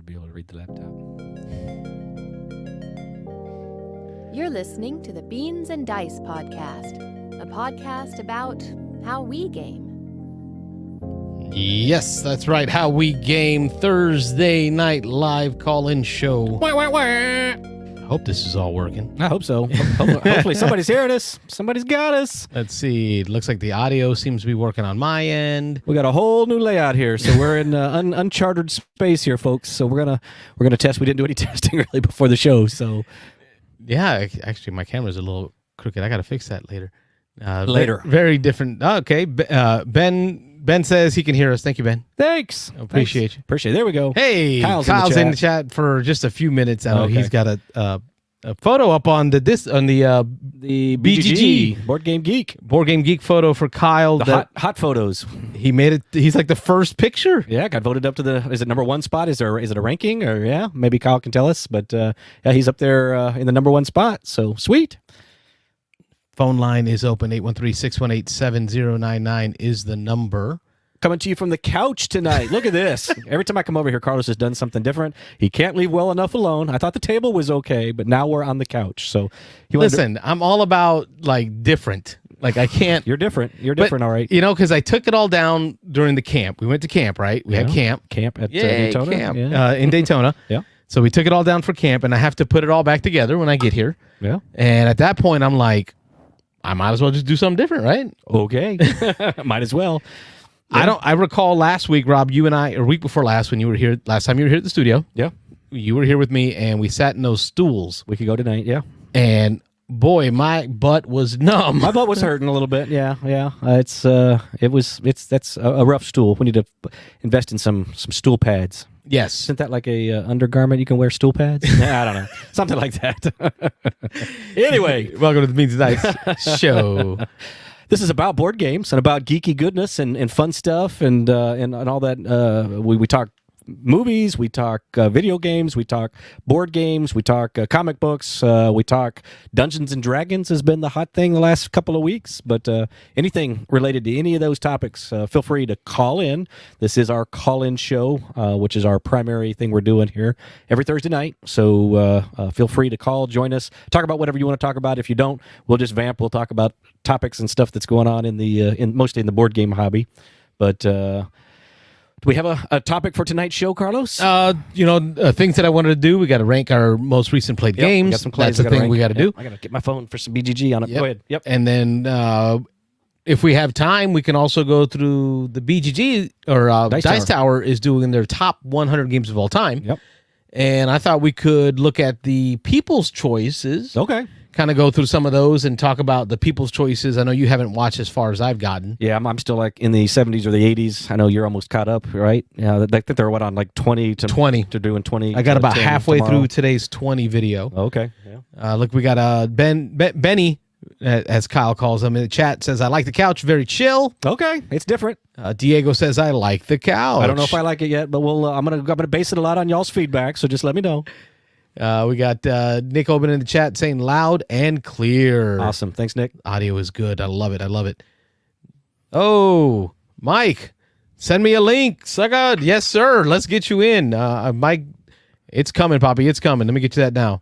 to be able to read the laptop. You're listening to the Beans and Dice podcast, a podcast about how we game. Yes, that's right. How we game Thursday night live call-in show. Wah, wah, wah. I hope this is all working. I hope so. Hopefully somebody's hearing us. Somebody's got us. Let's see. It looks like the audio seems to be working on my end. We got a whole new layout here, so we're in uncharted space here, folks. So we're gonna test. We didn't do any testing really before the show, so Yeah, actually, my camera's a little crooked. I got to fix that later. Later. Very different. Okay. Ben says he can hear us. Thank you, Ben. thanks. Appreciate you. Appreciate it. There we go. Hey, Kyle's in the chat for just a few minutes. I know Okay. he's got a photo up on the BGG Board Game Geek. Board Game Geek photo for Kyle. The hot photos. He made it. He's like the first picture. Yeah, got voted up to is it number one spot? Is it a ranking or yeah? Maybe Kyle can tell us, but yeah, he's up there in the number one spot. So sweet. Phone line is open. 813-618-7099 is the number. Coming to you from the couch tonight. Look at this. Every time I come over here, Carlos has done something different. He can't leave well enough alone. I thought the table was okay, but now we're on the couch. So Listen, I'm all about like different. Like I can't. You're different. You're different, all right. You know, because I took it all down during the camp. We went to camp, right? We had camp. Camp at Daytona. Camp Yeah. in Daytona. Yeah. So we took it all down for camp, and I have to put it all back together when I get here. Yeah. And at that point, I'm like, I might as well just do something different, right? Okay. Might as well. Yeah. I recall last week, Rob, you and I, or week before last, when you were here, last time you were here at the studio. Yeah. You were here with me, and we sat in those stools. We could go tonight. Yeah. And boy, my butt was numb. My butt was hurting a little bit. Yeah. Yeah. That's a rough stool. We need to invest in some stool pads. Yes. Isn't that like a undergarment you can wear stool pads? I don't know. Something like that. Anyway, welcome to the Beans and Dice show. This is about board games and about geeky goodness and fun stuff and all that. We talk movies, we talk video games, we talk board games, we talk comic books, we talk Dungeons and Dragons has been the hot thing the last couple of weeks. But anything related to any of those topics, feel free to call in. This is our call-in show, which is our primary thing we're doing here every Thursday night. So feel free to call, join us, talk about whatever you want to talk about. If you don't, we'll just vamp. We'll talk about topics and stuff that's going on mostly in the board game hobby. But do we have a topic for tonight's show, Carlos? Things that I wanted to do. We got to rank our most recent played games. We got some plays That's the thing we got to do. I got to get my phone for some BGG on it. Yep. Go ahead. Yep. And then if we have time, we can also go through the BGG or Dice Tower is doing their top 100 games of all time. Yep. And I thought we could look at the people's choices. Okay. Kind of go through some of those and talk about the people's choices. I know you haven't watched as far as I've gotten. Yeah, I'm still like in the 70s or the 80s. I know you're almost caught up, right? Yeah, I think they're on like 20 to 20. They're doing 20. I got about 10 halfway tomorrow. through today's 20 video. Okay. Yeah. Look, we got Benny, as Kyle calls him in the chat, says, I like the couch, very chill. Okay, it's different. Diego says, I like the couch. I don't know if I like it yet, but I'm gonna base it a lot on y'all's feedback. So just let me know. We got Nick Oben in the chat saying loud and clear. Awesome. Thanks, Nick. Audio is good. I love it. I love it. Oh, Mike, send me a link. Suck. Yes, sir. Let's get you in. Mike, it's coming, Poppy. It's coming. Let me get you that now.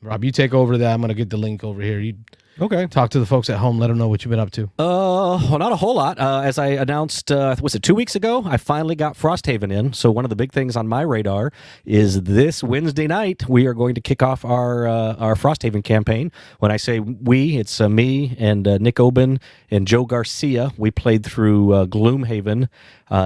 Rob, you take over that. I'm going to get the link over here. You Okay. talk to the folks at home. Let them know what you've been up to. Well, not a whole lot. As I announced, was it 2 weeks ago? I finally got Frosthaven in. So one of the big things on my radar is this Wednesday night we are going to kick off our Frosthaven campaign. When I say we, it's me and Nick Oben and Joe Garcia. We played through Gloomhaven.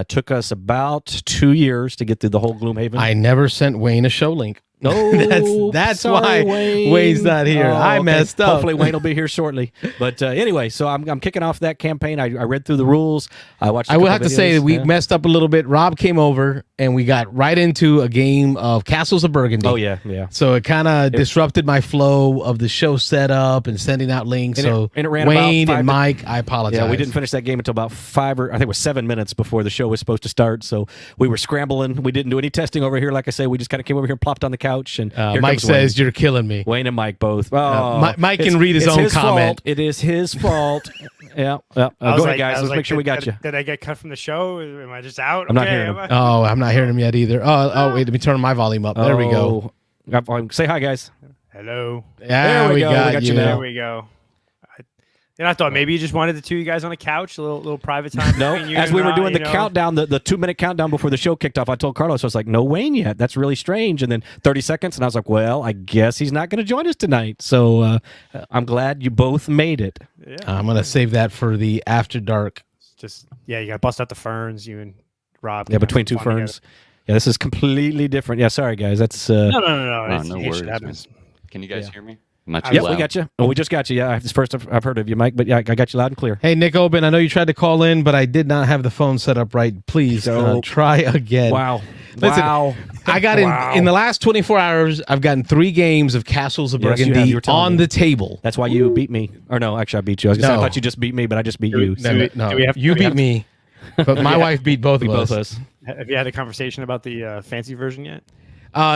Took us about 2 years to get through the whole Gloomhaven. I never sent Wayne a show link. No, that's sorry, why Wayne. Wayne's not here. I messed up. Hopefully Wayne will be here shortly. But anyway, so I'm kicking off that campaign. I read through the rules. I watched. I will have to say that we yeah. messed up a little bit. Rob came over and we got right into a game of Castles of Burgundy. Oh yeah, yeah. So it kind of disrupted my flow of the show setup and sending out links. And it ran Wayne about and Mike, I apologize. Yeah, we didn't finish that game until about 7 minutes before the show was supposed to start. So we were scrambling. We didn't do any testing over here. Like I say, we just kind of came over here and plopped on the couch. And here Mike comes says Wayne. you're killing me. Wayne and Mike both. Oh, Mike can read his own comment. Fault. It is his fault. Yeah. Go ahead, guys. Let's make sure we got you. Did I get cut from the show? Am I just out? I'm not hearing him. Oh, I'm not hearing him yet either. Oh, wait. Let me turn my volume up. There we go. Say hi, guys. Hello. Yeah, There we go. got you. There we go. And I thought maybe you just wanted the two of you guys on the couch, a little private time. No, between you as and we were Rob, doing the you know? countdown, the 2-minute countdown before the show kicked off, I told Carlos, I was like, no Wayne yet. That's really strange. And then 30 seconds, and I was like, well, I guess he's not going to join us tonight. So I'm glad you both made it. Yeah. I'm going to save that for the after dark. Just you got to bust out the ferns, you and Rob. Yeah, between two ferns. Yeah, this is completely different. Yeah, sorry, guys. That's No. No It worries, should happen. man. Can you guys hear me? I'm not too Yep, loud. we got you. Oh, we just got you. Yeah, it's the first I've heard of you, Mike. But yeah, I got you loud and clear. Hey, Nick Oben, I know you tried to call in, but I did not have the phone set up right. Please try again. Wow. Listen, Wow. I got in the last 24 hours, I've gotten 3 games of Castles of Yes, you have. Burgundy You were telling on me. the table. That's why you beat me. Or no, actually, I beat you. I was gonna say, I No. thought you just beat me, but I just beat you. do we- No, do we have- you do we beat have- me, but my wife beat both We of both us. us. Have you had a conversation about the fancy version yet?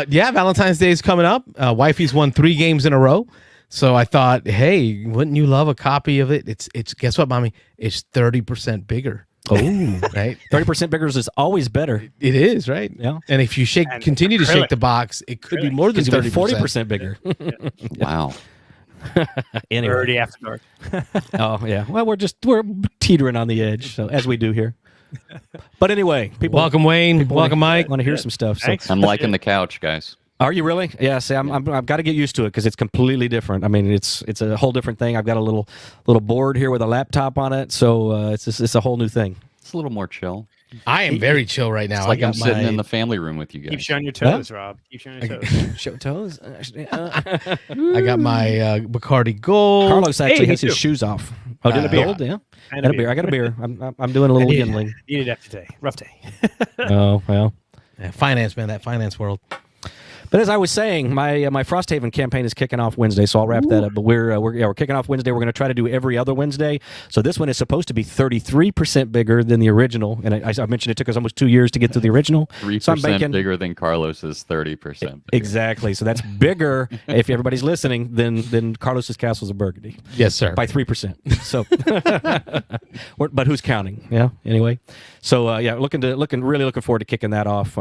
Yeah, Valentine's Day is coming up. Wifey's won 3 games in a row. So I thought, hey, wouldn't you love a copy of it? It's guess what, mommy? It's 30% bigger. Oh, Right? 30% bigger is always better. It is, right? Yeah. And if you And continue to acrylic. shake the box, it could be more than It's even 30%. 40% bigger. Wow. Anyway. Already after dark. Oh yeah. Well, we're teetering on the edge, so as we do here. But anyway, people Welcome, Wayne. Welcome, Mike. want to hear some stuff. So, Thanks. I'm liking the couch, guys. are you really? Yeah. See, I've got to get used to it because it's completely different. I mean, it's a whole different thing. I've got a little board here with a laptop on it, so it's a whole new thing. It's a little more chill. I am very chill right now. It's like I I'm got sitting my in the family room with you guys. Keep you on your toes, Rob. Keep you on your toes. Show toes. I got my Bacardi Gold. Carlos actually Hey, me has his too. shoes off. Oh, did a beer. gold? Yeah. And Got a beer. I got a beer. I'm doing a little yindling. Needed after day. Rough day. Oh well. Yeah, finance, man. That finance world. But as I was saying, my Frosthaven campaign is kicking off Wednesday, so I'll wrap that up. But we're kicking off Wednesday. We're going to try to do every other Wednesday. So this one is supposed to be 33% bigger than the original, and I mentioned it took us almost 2 years to get through the original. 3% So I'm banking bigger than Carlos's 30%. Bigger. exactly. So that's bigger if everybody's listening than Carlos's Castles of Burgundy Yes, sir. by 3%. So, but who's counting? Yeah. Anyway, so really looking forward to kicking that off.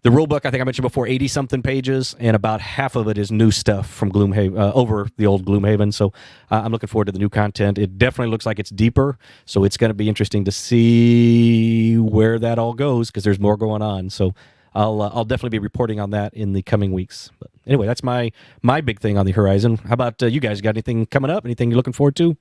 The rule book, I think I mentioned before, 80-something pages, and about half of it is new stuff from Gloomhaven, over the old Gloomhaven. So I'm looking forward to the new content. It definitely looks like it's deeper, so it's going to be interesting to see where that all goes because there's more going on. So I'll definitely be reporting on that in the coming weeks. But anyway, that's my big thing on the horizon. How about you guys? Got anything coming up? Anything you're looking forward to?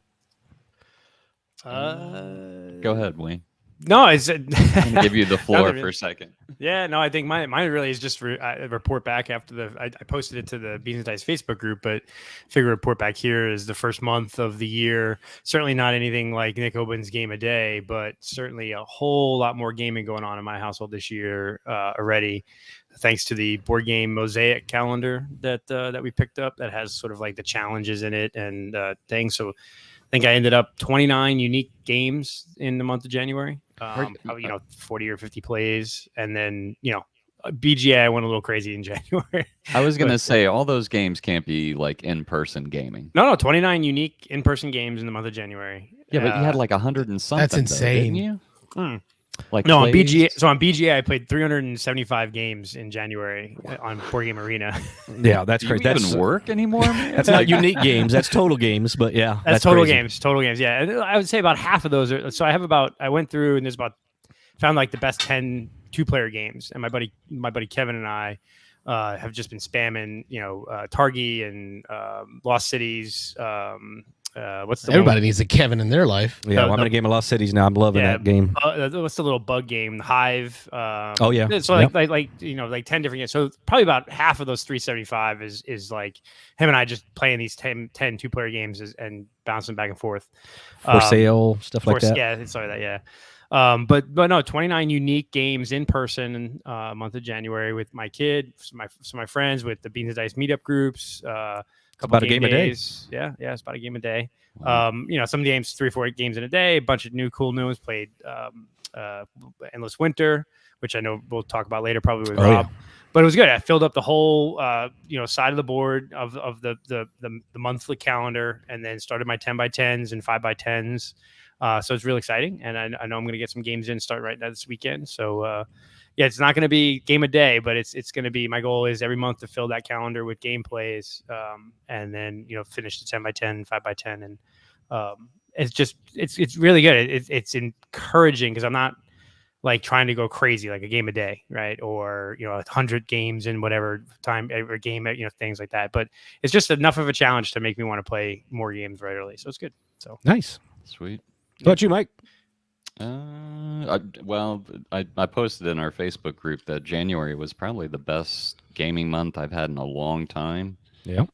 Go ahead, Wayne. No, it's I'm going to give you the floor Another- for a second. yeah. No, I think mine really is just report back after I posted it to the Beans and Dice Facebook group, but figure report back here is the first month of the year. Certainly not anything like Nick Oben's game a day, but certainly a whole lot more gaming going on in my household this year already, thanks to the board game mosaic calendar that we picked up that has sort of like the challenges in it and things. So I think I ended up 29 unique games in the month of January. Probably, 40 or 50 plays. And then, BGA, I went a little crazy in January. I was going to say, all those games can't be like in-person gaming. No, 29 unique in-person games in the month of January. Yeah, but you had like 100 and something. That's insane. Didn't you? Hmm. Like No, on plays? BGA. So on BGA, I played 375 games in January on Board Game Arena. Yeah, that's Do you crazy. even work anymore, man? That's not unique games. That's total games. But yeah, That's total crazy. games. Total games. Yeah, and I would say about half of those are. So I went through and found like the best 10 2-player games, and my buddy Kevin and I have just been spamming, Targi and Lost Cities. What's the Everybody needs a Kevin in their life. Yeah, well, I'm in a game of Lost Cities now. I'm loving that game. What's the little bug game? The Hive. Oh yeah. So Yep. like 10 different games. So probably about half of those 375 is like him and I just playing these 10 2-player games and bouncing back and forth. For sale, stuff like that. Yeah, sorry that. Yeah. But no, 29 unique games in person in month of January with my kid, some of my friends, with the Beans and Dice meetup groups, couple about a game a day. days. Yeah, it's about a game a day. Wow. Some games 3-4 games in a day. A bunch of cool new ones. Played Endless Winter, which I know we'll talk about later, probably with Rob. Yeah. But it was good. I filled up the whole side of the board of the monthly calendar, and then started my 10x10s and 5x10s. So it's really exciting, and I know I'm going to get some games in start right now this weekend. So it's not going to be game a day, but it's going to be, my goal is every month to fill that calendar with gameplays, and then finish the 10x10, 5x10, and it's really good. It's encouraging because I'm not like trying to go crazy like a game a day, right? Or 100 games in whatever time, every game, things like that. But it's just enough of a challenge to make me want to play more games regularly. So it's good. So Nice. Sweet. How about you, Mike? I posted in our Facebook group that January was probably the best gaming month I've had in a long time. Yeah.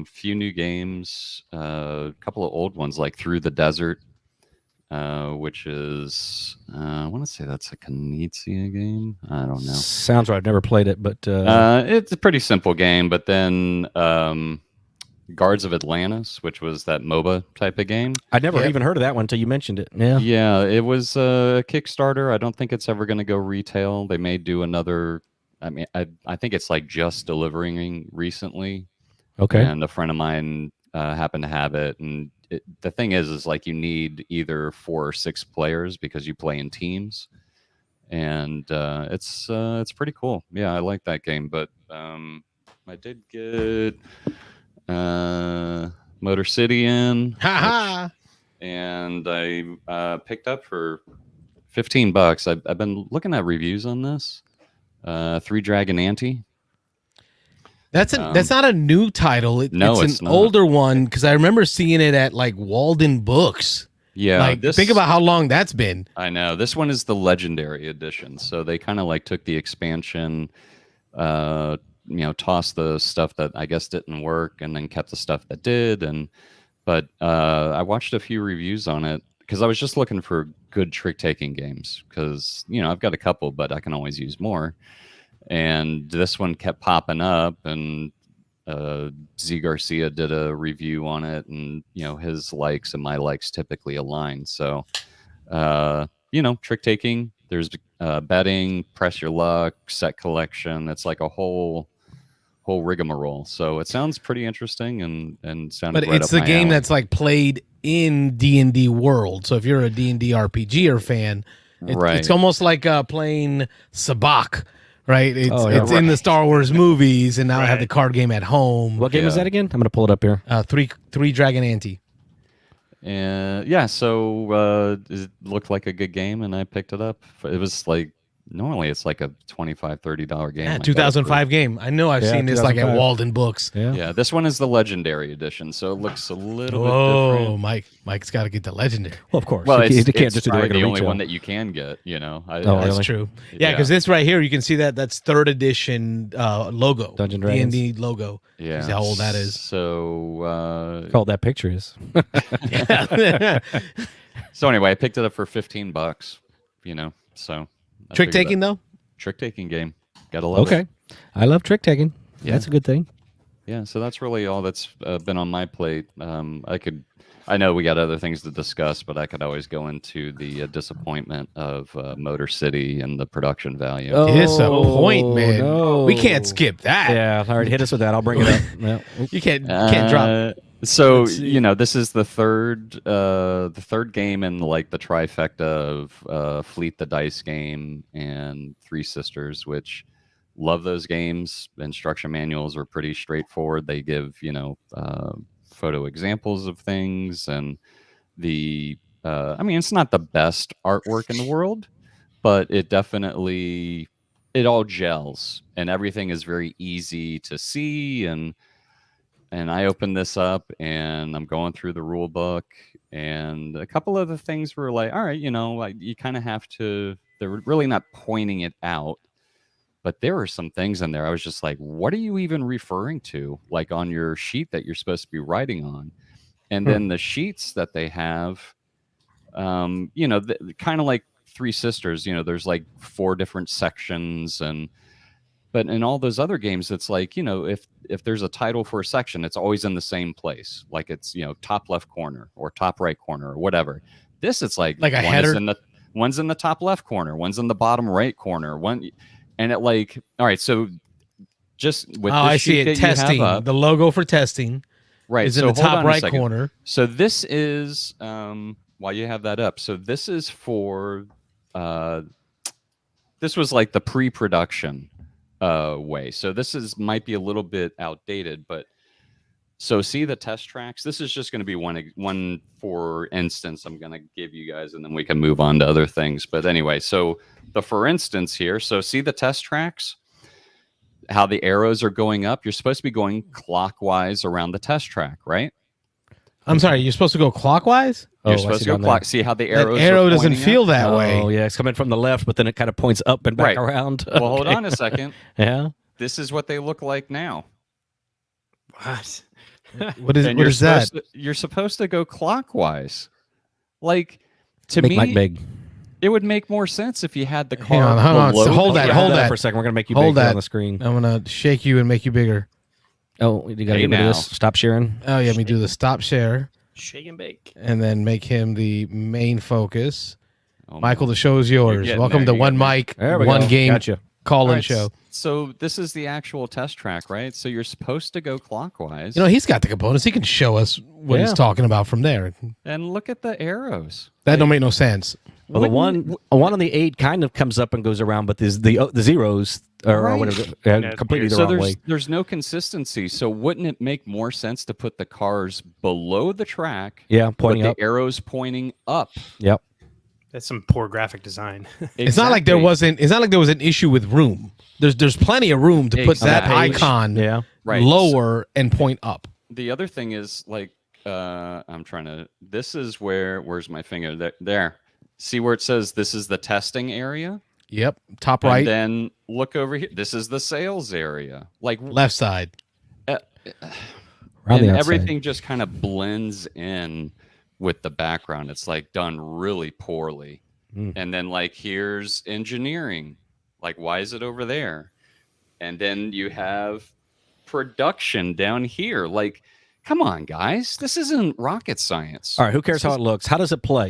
Few new games, a couple of old ones like Through the Desert, which is I want to say that's a Knizia game. I don't know. Sounds right. I've never played it, but It's a pretty simple game. But then Guards of Atlantis, which was that MOBA type of game. I'd never even heard of that one until you mentioned it. Yeah. Yeah, it was a Kickstarter. I don't think it's ever going to go retail. They may do another. I mean, I think it's like just delivering recently. Okay. And a friend of mine happened to have it. And the thing is like you need either 4 or 6 players because you play in teams. And it's pretty cool. Yeah, I like that game. But I did get Motor City in. And I picked up for $15. I've been looking at reviews on this. 3 Dragon Ante. That's not a new title. It's an older one because I remember seeing it at like Walden Books. Yeah, think about how long that's been. I know. This one is the Legendary Edition, so they kind of like took the expansion, tossed the stuff that I guess didn't work, and then kept the stuff that did. But I watched a few reviews on it because I was just looking for good trick-taking games because I've got a couple, but I can always use more. And this one kept popping up, and Z Garcia did a review on it, and his likes and my likes typically align. So trick taking, there's betting, press your luck, set collection. It's like a whole rigmarole. So it sounds pretty interesting and sounded but right it's up the my game alley. that's like played in D&D world. So if you're a D&D RPGer fan, it's almost like playing Sabacc. Right, it's in the Star Wars movies, and now I have the card game at home. What game is that again? I'm going to pull it up here. 3 Dragon Ante. So it looked like a good game, and I picked it up. It was like normally it's like a $25-$30 game. Yeah, 2005 game. I know I've seen this like at Walden Books. Yeah, this one is the Legendary Edition, so it looks a little bit different. Mike's got to get the Legendary. Well, of course. Well, you can't it's just do the probably regular the only retail. one that you can get. That's really? true. Yeah, because this right here, you can see that's 3rd edition logo. Dungeon Dragons. D&D logo. Yeah. See how old that is. So How old that picture is. So anyway, I picked it up for $15. So Trick taking though. Trick taking game. Gotta love it. Okay. I love trick taking. Yeah. That's a good thing. Yeah, so that's really all that's been on my plate. I know we got other things to discuss, but I could always go into the disappointment of Motor City and the production value. Disappointment. No. We can't skip that. Yeah. All right. Hit us with that. I'll bring it up. Yeah. You can't drop. So Let's see. this is the third game in like the trifecta of Fleet the Dice game and Three Sisters, which love those games. Instruction manuals are pretty straightforward. They give photo examples of things, and it's not the best artwork in the world, but it definitely all gels and everything is very easy to see. And I opened this up and I'm going through the rule book, and a couple of the things were like, all right, you kind of have to, they're really not pointing it out, but there were some things in there I was just like, what are you even referring to? Like on your sheet that you're supposed to be writing on. And then the sheets that they have, kind of like Three Sisters, there's like 4 different sections, and But in all those other games, it's like, if there's a title for a section, it's always in the same place. Like it's, top left corner or top right corner or whatever. This, it's like a header. One's in the top left corner, one's in the bottom right corner, and it like, all right, so just with this I see sheet it. that you have Testing. up, The logo for testing right, is in so the hold on top a right second. corner. So this is while you have that up. So this is for this was like the pre-production way. So this might be a little bit outdated, but so see the test tracks. This is just going to be one for instance I'm going to give you guys, and then we can move on to other things. But anyway, so the for instance here. So see the test tracks, how the arrows are going up. You're supposed to be going clockwise around the test track, right? I'm sorry, you're supposed to go clockwise? You're supposed to go clock. See how the arrows That arrow are doesn't pointing feel up? that way. Oh, yeah. It's coming from the left, but then it kind of points up and back Right. around. Well, hold Okay. on a second. Yeah. This is what they look like now. What? What is And what is that? You're supposed to go clockwise. Like, to Make me, Mike big. it would make more sense if you had the Hang car on, hold on. below. Hold that, Yeah, hold that. for a second. We're going to make you Hold big that. on the screen. I'm gonna shake you and make you bigger. Oh, you got to Hey, get rid of now. this. Stop sharing. Oh yeah, let me do the stop share Shake and bake. and then make him the main focus. Oh, Michael, the show is yours. getting Welcome there, to you're One getting Mic, There we One go. Game Gotcha. Call-in All right, show. So this is the actual test track, right? So you're supposed to go clockwise. He's got the components. He can show us what he's Yeah. talking about from there. And look at the arrows. That don't make no sense. Well, the one on the 8 kind of comes up and goes around, but the zeros or Right. whatever Yeah, completely the So wrong way. there's no consistency. So wouldn't it make more sense to put the cars below the track? Yeah, With pointing the up. arrows pointing up. Yep. That's some poor graphic design. It's not like there wasn't. It's not like there was an issue with room. There's plenty of room to put that Exactly. icon Yeah. Right. lower and point up. The other thing is like I'm trying to. This is where's my finger? There. See where it says this is the testing area? Yep, top right, And then look over here. This is the sales area. Like left side. uh, Around and the outside. everything just kind of blends in with the background. It's like done really poorly. And then like here's engineering. Like why is it over there? And then you have production down here. Like, come on, guys. This isn't rocket science. All right. Who cares how it looks? How does it play?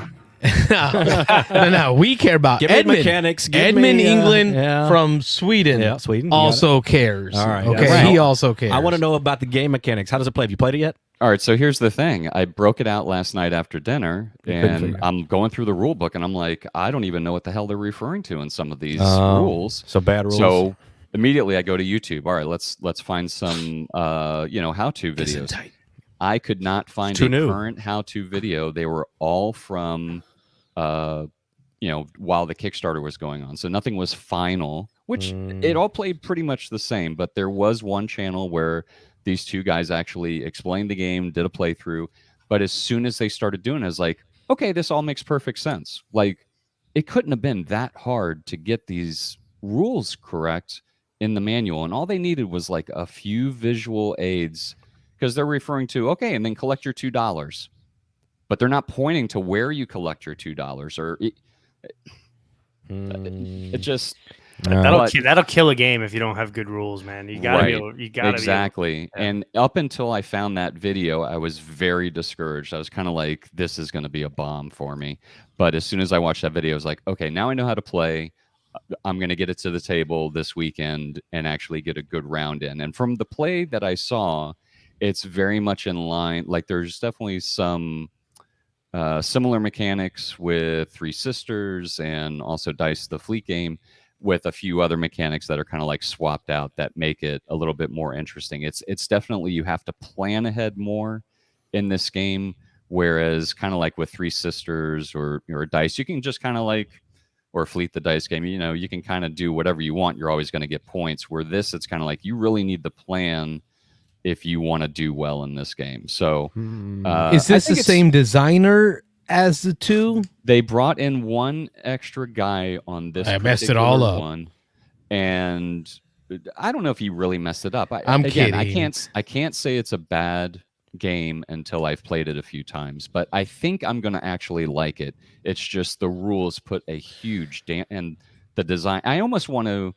No, we care about Give me Edmund. mechanics. Give Edmund me, England yeah. from Sweden. Yeah, Sweden. You got Also cares. All right. Okay, Right. he also cares. I want to know about the game mechanics. How does it play? Have you played it yet? All right, so here's the thing. I broke it out last night after dinner, couldn't and figure it out. I'm going through the rule book, and I'm like, I don't even know what the hell they're referring to in some of these Oh, rules. So bad rules. So immediately I go to YouTube. All right, let's find some how-to videos. I could not find too a new. current how-to video. They were all from while the Kickstarter was going on. So nothing was final, which it all played pretty much the same, but there was one channel where these two guys actually explained the game, did a playthrough, but as soon as they started doing it, I was like, okay, this all makes perfect sense. Like, it couldn't have been that hard to get these rules correct in the manual, and all they needed was like a few visual aids, because they're referring to, okay, and then collect your $2, but they're not pointing to where you collect your $2, or it just... That'll kill a game if you don't have good rules, man. You gotta be able, you gotta exactly. Yeah. And up until I found that video, I was very discouraged. I was kind of like, this is going to be a bomb for me. But as soon as I watched that video, I was like, okay, now I know how to play. I'm going to get it to the table this weekend and actually get a good round in. And from the play that I saw, it's very much in line. Like, there's definitely some similar mechanics with Three Sisters and also Dice the Fleet game, with a few other mechanics that are kind of like swapped out that make it a little bit more interesting. It's definitely, you have to plan ahead more in this game, whereas kind of like with Three Sisters or Dice, you can just kind of like, or Fleet the Dice game, you can kind of do whatever you want. You're always going to get points. Where this, it's kind of like you really need the plan if you want to do well in this game. So Is this the it's- same designer as the two? They brought in one extra guy on this. I messed it all particular up. one, and I don't know if he really messed it up. I'm again, kidding. I can't say it's a bad game until I've played it a few times, but I think I'm going to actually like it. It's just the rules put a huge and the design. I almost want to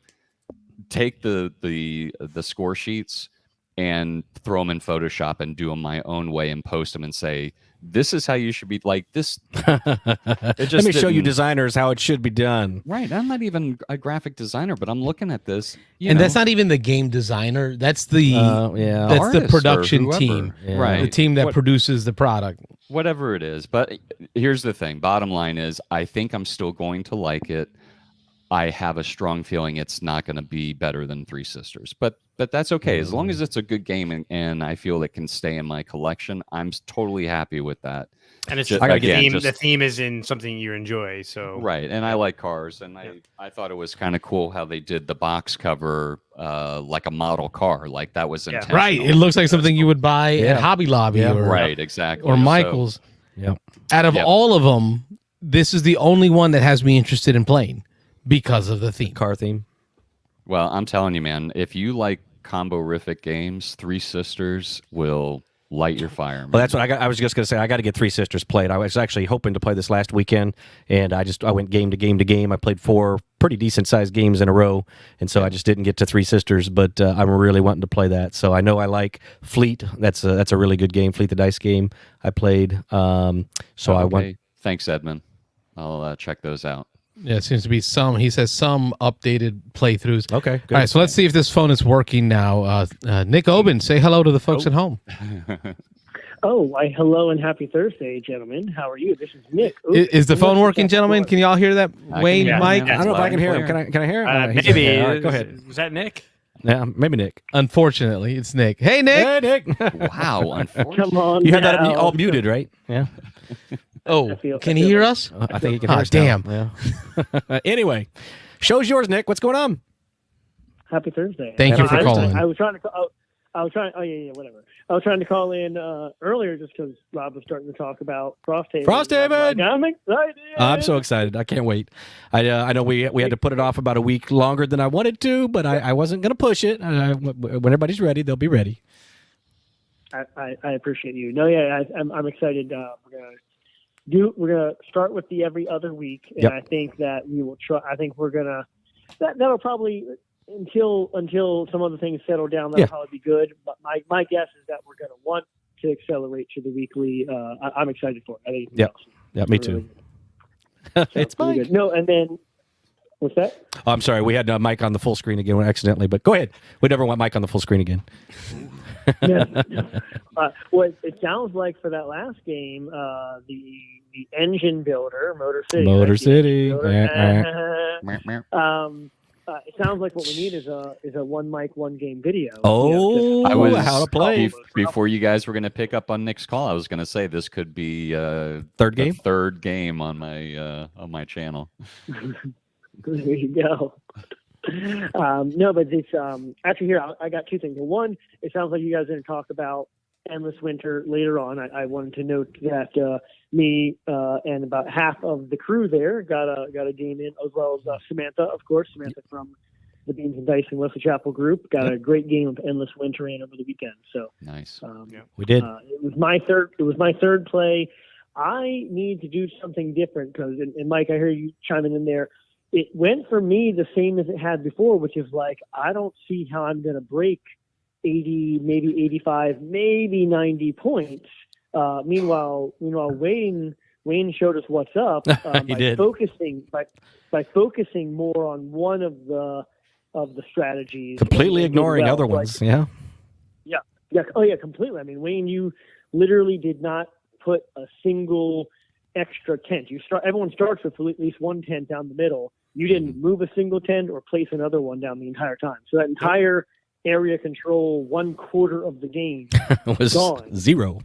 take the score sheets and throw them in Photoshop and do them my own way and post them and say, this is how you should be like this. Let me show you designers how it should be done. Right. I'm not even a graphic designer, but I'm looking at this. That's not even the game designer. That's the that's the production team. Yeah. Right. The team that produces the product. Whatever it is. But here's the thing. Bottom line is, I think I'm still going to like it. I have a strong feeling it's not going to be better than Three Sisters, but that's okay. As long as it's a good game and I feel it can stay in my collection, I'm totally happy with that. And it's Just- just, again, the theme is in something you enjoy. So Right, and I like cars, and I thought it was kind of cool how they did the box cover like a model car, like that was intentional. Right. It looks like something you would buy at Hobby Lobby or right, exactly, or So- Michael's. Yeah. Out of all of them, this is the only one that has me interested in playing because of the theme. Car theme. Well, I'm telling you, man, if you like combo-rific games, Three Sisters will light your fire. Man. Well, that's what I got. I was just going to say I got to get Three Sisters played. I was actually hoping to play this last weekend, and I went game to game to game. I played 4 pretty decent sized games in a row, and so I just didn't get to Three Sisters. But I'm really wanting to play that. So I know I like Fleet. That's a really good game. Fleet the dice game I played. I want. Thanks, Edmund. I'll check those out. Yeah, it seems to be some. He says some updated playthroughs. Okay, good. All right, so let's see if this phone is working now. Nick Oben, say hello to the folks at home. Oh, why, hello and happy Thursday, gentlemen. How are you? This is Nick. Is the phone working, gentlemen? Can you all hear that? Wayne, hear Mike? him. I don't know if I can hear him. Clear. Can I hear him? He's- maybe. all right, go ahead. Was that Nick? Yeah, maybe Nick. Unfortunately, it's Nick. Hey, Nick. Hey, Nick. Wow, unfortunately. Come on. You had that now. all muted, right? Yeah. Oh, feel- can I he feel hear like- us? I think he can Ah, hear us damn. now. Yeah. Anyway, show's yours, Nick. What's going on? Happy Thursday. Thank you for I was calling. trying- I was trying to call. I was trying. Oh yeah, whatever. I was trying to call in earlier just because Rob was starting to talk about Frosthaven. Frosthaven! I'm excited. I'm so excited. I can't wait. I know we had to put it off about a week longer than I wanted to, but I wasn't going to push it. When everybody's ready, they'll be ready. I appreciate you. No, yeah, I'm excited. We're gonna start with the every other week, and Yep. I think that we will try. I think we're gonna that'll probably until some other things settle down. That'll probably be good. But my guess is that we're gonna want to accelerate to the weekly. I'm excited for it. I think. Yep. Yeah, me Really too. good. It's Really Mike. good. No, and then what's that? Oh, I'm sorry. We had Mike on the full screen again accidentally, but go ahead. We never want Mike on the full screen again. Yeah. Well, it sounds like for that last game, the engine builder, Motor City. Motor right? The City. engine builder. Meow, meow. It sounds like what we need is a one mic, one game video. Oh, I was how to play. before you guys were going to pick up on Nick's call. I was going to say this could be Third game? the third game on my channel. There you go. No, but it's actually here. I got two things. Well, one, it sounds like you guys are going to talk about Endless Winter later on. I wanted to note that me and about half of the crew there got a game in, as well as Samantha, of course. Samantha from the Beans and Dice and Wesley Chapel group got a great game of Endless Winter in over the weekend. So Nice. We did. it was my third play. I need to do something different because, and Mike, I hear you chiming in there. It went for me the same as it had before, which is like, I don't see how I'm going to break 80, maybe 85, maybe 90 points. Meanwhile, Wayne showed us what's up He did. by focusing more on one of the strategies, Completely and did ignoring well. other Like, ones. Yeah. yeah. Oh, yeah, completely. I mean, Wayne, you literally did not put a single extra tent. Everyone starts with at least one tent down the middle. You didn't move a single tent or place another one down the entire time. So that entire area control 1/4 of the game It was gone. 0.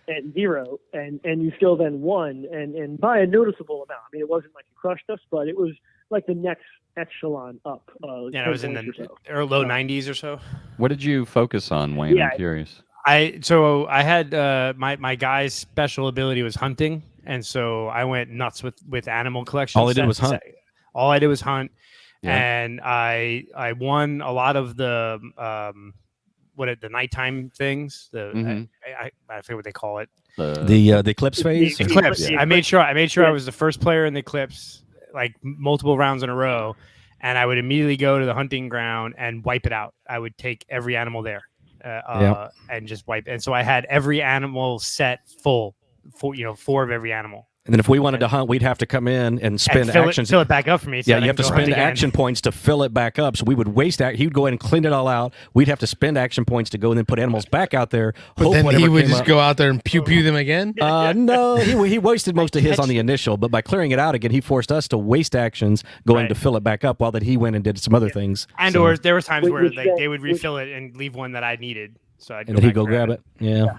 and 0, and you still then won, and by a noticeable amount. I mean, it wasn't like you crushed us, but it was like the next echelon up. Yeah, it was in the low 90s or so. What did you focus on, Wayne? Yeah. I'm curious. I had my guy's special ability was hunting, and so I went nuts with animal collection. All he did was hunt. All I did was hunt, Yeah. and I won a lot of the the nighttime things. Mhm. I forget what they call it. The eclipse phase. The Eclipse. Yeah. I made sure I Yeah. was the first player in the eclipse, like multiple rounds in a row, and I would immediately go to the hunting ground and wipe it out. I would take every animal there, and just wipe. And so I had every animal set full, 4 of every animal. And then if we wanted to hunt, we'd have to come in and spend actions. Fill it back up for me. Yeah, you have to spend action points to fill it back up. So we would waste he would go in and clean it all out. We'd have to spend action points to go and then put animals back out there. But then he would just go out there and pew them again? No, he wasted most of his on the initial, but by clearing it out again, he forced us to waste actions going to fill it back up while that he went and did some other things. And or there were times where they would refill it and leave one that I needed. So and then he'd go grab it. Yeah.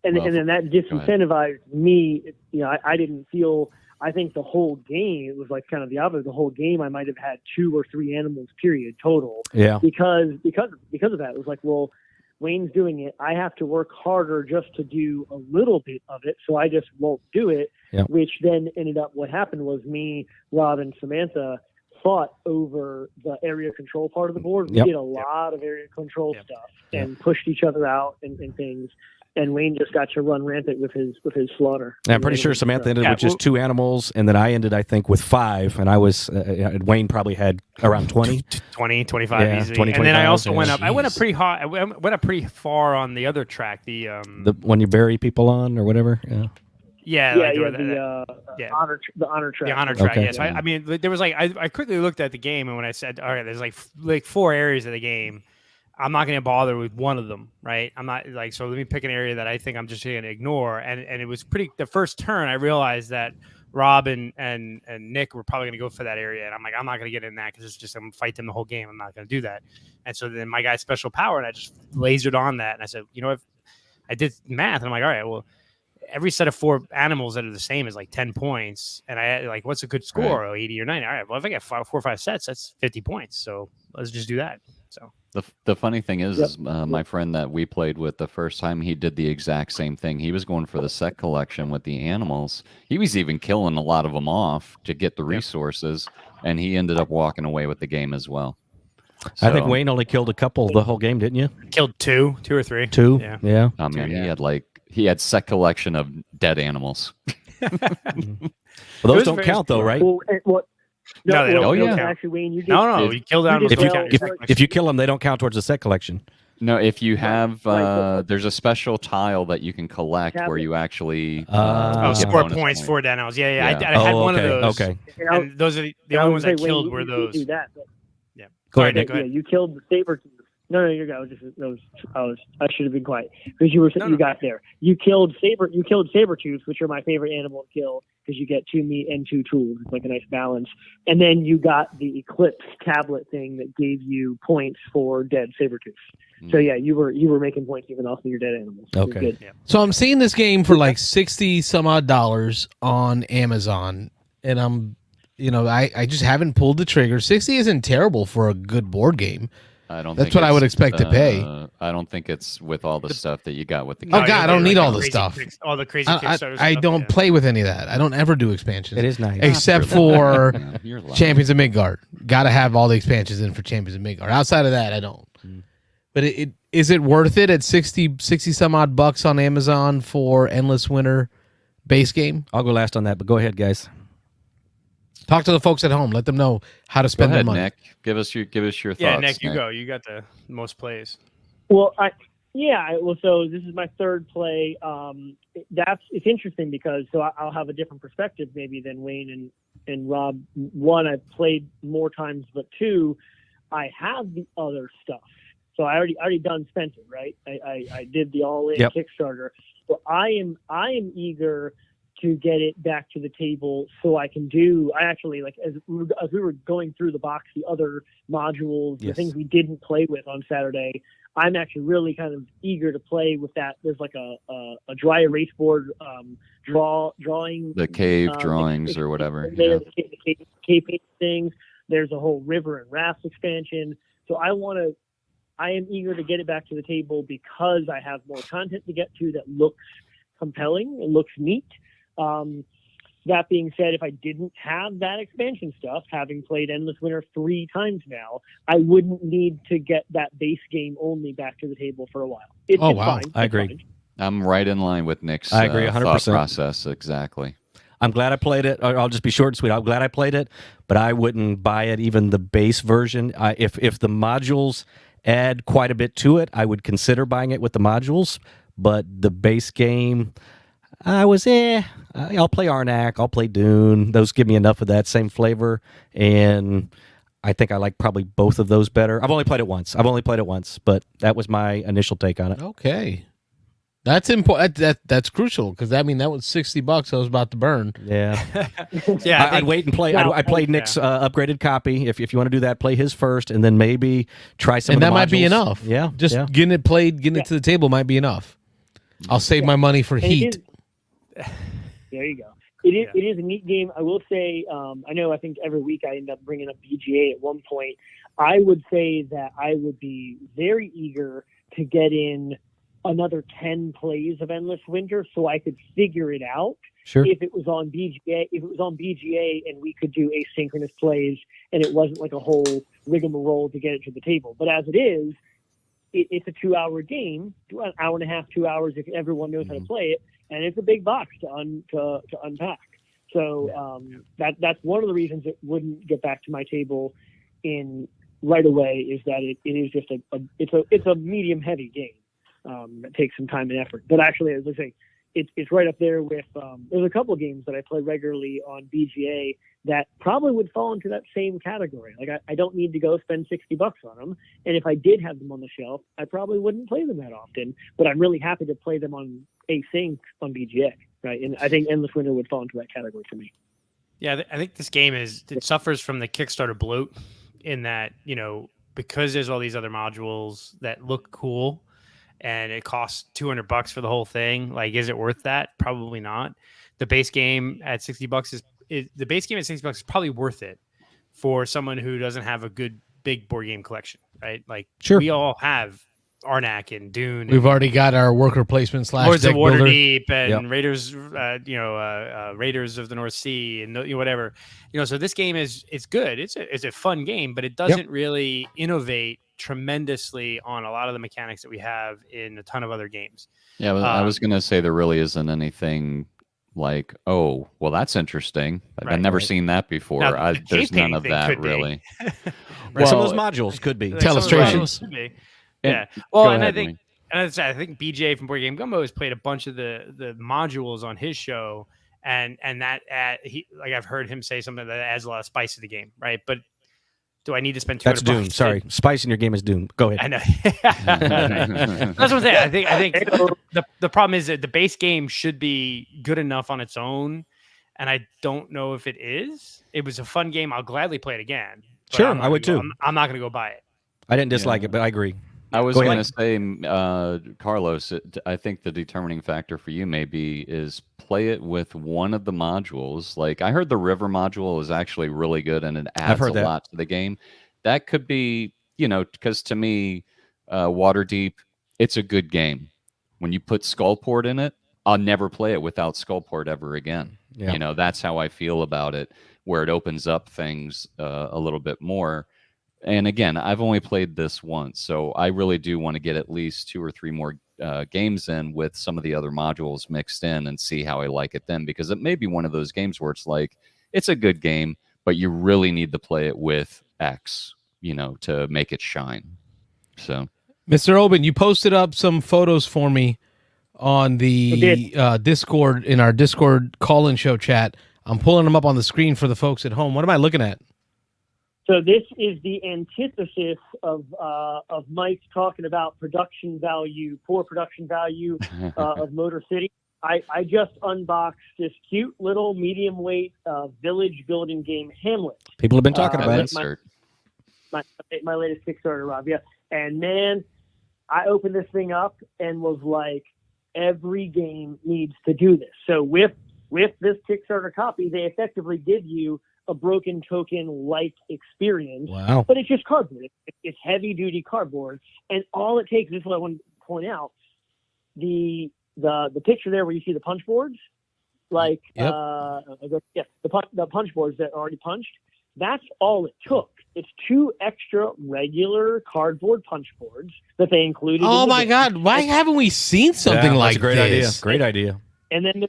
And then that disincentivized me. I didn't feel. I think the whole game, it was like kind of the opposite. The whole game, I might have had 2 or 3 animals, period, total. Yeah. Because of that, it was like, well, Wayne's doing it. I have to work harder just to do a little bit of it, so I just won't do it. Yep. Which then ended up. What happened was me, Rob, and Samantha fought over the area control part of the board. We did a lot of area control stuff and pushed each other out and things. And Wayne just got to run rampant with his slaughter. And I'm pretty sure Samantha ended with just 2 animals, and then I ended, I think, with 5. And I was Wayne probably had around 20, 25 easily. 20, and then I also went yeah. up. I went up pretty high. I went up pretty far on the other track. The when you bury people on or whatever. Yeah. The honor track. The honor track. Okay. Yes. I mean, there was I quickly looked at the game, and when I said, all right, there's like 4 areas of the game. I'm not going to bother with one of them, right? I'm not so let me pick an area that I think I'm just going to ignore. And it was the first turn, I realized that Rob and Nick were probably going to go for that area. And I'm like, I'm not going to get in that because it's just, I'm going to fight them the whole game. I'm not going to do that. And so then my guy's special power, and I just lasered on that. And I said, if I did math, and I'm like, all right, well, every set of 4 animals that are the same is like 10 points. And I had what's a good score? Right. 80 or 90. All right, well, if I get 4 or 5 sets, that's 50 points. So let's just do that. So the funny thing is my friend that we played with the first time, he did the exact same thing. He was going for the set collection with the animals. He was even killing a lot of them off to get the resources, and he ended up walking away with the game as well. So, I think Wayne only killed a couple the whole game, didn't you? Killed 2 or 3. 2, yeah. Oh man, he had set collection of dead animals. Well, those don't count though, right? No, they don't. Oh, yeah. Actually, Wayne, you did. No, you killed animals. If you kill them, they don't count towards the set collection. No, if you have, there's a special tile that you can collect where you actually score points for dead animals. Yeah. I had one of those. Okay. And those are the only ones I killed were those. Do that, yeah. Go ahead. Nick, you killed the saber tooth. No, you're good. I should have been quiet because you got there. You killed saber-tooth, which are my favorite animal to kill because you get 2 meat and 2 tools. It's like a nice balance. And then you got the Eclipse tablet thing that gave you points for dead saber-tooth. So yeah, you were making points even off of your dead animals. Okay. Good. Yeah. So I'm seeing this game for like $60 some odd on Amazon, and I'm, I just haven't pulled the trigger. 60 isn't terrible for a good board game. That's what I would expect to pay. I don't think it's with all the stuff that you got with the. Oh God, I don't need all the stuff. All the crazy Kickstarters. I don't play with any of that. I don't ever do expansions. It is nice, except for You're Champions of Midgard. Got to have all the expansions in for Champions of Midgard. Outside of that, I don't. But is it worth it at 60 some odd bucks on Amazon for Endless Winter base game? I'll go last on that, but go ahead, guys. Talk to the folks at home. Let them know how to spend their money. Nick, give us your thoughts. Yeah, Nick, you go. You got the most plays. Well, so this is my 3rd play. It's interesting because I'll have a different perspective maybe than Wayne and Rob. 1, I've played more times, but 2, I have the other stuff. So I already done spent it, right? I did the all-in Kickstarter. So I am eager to get it back to the table so I can do. I actually as we were going through the box, the other modules, the things we didn't play with on Saturday. I'm actually really kind of eager to play with that. There's like a dry erase board drawing the cave drawings or whatever. The cave paint things. There's a whole river and rafts expansion. So I am eager to get it back to the table because I have more content to get to that looks compelling. It looks neat. That being said, if I didn't have that expansion stuff, having played Endless Winter 3 times now, I wouldn't need to get that base game only back to the table for a while. It's wow. fine. I agree. Fine. I'm right in line with Nick's I agree 100%. thought process. Exactly. I'm glad I played it. I'll just be short and sweet. I'm glad I played it, but I wouldn't buy it, even the base version. If the modules add quite a bit to it, I would consider buying it with the modules. But the base game, I'll play Arnak, I'll play Dune. Those give me enough of that same flavor, and I think I like probably both of those better. I've only played it once, but that was my initial take on it. Okay. That's important. That's crucial because that was $60 I was about to burn. Yeah, Yeah, I'd wait and play. I'd play Nick's upgraded copy. If you want to do that, play his first, and then maybe try some. And of the that might be modules. enough. Yeah, just getting it played, getting it to the table might be enough. I'll save my money for And heat. There you go. It is a neat game. I will say, I think every week I end up bringing up BGA at one point. I would say that I would be very eager to get in another 10 plays of Endless Winter so I could figure it out. Sure. If it was on BGA and we could do asynchronous plays and it wasn't like a whole rigmarole to get it to the table. But as it is, it's a 2-hour game, an hour and a half, 2 hours if everyone knows how to play it, and it's a big box to unpack. So that's one of the reasons it wouldn't get back to my table in right away is that it is just it's a medium heavy game that takes some time and effort. But actually, as I say, it's right up there with there's a couple of games that I play regularly on BGA that probably would fall into that same category. Like I don't need to go spend $60 on them, and if I did have them on the shelf, I probably wouldn't play them that often. But I'm really happy to play them on async on BGA, right? And I think Endless Winter would fall into that category for me. Yeah, I think this game it suffers from the Kickstarter bloat in that, because there's all these other modules that look cool and it costs $200 for the whole thing. Like, is it worth that? Probably not. The base game at $60 is probably worth it for someone who doesn't have a good big board game collection, right? Like, Sure. We all have Arnak and Dune. We've already got our worker placement / Lords deck of builder. Waterdeep and Yep. Raiders, Raiders of the North Sea, and whatever. So this game is good. It's a fun game, but it doesn't really innovate tremendously on a lot of the mechanics that we have in a ton of other games. Yeah, I was going to say there really isn't anything like, oh, well, that's interesting. I've never seen that before. Now, the There's campaign none of thing that could be. really. Right, some of those modules could be. Like some of the Illustrations. modules could be. And- Yeah. Well, Go and ahead, I think Wayne. And I think BJ from Board Game Gumbo has played a bunch of the modules on his show, and that I've heard him say something that adds a lot of spice to the game, right? But do I need to spend $200? That's Dune. Sorry, spice in your game is Dune. Go ahead. I know. That's what I'm saying. I think the problem is that the base game should be good enough on its own, and I don't know if it is. It was a fun game. I'll gladly play it again. but Sure, I'm not I would gonna go- too. I'm not going to go buy it. I didn't dislike it, but I agree. I was Go going ahead. to say, Carlos, I think the determining factor for you maybe is play it with one of the modules. Like I heard the river module is actually really good and it adds a lot to the game. That could be, because to me, Waterdeep, it's a good game. When you put Skullport in it, I'll never play it without Skullport ever again. Yeah. That's how I feel about it, where it opens up things a little bit more. And again, I've only played this once, so I really do want to get at least 2 or 3 more games in with some of the other modules mixed in and see how I like it then, because it may be one of those games where it's like, it's a good game, but you really need to play it with X, to make it shine. So, Mr. Oben, you posted up some photos for me on the Discord, in our Discord call-in show chat. I'm pulling them up on the screen for the folks at home. What am I looking at? So this is the antithesis of Mike talking about poor production value of Motor City. I just unboxed this cute little medium weight village building game, Hamlet. People have been talking about it. My latest Kickstarter, Rob. Yeah, and man, I opened this thing up and was like, every game needs to do this. So with this Kickstarter copy, they effectively give you a Broken Token-like experience. Wow. But it's just cardboard. It's heavy-duty cardboard. And all it takes, this is what I want to point out, the picture there where you see the punch boards, like the punch boards that are already punched, that's all it took. It's 2 extra regular cardboard punch boards that they included. Oh my God! Why haven't we seen something like that's a great this? idea. Great idea. And then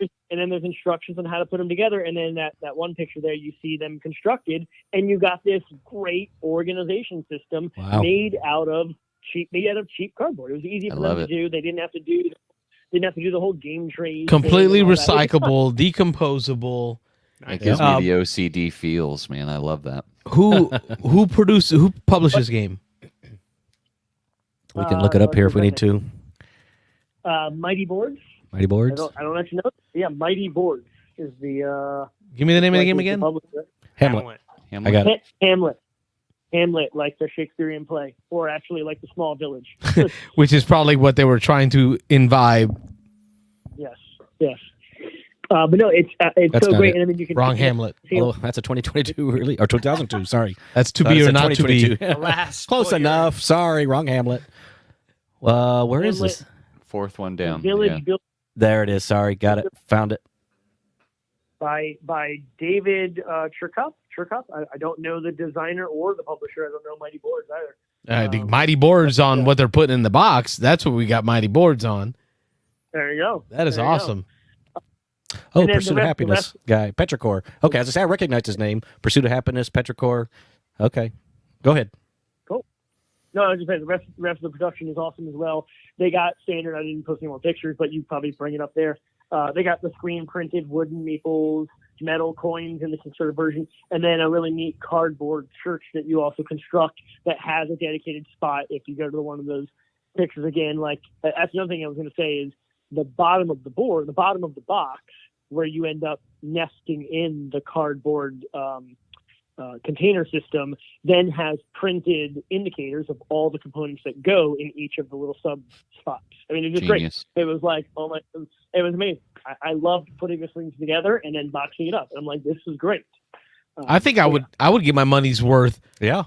there's instructions on how to put them together. And then that one picture there, you see them constructed, and you got this great organization system made out of cheap cardboard. It was easy for them to do. They didn't have to do the whole game trade. Completely recyclable, decomposable. It gives me the OCD feels, man. I love that. Who published this game? We can look it up here if we need to. Mighty Boards. Mighty Boards. I don't actually know. Yeah, Mighty Boards is the. Give me the name of the game again. Hamlet. Hamlet. I got it. Hamlet, like the Shakespearean play, or actually like the Small Village. Which is probably what they were trying to imbibe. Yes. But no, it's That's so great. it. And I mean, you can Wrong Hamlet. Oh, that's a 2022 release, or 2002. Sorry, That's to be or not to be. Close enough. Sorry, wrong Hamlet. Where is Hamlet. this? Fourth one down. Village built There it is. Sorry, got it. Found it. by David Cherkup. I don't know the designer or the publisher. I don't know Mighty Boards either. I think Mighty Boards on what they're putting in the box. That's what we got Mighty Boards on. There you go. That is There you go. awesome. Oh, And then Pursuit of Happiness guy, Petrichor. Okay, as I say, I recognize his name. Pursuit of Happiness, Petrichor. Okay, go ahead. No, I was just saying the rest of the production is awesome as well. They got standard. I didn't post any more pictures, but you probably bring it up there. They got the screen printed wooden meeples, metal coins in the Kickstarter version, and then a really neat cardboard church that you also construct that has a dedicated spot if you go to one of those pictures again. Like that's another thing I was going to say is the bottom of the board, the bottom of the box, where you end up nesting in the cardboard container system, then has printed indicators of all the components that go in each of the little sub spots. I mean, it's just Genius. great. It was like, it was amazing. I loved putting these things together and then boxing it up. And I'm like, this is great. I think I would get my money's worth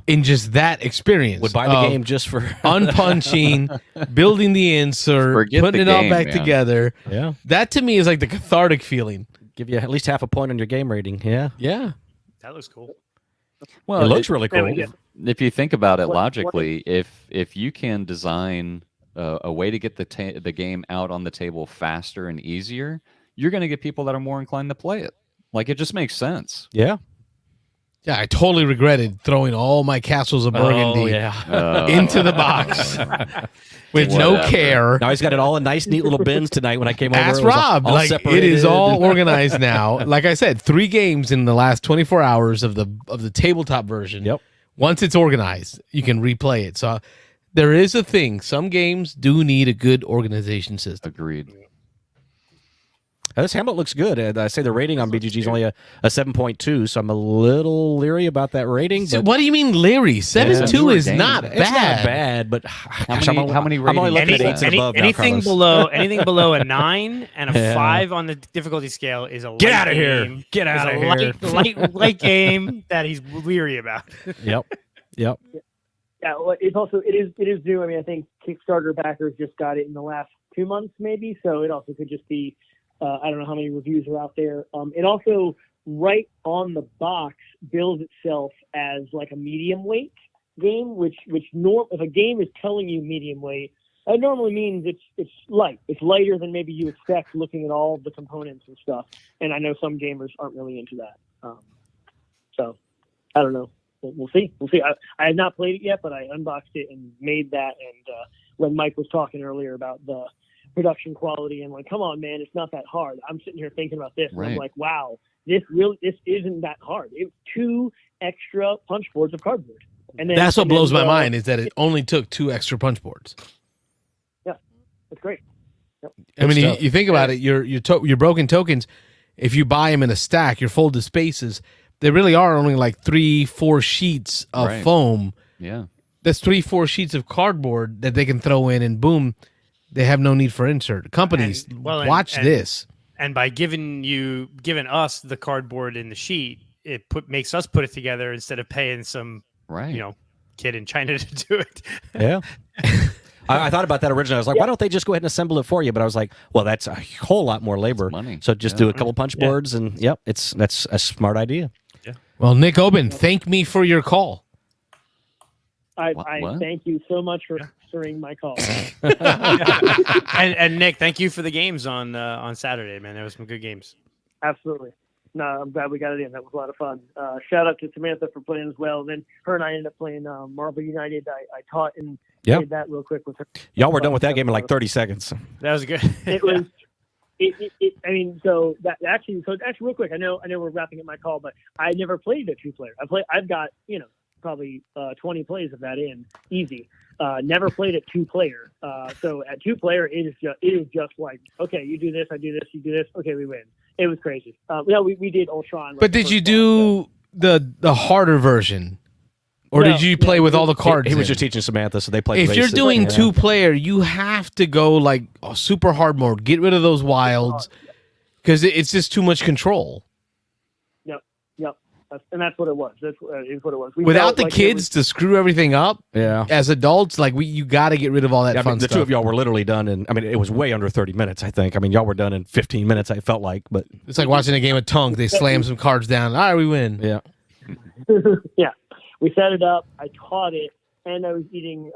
in just that experience. Would buy the game just for unpunching, building the insert, Forget putting the it all game, back man. together. Yeah. That to me is like the cathartic feeling. Give you at least half a point on your game rating. Yeah. Yeah. That looks cool. Well, It looks really cool. Yeah. if you think about it What- logically, if you can design a way to get the game out on the table faster and easier, you're going to get people that are more inclined to play it. Like, it just makes sense. Yeah. Yeah, I totally regretted throwing all my castles of Burgundy into the box with no Whatever. care. Now he's got it all in nice, neat little bins tonight. When I came over, Ask it was Rob. all Like it separated. is all organized now. Like I said, 3 games in the last 24 hours of the tabletop version. Yep. Once it's organized, you can replay it. So there is a thing. Some games do need a good organization system. Agreed. This Hamlet looks good. I say the rating on BGG is only a 7.2, so I'm a little leery about that rating. So But what do you mean, Larry? 7.2 newer is game. not bad. it's not bad, but gosh, how many I'm only looking at ratings? 8s and above now, anything Carlos. below a 9 and a Yeah. 5 on the difficulty scale is a Get light outta here. game. Get Is outta a here. light game that he's weary about. Yep. Yeah, well, it's also it is new. I mean, I think Kickstarter backers just got it in the last 2 months, maybe. So it also could just be I don't know how many reviews are out there. It also right on the box bills itself as like a medium weight game, which if a game is telling you medium weight, that normally means it's light. It's lighter than maybe you expect looking at all the components and stuff. And I know some gamers aren't really into that. So I don't know. We'll see. I have not played it yet, but I unboxed it and made that. And when Mike was talking earlier about the production quality and like, come on, man, it's not that hard. I'm sitting here thinking about this, and I'm Right. like, wow, this isn't that hard. It's 2 extra punch boards of cardboard, and then That's what and then blows my the- mind is that it only took 2 extra punch boards. It's great. I mean, stuff. you think about it. Your broken tokens, if you buy them in a stack, your folded spaces, they really are only like 3-4 sheets of Right. foam. Yeah. That's 3-4 sheets of cardboard that they can throw in, and boom, they have no need for insert. Companies, watch this. And by giving us the cardboard in the sheet, it makes us put it together instead of paying some Right. kid in China to do it. Yeah. I thought about that originally. I was like, why don't they just go ahead and assemble it for you? But I was like, well, that's a whole lot more labor. money. So just do a couple punch boards, and that's a smart idea. Well, Nick Oben, thank me for your call. I What? thank you so much for answering my call. And Nick, thank you for the games on Saturday, man. There was some good games. Absolutely. No, I'm glad we got it in. That was a lot of fun. Shout out to Samantha for playing as well. And then her and I ended up playing Marvel United. I taught and played that real quick with her. Y'all were done with that game in like 30 seconds. That was good. It was. I mean, so actually real quick. I know we're wrapping up my call, but I never played a 2-player. I've got probably 20 plays of that in easy. Never played a 2-player. So at 2-player, it is just like, okay, you do this, I do this, you do this, okay, we win. It was crazy. We did Ultron. But did you do the harder version? Or did you play with all the cards? He was just teaching Samantha, so they played. If you're doing 2-player, you have to go like super hard mode. Get rid of those wilds because it's just too much control. Yep. And that's what it was. That's what it was. Without the kids to screw everything up, as adults, like you got to get rid of all that fun stuff. The two of y'all were literally done in, it was way under 30 minutes, I think. Y'all were done in 15 minutes, I felt like. But it's like watching a game of Tongue. They slam some cards down. All right, we win. Yeah. Yeah. We set it up. I taught it. And I was eating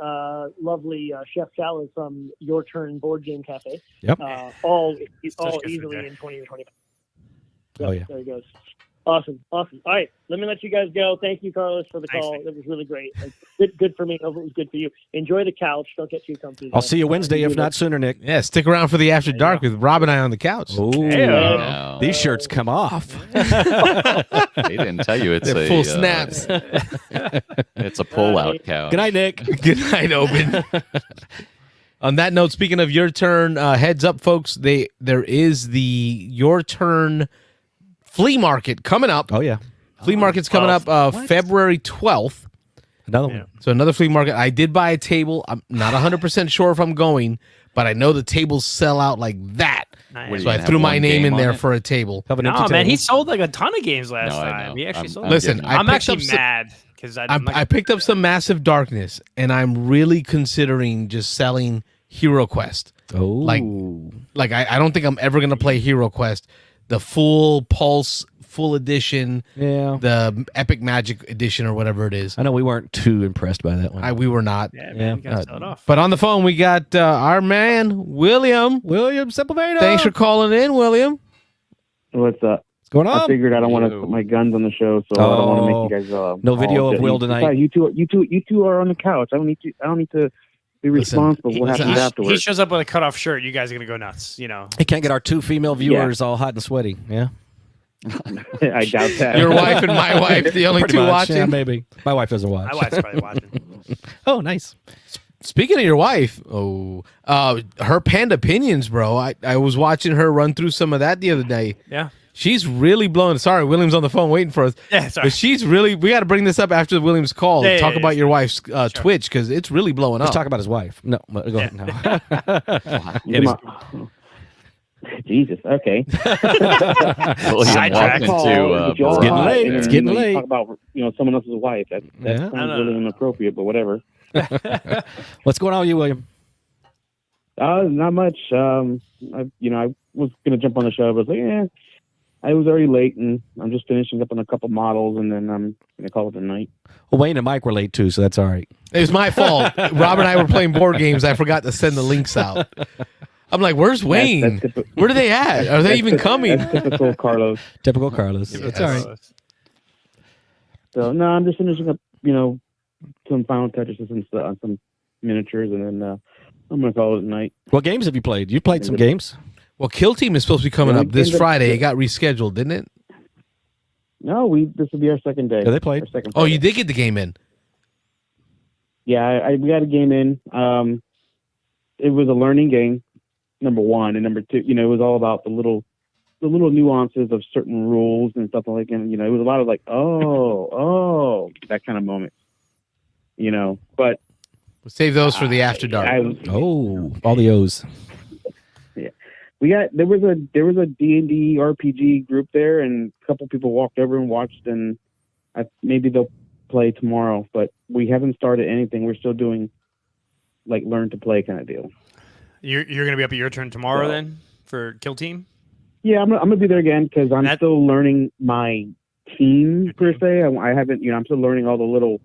lovely chef salad from Your Turn Board Game Cafe. Yep. All easily in 20 or 25. Oh, yeah. There it goes. Awesome. All right. Let me let you guys go. Thank you, Carlos, for the call. It was really great. Good for me. Hope it was good for you. Enjoy the couch. Don't get too comfy. I'll see you Wednesday, if not sooner, Nick. Yeah, stick around for the After Dark with Rob and I on the couch. Oh, these shirts come off. They didn't tell you it's They're full snaps. It's a pull-out couch. Good night, Nick. Good night, Open. On that note, speaking of Your Turn, heads up, folks. There is the Your Turn flea market coming up. Oh, yeah. Flea market's coming up February 12th. Another one. So another flea market. I did buy a table. I'm not 100% sure if I'm going, but I know the tables sell out like that. Nice. So I threw my name in there for a table. Have an empty No, man, table. he sold like a ton of games last I time. know. He actually sold. Listen, I'm picked actually up some- mad because I picked up some Massive Darkness, and I'm really considering just selling Hero Quest. Oh. Like I don't think I'm ever going to play Hero Quest. The full Pulse, full edition, the Epic Magic edition or whatever it is. I know we weren't too impressed by that one. We were not. Yeah, man, you gotta sell it off. But on the phone, we got our man, William Sepulveda. Thanks for calling in, William. What's up? What's going on? I figured I don't want to put my guns on the show, so I don't want to make you guys. No video of Will tonight. Besides, you two are on the couch. I don't need to be responsible for what happens afterwards. He shows up with a cutoff shirt. You guys are gonna go nuts. He can't get our 2 female viewers all hot and sweaty. Yeah. I doubt that. Your wife and my wife, the only Pretty two much, watching. yeah, maybe. My wife doesn't watch. My wife's probably watching. Oh, nice. Speaking of your wife, her Panda Opinions, bro. I was watching her run through some of that the other day. Yeah. She's really blowing. Sorry, William's on the phone waiting for us. Yeah, sorry. But she's really. We got to bring this up after William's call. Yeah, Talk yeah, about your wife's Twitch because it's really blowing Let's up. talk about his wife. No, go ahead. No. Jesus. Okay. Sidetrack. It's getting late. It's getting late. Talk about someone else's wife. That sounds really inappropriate, but whatever. What's going on with you, William? Not much. I was gonna jump on the show, but I was like, I was already late, and I'm just finishing up on a couple models, and then I'm gonna call it a night. Well, Wayne and Mike were late too, so that's all right. It was my fault. Rob and I were playing board games. I forgot to send the links out. I'm like, where's Wayne? Where are they at? Are they even coming? That's typical Carlos. Typical Carlos. That's all right. So no, I'm just finishing up, some final touches on some miniatures, and then I'm gonna call it a night. What games have you played? You played some games. Well, Killteam is supposed to be coming up this Friday. It got rescheduled, didn't it? No, this will be our second day. Yeah, they played. Oh, you did get the game in. Yeah, we got a game in. It was a learning game, number one, and number two, it was all about the little nuances of certain rules and stuff like that. And, it was a lot of like, oh, that kind of moment. But We'll save those for the After Dark. All the O's. Yeah, there was a D&D RPG group there, and a couple people walked over and watched, and maybe they'll play tomorrow. But we haven't started anything. We're still doing like learn to play kind of deal. You're going to be up at Your Turn tomorrow then for Killteam? Yeah, I'm gonna be there again because I'm still learning my team per se. I haven't, I'm still learning all the little,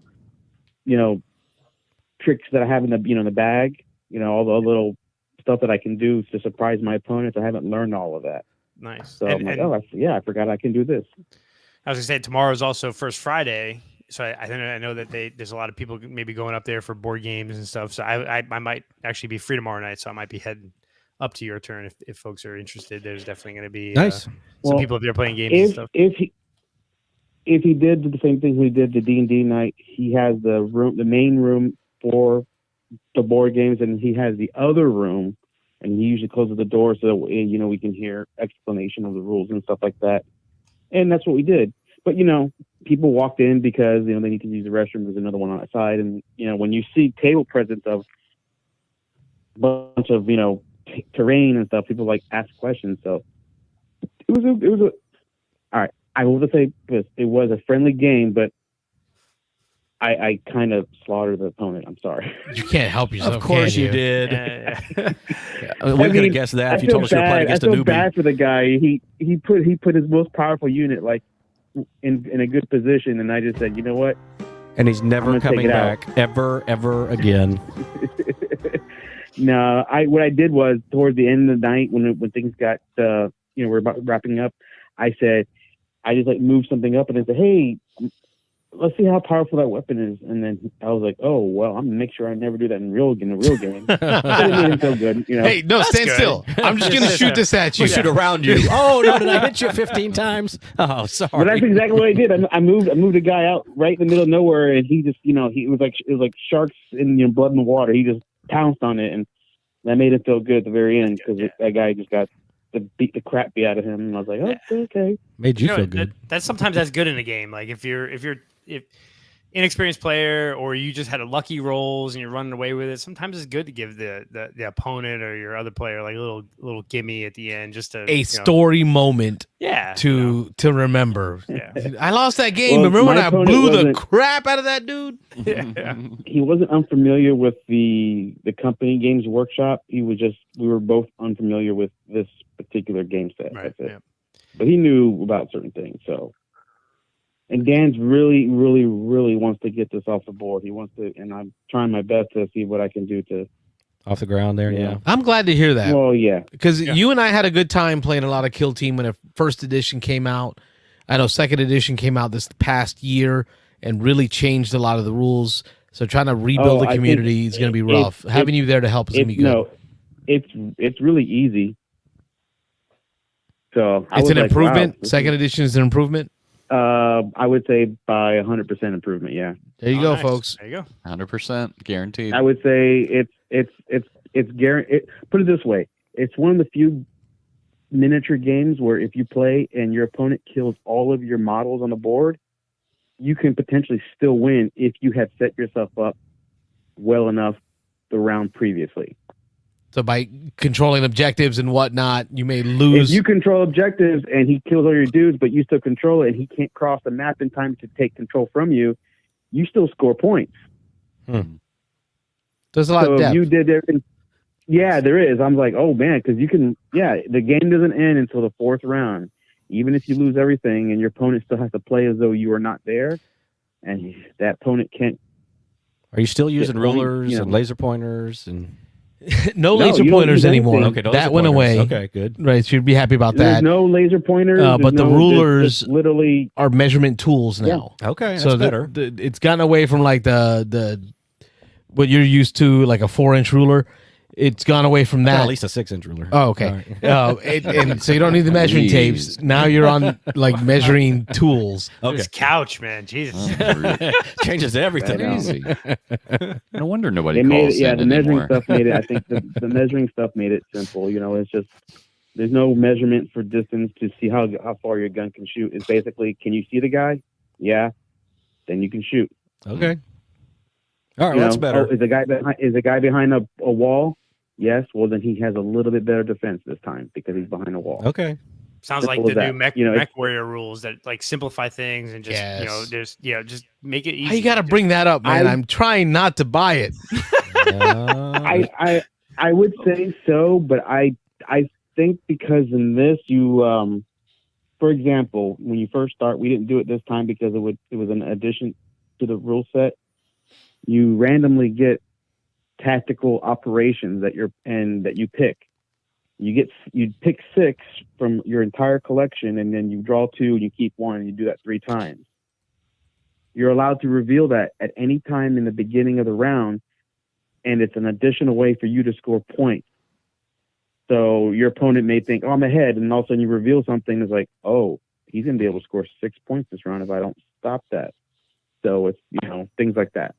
tricks that I have in the bag. All the little stuff that I can do to surprise my opponents. I haven't learned all of that. Nice. So I'm like, I forgot I can do this. I was gonna say tomorrow is also First Friday, so I know that there's a lot of people maybe going up there for board games and stuff. So I might actually be free tomorrow night, so I might be heading up to your turn if folks are interested. There's definitely going to be Nice. some people up there playing games and stuff. If he did the same thing we did the D&D night, he has the main room for the board games, and he has the other room, and he usually closes the door so that we can hear explanation of the rules and stuff like that. And that's what we did. But people walked in because they need to use the restroom. There's another one outside, and when you see table presence of a bunch of terrain and stuff, people ask questions. So it was all right. I will just say this: it was a friendly game, but I kind of slaughtered the opponent. I'm sorry. You can't help yourself. Of course can you did. Yeah. We could have guessed that if you told us you were playing against a I feel newbie. bad for the guy. He put his most powerful unit in a good position, and I just said, you know what? And he's never I'm gonna coming take it out. back ever again. No, what I did was towards the end of the night when things got we're about wrapping up, I said I just moved something up and I said, hey, let's see how powerful that weapon is. And then I was like, oh well, I'm gonna make sure I never do that in a real game. But it made him feel good, Hey, no, That's stand good. still. I'm just gonna shoot this at you. We shoot around you. Oh no, did I hit you 15 times? Oh, sorry. But that's exactly what I did. I moved a guy out right in the middle of nowhere, and he just it was like sharks in blood in the water. He just pounced on it, and that made him feel good at the very end because that guy just got beat the crap beat out of him, and I was like, oh, okay. Made you feel good. That's good in a game. Like if you're inexperienced player or you just had a lucky rolls and you're running away with it, sometimes it's good to give the opponent or your other player a little gimme at the end, just to story moment yeah to remember. Yeah. I lost that game. Well, Remember when my I opponent blew the wasn't- crap out of that dude? yeah. He wasn't unfamiliar with the company Games Workshop. We were both unfamiliar with this particular game set. Right. That's it. Yeah. But he knew about certain things. So, and Dan's really, really, really wants to get this off the board. He wants to, and I'm trying my best to see what I can do to. Off the ground there, yeah. I'm glad to hear that. Well, yeah. Because you and I had a good time playing a lot of Killteam when a first edition came out. I know second edition came out this past year and really changed a lot of the rules. So trying to rebuild the I community think is going to be rough. Having you there to help is going to be good. No, it's really easy. So It's an wow, improvement. this Second edition is an improvement. I would say by 100% improvement. Yeah, There you Oh, go, nice. folks. There you go. 100% guaranteed. I would say it's guaranteed. Put it this way: it's one of the few miniature games where if you play and your opponent kills all of your models on the board, you can potentially still win if you have set yourself up well enough the round previously. So by controlling objectives and whatnot, you may If lose. you control objectives and he kills all your dudes, but you still control it and he can't cross the map in time to take control from you, you still score points. There's a lot So of if depth. you did everything. Yeah, there is. I'm like, oh man, because you can. Yeah, the game doesn't end until the fourth round. Even if you lose everything and your opponent still has to play as though you are not there, and that opponent can't. Are you still using Yeah, well, rulers you know. and laser pointers and no No, laser you don't pointers use anything. anymore. okay, no that laser went pointers. away. Okay, good. Right, so you'd be happy about There's that. no laser pointers, but there's the no- rulers- just literally. Are measurement tools now. Okay, that's So better. it's gotten away from like the what you're used to, like a 4-inch ruler. It's gone away from Well, that. at least a 6-inch ruler. Oh, okay. And so you don't need the measuring Please. tapes. Now you're on like measuring tools. Okay. This couch, man. Jesus. Changes everything. Crazy. No wonder nobody They made calls it. Yeah, in the measuring anymore. stuff made it. I think the measuring stuff made it simple. You know, it's just there's no measurement for distance to see how far your gun can shoot. It's basically, can you see the guy? Yeah, then you can shoot. Okay. All right, You well, that's know, better. oh, is the guy behind a wall? Yes. Well, then he has a little bit better defense this time because he's behind a wall. Okay. Sounds like Simple the as new that. mech, You know, mech warrior rules that like simplify things and just Yes. just make it easy. How you got to bring that up, man? I- I'm trying not to buy it. I would say so, but I think because in this you for example, when you first start, we didn't do it this time because it was an addition to the rule set. You randomly get tactical operations that you pick. You pick 6 from your entire collection, and then you draw 2 and you keep 1, and you do that 3 times. You're allowed to reveal that at any time in the beginning of the round, and it's an additional way for you to score points. So your opponent may think, "Oh, I'm ahead," and all of a sudden you reveal something that's like, "Oh, he's going to be able to score 6 points this round if I don't stop that." So it's, things like that.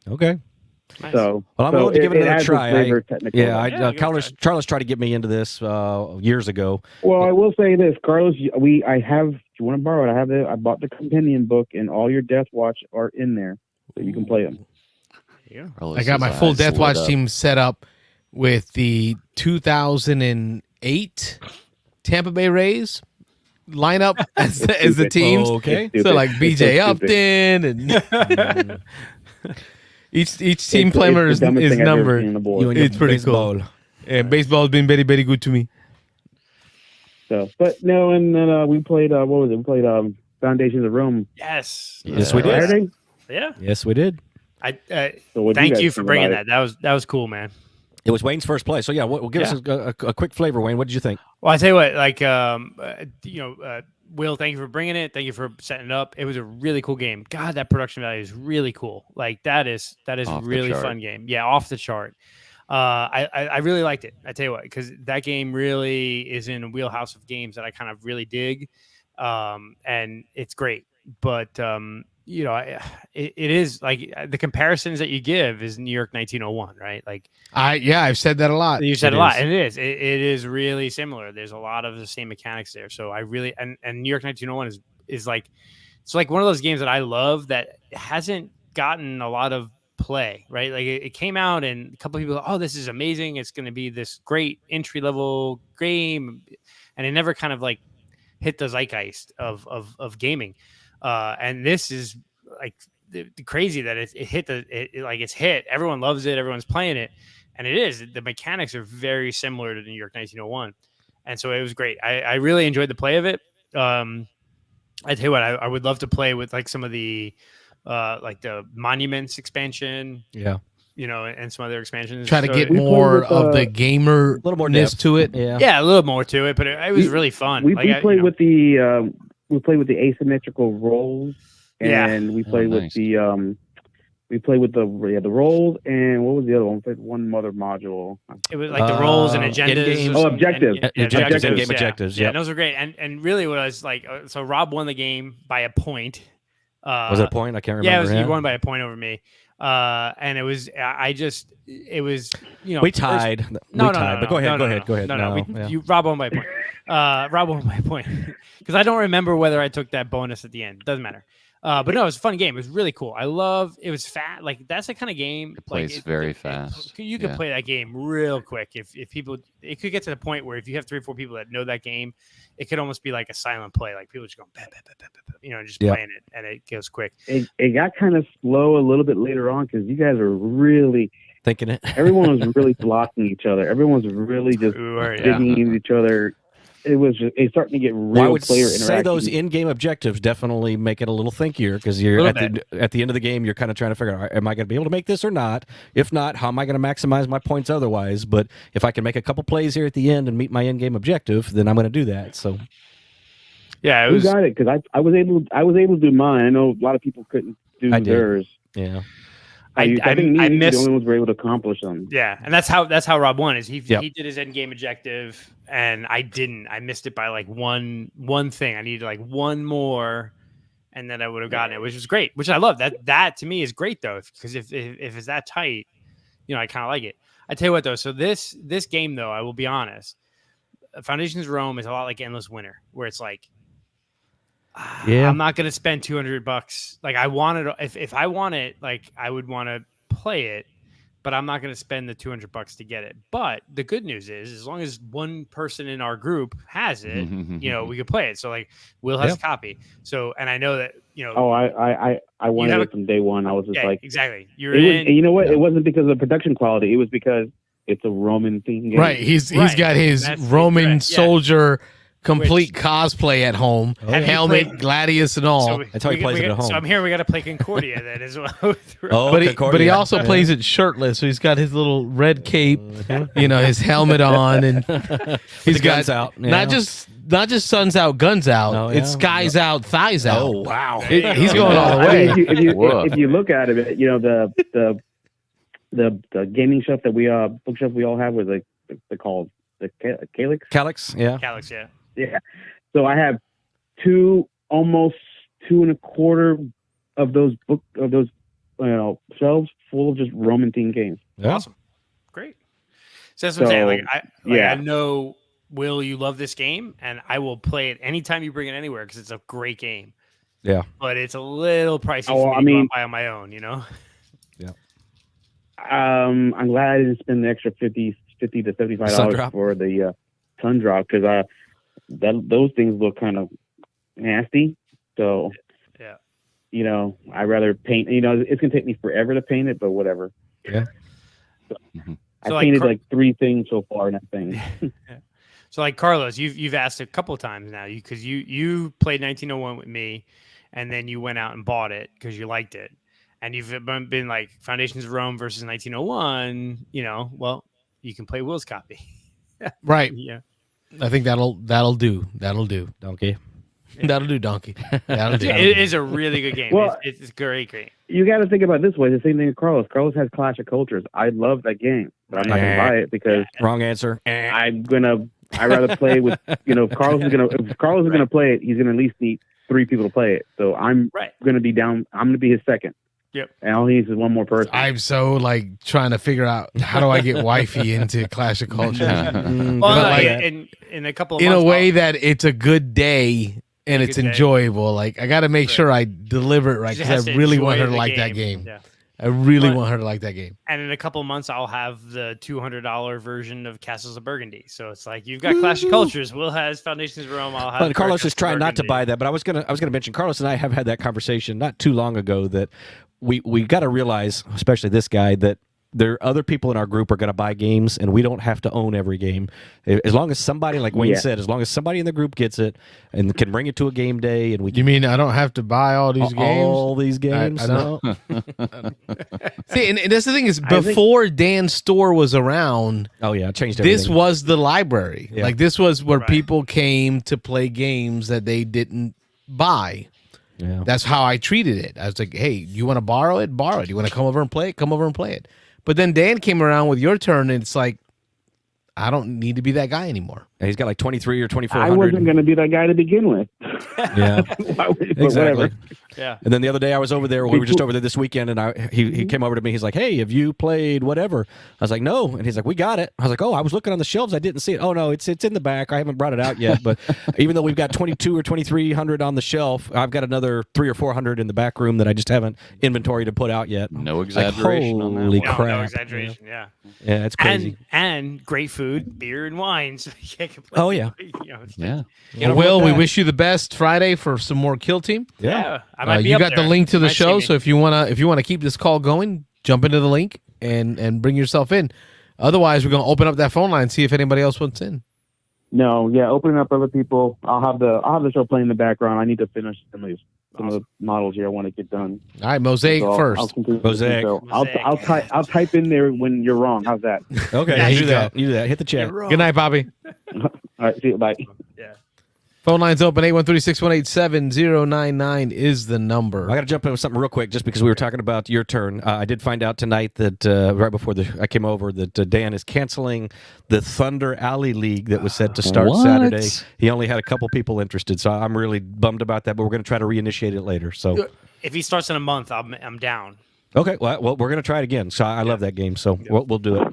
Okay. Nice. So, Well, I'm willing to give it another adds a try. flavor technical. Carlos tried to get me into this years ago. Well, I will say this, Carlos. If you want to borrow it, I bought the companion book, and all your Death Watch are in there, so you can play them. Yeah. I got my full Death Watch team set up with the 2008 Tampa Bay Rays lineup as the teams. Okay. So like BJ Upton and each team player is numbered. It's pretty cool. And baseball has been very, very good to me. So, but no, and then we played. What was it? We played Foundations of Rome. Yes. Yes, we did. Saturday? Yeah. Yes, we did. So what'd Thank guys you for think bringing about that. That was cool, man. It was Wayne's first play. So yeah, we'll give us a quick flavor, Wayne. What did you think? Well, I tell you what, like, Will, thank you for bringing it. Thank you for setting it up. It was a really cool game. God, that production value is really cool. Like that is Off the really chart. fun game. Yeah, off the chart. I really liked it. I tell you what, because that game really is in a wheelhouse of games that I kind of really dig, and it's great. But it is like the comparisons that you give is New York 1901, right? Like, I've said that a lot. You said a lot, and it is really similar. There's a lot of the same mechanics there. So I really and New York 1901 is like, it's like one of those games that I love that hasn't gotten a lot of play, right? Like it came out and a couple of people, "Oh, this is amazing. It's going to be this great entry level game," and it never kind of like hit the zeitgeist of gaming. And this is like the crazy that it hit it's hit. Everyone loves it. Everyone's playing it, and it is. The mechanics are very similar to New York 1901, and so it was great. I really enjoyed the play of it. I tell you what, I would love to play with like some of the like the Monuments expansion. Yeah. And some other expansions. Try to So get it- more of the gamer, A little more ness depth to it. Yeah. a little more to it, but it was really fun. We Like, played with the asymmetrical rolls, Yeah. and we played nice. with the rolls, and what was the other one? We played one mother module. It was like the roles and agendas. in-game- Oh, objectives. Objectives, in-game objectives, Yeah, yep. and those were great. And really, what I was like, so Rob won the game by a point. Was it a point? I can't remember. Yeah, he won by a point over me. And it was, it was, We tied. But go ahead. No, Rob won by a point. Rob won by a point because I don't remember whether I took that bonus at the end. Doesn't matter. But no, it was a fun game. It was really cool. It was fat. Like that's the kind of game. It plays very fast. You could Yeah. play that game real quick if people. It could get to the point where if you have 3 or 4 people that know that game, it could almost be like a silent play. Like people just going, bah, bah, bah, bah, bah, bah, just Yeah. playing it, and it goes quick. It got kind of slow a little bit later on because you guys were really, Thinking it. everyone was really blocking each other. Everyone was really just digging into each other. It's starting to get real Well, I would player say interaction. those in-game objectives definitely make it a little thinkier because you're at the end of the game, you're kind of trying to figure out, am I going to be able to make this or not? If not, how am I going to maximize my points otherwise? But if I can make a couple plays here at the end and meet my in-game objective, then I'm going to do that. So, Yeah, it Who was. got it? Because I was able to do mine. I know a lot of people couldn't do I did. theirs. yeah. I think I me and you missed. the only ones were able to accomplish them. Yeah, and that's how Rob won. Is he did his end game objective, and I didn't. I missed it by like one thing. I needed like one more, and then I would have gotten it, which was great. Which I love. That to me is great though, because if it's that tight, I kind of like it. I tell you what though. So this game though, I will be honest. Foundations Rome is a lot like Endless Winter, where it's like, Yeah. I'm not going to spend $200. Like I wanted, if I want it, like I would want to play it, but I'm not going to spend the $200 to get it. But the good news is, as long as one person in our group has it, we could play it. So like Will has a copy. So, and I know that, Oh, I wanted it from day one. I was just like, exactly. and you know what? It wasn't because of the production quality. It was because it's a Roman theme game. Right. He's got his That's Roman correct, yeah. soldier complete cosplay at home, Have you helmet, played- Gladius, and all. That's how he plays it at home. So I'm here. We got to play Concordia then as well. Oh, but he Concordia. also Yeah. plays it shirtless, so he's got his little red cape, his helmet on, and he's the got guns out. not just suns out, guns out. Oh, It's yeah. skies out, thighs out. Oh, wow. He's going all the I way. mean, Whoa. if you look at it, the gaming shelf that we bookshelf we all have was like they're called the Calyx. Calyx, yeah. Calyx, yeah. Yeah. So I have almost 2.25 of those shelves full of just Roman themed games. Yeah. Awesome. Great. So that's what I'm saying. yeah. I know, Will, you love this game, and I will play it anytime you bring it anywhere because it's a great game. Yeah. But it's a little pricey Oh, for me I to go mean- and buy on my own, I'm glad I didn't spend the extra $50 to Sun $75 drop. for the sun drop because those things look kind of nasty. So Yeah. I'd rather paint. It's gonna take me forever to paint it, but whatever. Yeah. So, Mhm. I So, painted Car- like 3 things so far in that thing. So like Carlos, you've asked a couple of times now because you played 1901 with me, and then you went out and bought it because you liked it, and you've been like Foundations of Rome versus 1901. Well, you can play Will's copy. Right. Yeah. I think that'll do. That'll do. Donkey. That'll do, donkey. That'll do. It is a really good game. Well- It's great. You got to think about it this way. The same thing with Carlos. Carlos has Clash of Cultures. I love that game, but I'm not gonna buy it because Wrong answer. I'd rather play with if Carlos is gonna play it, he's gonna at least need 3 people to play it. So I'm Right. gonna be down. I'm gonna be his second. Yep. And all he needs is one more person. I'm so trying to figure out how do I get wifey into Clash of Cultures Mm, Well, But like- in a couple of in months, a way that it's a good day and A it's good day. enjoyable. Like I got to make Right. sure I deliver it right she has because I to really enjoy want her to the like that game. Yeah. I really But- want her to like that game. And in a couple of months, I'll have the $200 version of Castles of Burgundy. So it's like you've got Clash of Cultures. Will has Foundations of Rome. I'll have. But Carlos is Castles of trying not to Burgundy. buy that. But I was gonna mention Carlos and I have had that conversation not too long ago that we got to realize, especially this guy, that there are other people in our group are going to buy games, and we don't have to own every game. As long as somebody, like Wayne Yeah. said, as long as somebody in the group gets it and can bring it to a game day, and we You can mean I don't have to buy all these games? all these games. I don't- No? See, and that's the thing is I think- before Dan's store was around, Oh yeah, it changed this everything. was the library. Yeah. Like this was where Right. people came to play games that they didn't buy. Yeah. That's how I treated it. I was like, hey, you want to borrow it? Borrow it. You want to come over and play it? Come over and play it. But then Dan came around with your turn, and it's like, I don't need to be that guy anymore. Yeah, he's got like 23 or I 2400. wasn't gonna be that guy to begin with. Yeah. Why would- but Exactly. whatever. Yeah. And then the other day I was over there. We were just over there this weekend, and he came over to me. He's like, "Hey, have you played whatever?" I was like, "No," and he's like, "We got it." I was like, "Oh, I was looking on the shelves. I didn't see it. Oh no, it's in the back. I haven't brought it out yet. But even though we've got 22 or 2300 on the shelf, I've got another 300 or 400 in the back room that I just haven't inventory to put out yet. No exaggeration on that holy one. No, crap. no exaggeration. Yeah. Yeah, it's crazy. And great food, beer and wine. So you can't complain. Oh, yeah. It's Yeah. Can't Will, afford we that. wish you the best Friday for some more Killteam. Yeah. I might be You up got the there. link to You the might see show, me. so if you wanna keep this call going, jump into the link and bring yourself in. Otherwise, we're gonna open up that phone line and see if anybody else wants in. No, yeah, opening up other people. I'll have the show playing in the background. I need to finish some of the models here I want to get done. All right, Mosaic So I'll first. continue to Mosaic. do so. I'll type in there when you're wrong. How's that? Okay, There you you do go. that. You do that. Hit the chat. Good night, Bobby. All right, see you. Bye. Yeah. Phone line's open. 813-618-7099 is the number. I got to jump in with something real quick, just because we were talking about your turn. I did find out tonight that right before I came over that Dan is canceling the Thunder Alley League that was set to start What? Saturday. He only had a couple people interested, so I'm really bummed about that. But we're going to try to reinitiate it later. So If he starts in a month, I'm down. okay, well we're going to try it again. So I love that game, so we'll do it.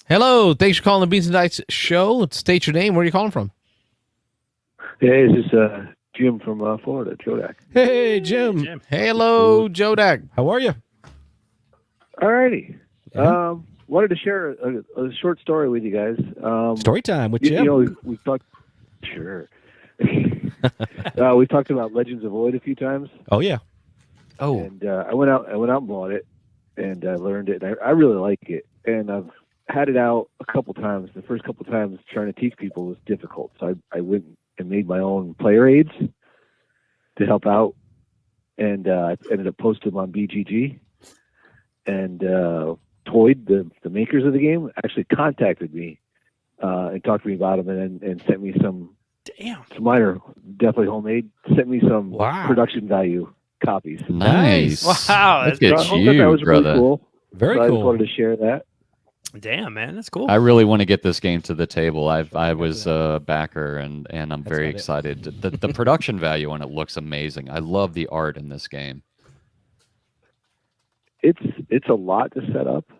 Hello. Thanks for calling the Beans and Dice show. State your name. Where are you calling from? Hey, this is Jim from Florida, Jodak. Hey Jim, Jim. Hello, Jodak. how are you? All righty. Wanted to share a short story with you guys. Story time with you Jim. know, we've talked. Sure. We talked about Legends of Void a few times, Oh yeah. and I went out and bought it, and I learned it, and I really like it, and I've had it out a couple times. The first couple times trying to teach people was difficult. So I went and made my own player aids to help out. And I ended up posting them on BGG. And Toyd, the makers of the game, actually contacted me and talked to me about them and sent me some minor, definitely homemade, sent me some production value copies. Nice. Wow, Look that's at cool. you, That was brother. really cool. Very So I just cool. wanted to share that. Damn, man, that's cool. I really want to get this game to the table. I was a backer, and I'm very excited. The production value on it looks amazing. I love the art in this game. It's a lot to set up,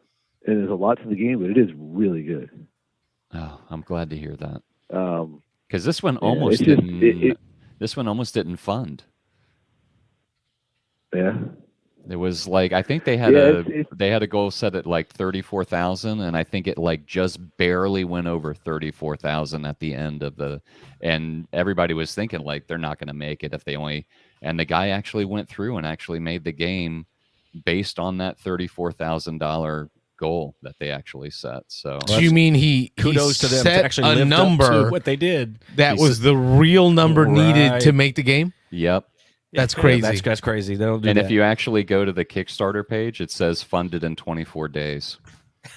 and there's a lot to the game, but it is really good. Oh, I'm glad to hear that. Um, Because this one Yeah, almost it's just- didn't. This one almost didn't fund. yeah. It was like, I think they had they had a goal set at like 34,000, and I think it like just barely went over 34,000 at the end of the. And everybody was thinking like they're not going to make it if they only. And the guy actually went through and actually made the game based on that $34,000 goal that they actually set. So So you mean he Kudos to them set to actually a live number up to what they did. that He was the real number needed to make the game? yep. That's crazy. That's crazy. They don't do And that. if you actually go to the Kickstarter page, it says funded in 24 days.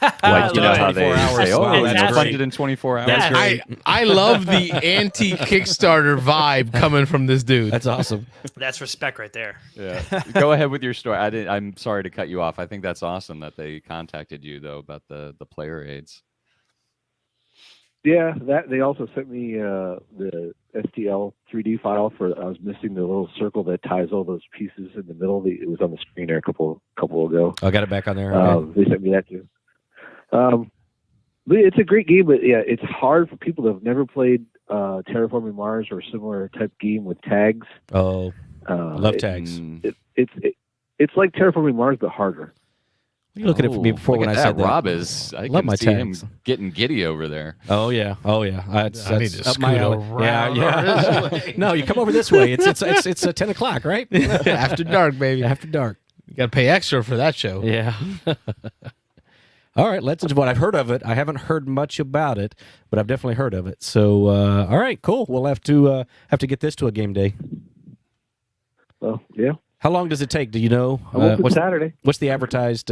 I Like, you know love how it. they 24 hours. say, oh, Wow, it's that's funded great. in 24 hours. That's great. I love the anti-Kickstarter vibe coming from this dude. That's awesome. That's respect right there. Yeah. Go ahead with your story. I'm sorry to cut you off. I think that's awesome that they contacted you though about the player aids. Yeah, that they also sent me the STL 3D file for. I was missing the little circle that ties all those pieces in the middle. It was on the screen there a couple ago. I got it back on there. Okay. They sent me that too. But it's a great game, but yeah, it's hard for people that have never played Terraforming Mars or a similar type game with tags. Oh, I love tags. It's like Terraforming Mars, but harder. You look at it for me before Look when at I said that. Rob is. I Love can my see him tags. getting giddy over there. Oh yeah, That's, I need that's to up my scoot alley. around Yeah. this way. No, you come over this way. It's 10 o'clock, right? After dark, baby. After dark. You got to pay extra for that show. Yeah. All right, Legends of What. I've heard of it. I haven't heard much about it, but I've definitely heard of it. So, all right, cool. We'll have to get this to a game day. Well, yeah. How long does it take? Do you know? I'm open Saturday. What's the advertised?